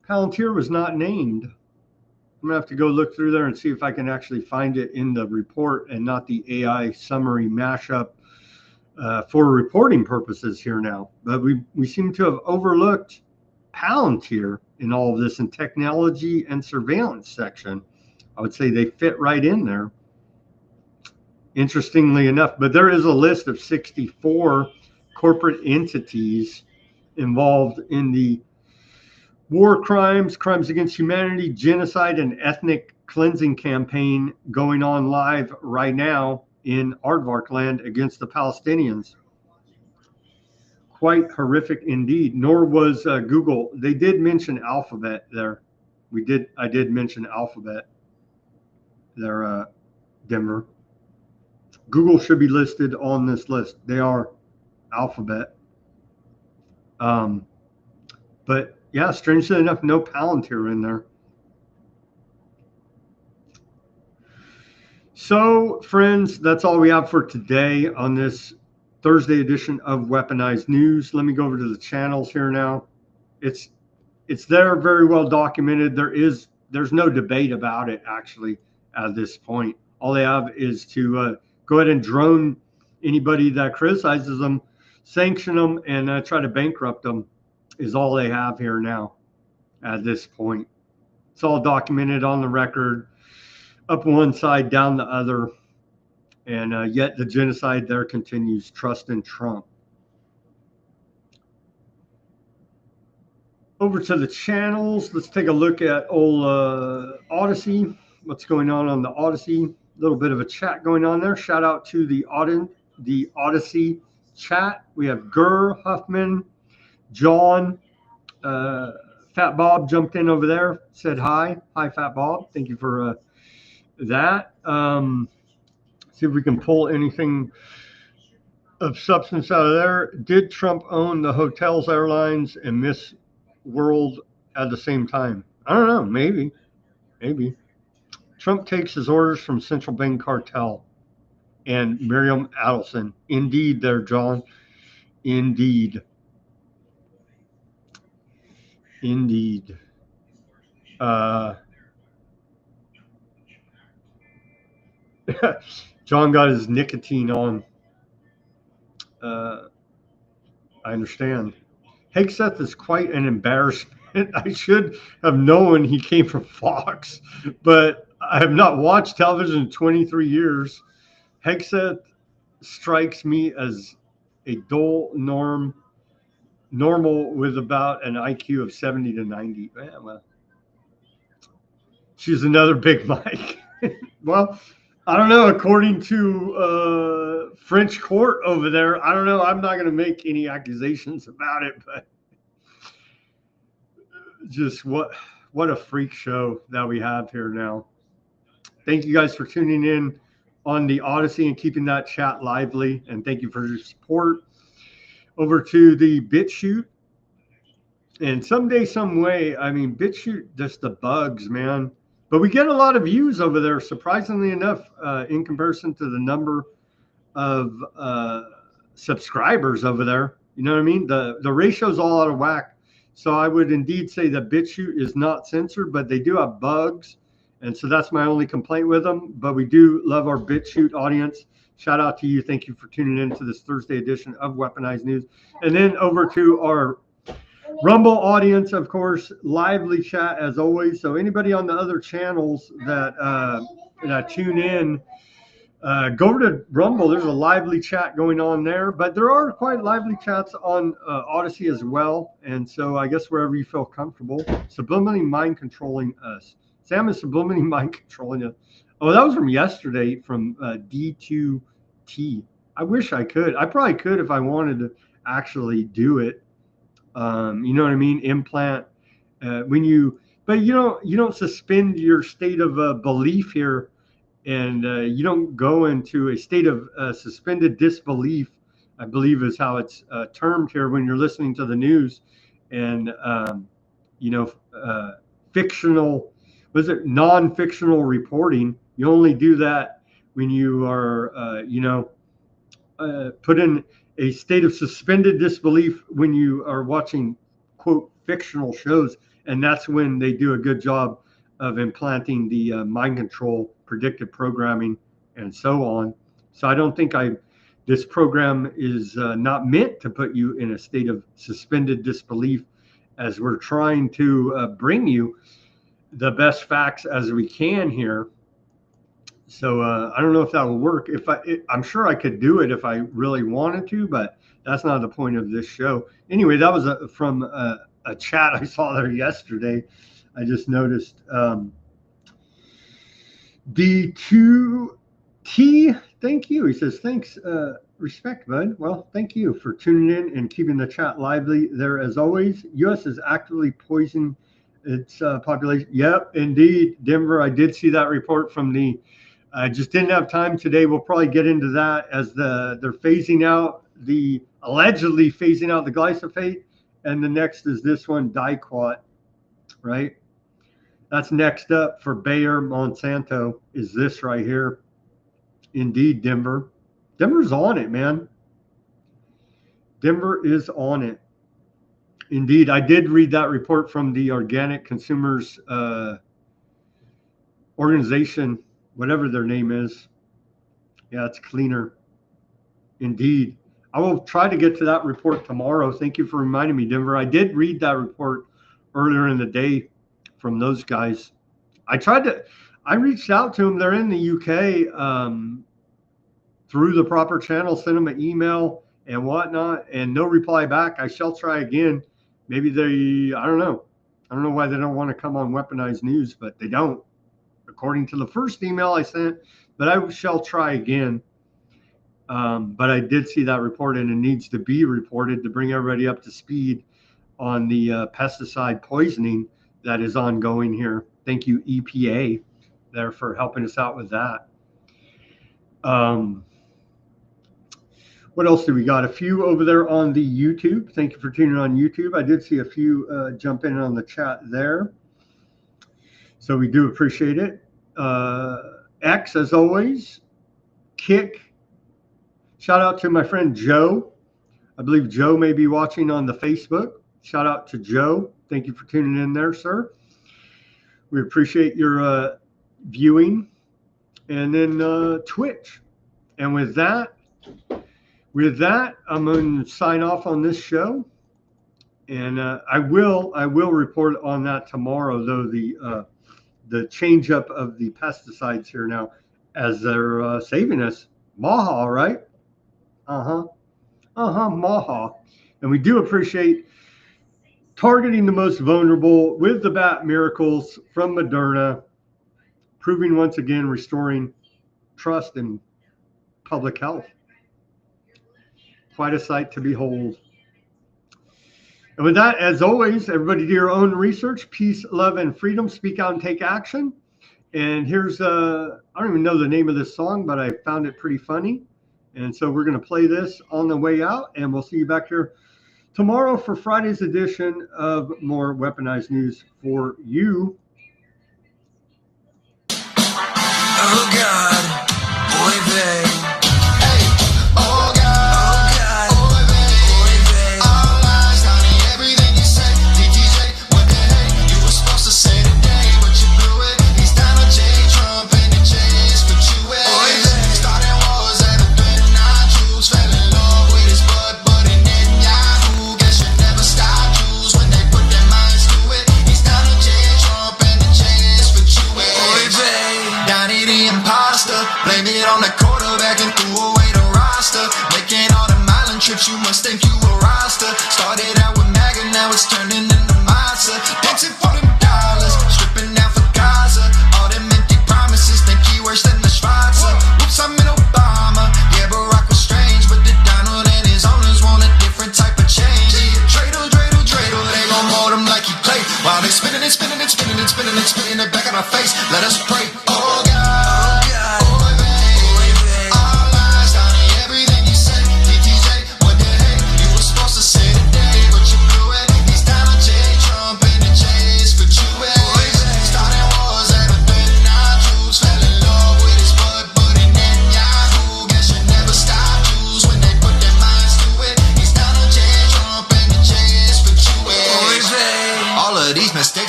Palantir was not named. I'm gonna have to go look through there and see if I can actually find it in the report and not the AI summary mashup for reporting purposes here now. But we seem to have overlooked Palantir in all of this in technology and surveillance section. I would say they fit right in there, interestingly enough. But there is a list of 64 corporate entities involved in the war crimes, crimes against humanity, genocide, and ethnic cleansing campaign going on live right now in Aardvark land against the Palestinians. Quite horrific indeed. Nor was Google. They did mention Alphabet there. I did mention Alphabet there, Denver. Google should be listed on this list. They are Alphabet. But yeah, strangely enough, no Palantir in there. So, friends, that's all we have for today on this Thursday edition of Weaponized News. Let me go over to the channels here now. It's there, very well documented. There's no debate about it, actually, at this point. All they have is to go ahead and drone anybody that criticizes them, sanction them, and try to bankrupt them is all they have here now at this point. It's all documented on the record, up one side, down the other, and yet the genocide there continues. Trust in Trump. Over to the channels. Let's take a look at old Odysee. What's going on the Odysee? A little bit of a chat going on there. Shout out to the Odysee chat. We have Gurr, Huffman, John, Fat Bob jumped in over there, said hi. Hi, Fat Bob. Thank you for that. See if we can pull anything of substance out of there. Did Trump own the hotels, airlines, and Miss World at the same time? I don't know. Maybe. Trump takes his orders from Central Bank Cartel and Miriam Adelson. Indeed there, John. Indeed. John got his nicotine on. I understand. Hegseth is quite an embarrassment. I should have known he came from Fox, but I have not watched television in 23 years. Hegseth strikes me as a dull normal with about an IQ of 70 to 90. Yeah, well, she's another big Mike. Well, I don't know. According to French court over there, I don't know. I'm not going to make any accusations about it, but just what a freak show that we have here now. Thank you guys for tuning in on the Odysee and keeping that chat lively, and thank you for your support. Over to the Bitchute, and someday, some way, I mean, Bitchute, just the bugs, man. But we get a lot of views over there, surprisingly enough, in comparison to the number of subscribers over there. You know what I mean? The ratio's all out of whack. So I would indeed say that Bitchute is not censored, but they do have bugs. And so that's my only complaint with them. But we do love our Bitchute audience. Shout out to you. Thank you for tuning in to this Thursday edition of Weaponized News. And then over to our Rumble audience, of course, lively chat as always. So anybody on the other channels that tune in, go over to Rumble. There's a lively chat going on there, but there are quite lively chats on Odysee as well. And so I guess wherever you feel comfortable, subliminally mind controlling us. Sam is subliminally mind controlling us. Oh, that was from yesterday from D2T. I wish I could. I probably could if I wanted to actually do it. You know what I mean? Implant but you don't suspend your state of belief here, and you don't go into a state of suspended disbelief, I believe is how it's termed here when you're listening to the news, and fictional, non-fictional reporting. You only do that when you are put in a state of suspended disbelief when you are watching, quote, fictional shows. And that's when they do a good job of implanting the mind control, predictive programming, and so on. So I don't think this program is not meant to put you in a state of suspended disbelief, as we're trying to bring you the best facts as we can here. So I don't know if that will work. I'm sure I could do it if I really wanted to, but that's not the point of this show. Anyway, that was from a chat I saw there yesterday. I just noticed D2T. Thank you. He says, thanks. Respect, bud. Well, thank you for tuning in and keeping the chat lively there as always. U.S. is actively poisoning its population. Yep, indeed, Denver. I did see that report from the. I just didn't have time today. We'll probably get into that as they're allegedly phasing out the glyphosate, and the next is this one, Dicot, right? That's next up for Bayer Monsanto is this right here. Indeed, Denver. Denver's on it, man. Denver is on it. Indeed, I did read that report from the Organic Consumers Organization, whatever their name is. Yeah, it's cleaner. Indeed. I will try to get to that report tomorrow. Thank you for reminding me, Denver. I did read that report earlier in the day from those guys. I reached out to them. They're in the UK through the proper channel, sent them an email and whatnot, and no reply back. I shall try again. Maybe I don't know. I don't know why they don't want to come on Weaponized News, but they don't, according to the first email I sent, but I shall try again. But I did see that report, and it needs to be reported to bring everybody up to speed on the pesticide poisoning that is ongoing here. Thank you, EPA, there for helping us out with that. What else do we got? A few over there on the YouTube. Thank you for tuning on YouTube. I did see a few jump in on the chat there. So we do appreciate it. X, as always. Kick. Shout out to my friend Joe. I believe Joe may be watching on the Facebook. Shout out to Joe. Thank you for tuning in there, sir. We appreciate your viewing. And then Twitch. And with that, I'm going to sign off on this show. And I will report on that tomorrow, though, the change up of the pesticides here now as they're saving us. Maha, right? Maha. And we do appreciate targeting the most vulnerable with the bat miracles from Moderna, proving once again restoring trust in public health. Quite a sight to behold. And with that, as always, everybody do your own research. Peace, love, and freedom. Speak out and take action. And here's, I don't even know the name of this song, but I found it pretty funny. And so we're going to play this on the way out, and we'll see you back here tomorrow for Friday's edition of more Weaponized News for you.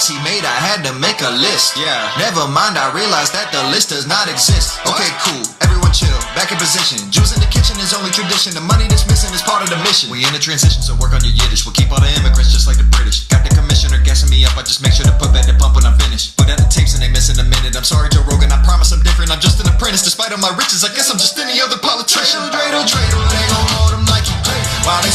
he made, I had to make a list. Yeah. Never mind, I realized that the list does not exist. Okay, cool. Everyone chill. Back in position. Jews in the kitchen is only tradition. The money that's missing is part of the mission. We in the transition, so work on your Yiddish. We'll keep all the immigrants just like the British. Got the commissioner gassing me up. I just make sure to put back the pump when I'm finished. Put out the tapes and they missing a minute. I'm sorry, Joe Rogan. I promise I'm different. I'm just an apprentice. Despite all my riches, I guess I'm just any other politician. Dreidel, they gon' hold him like he pay. While they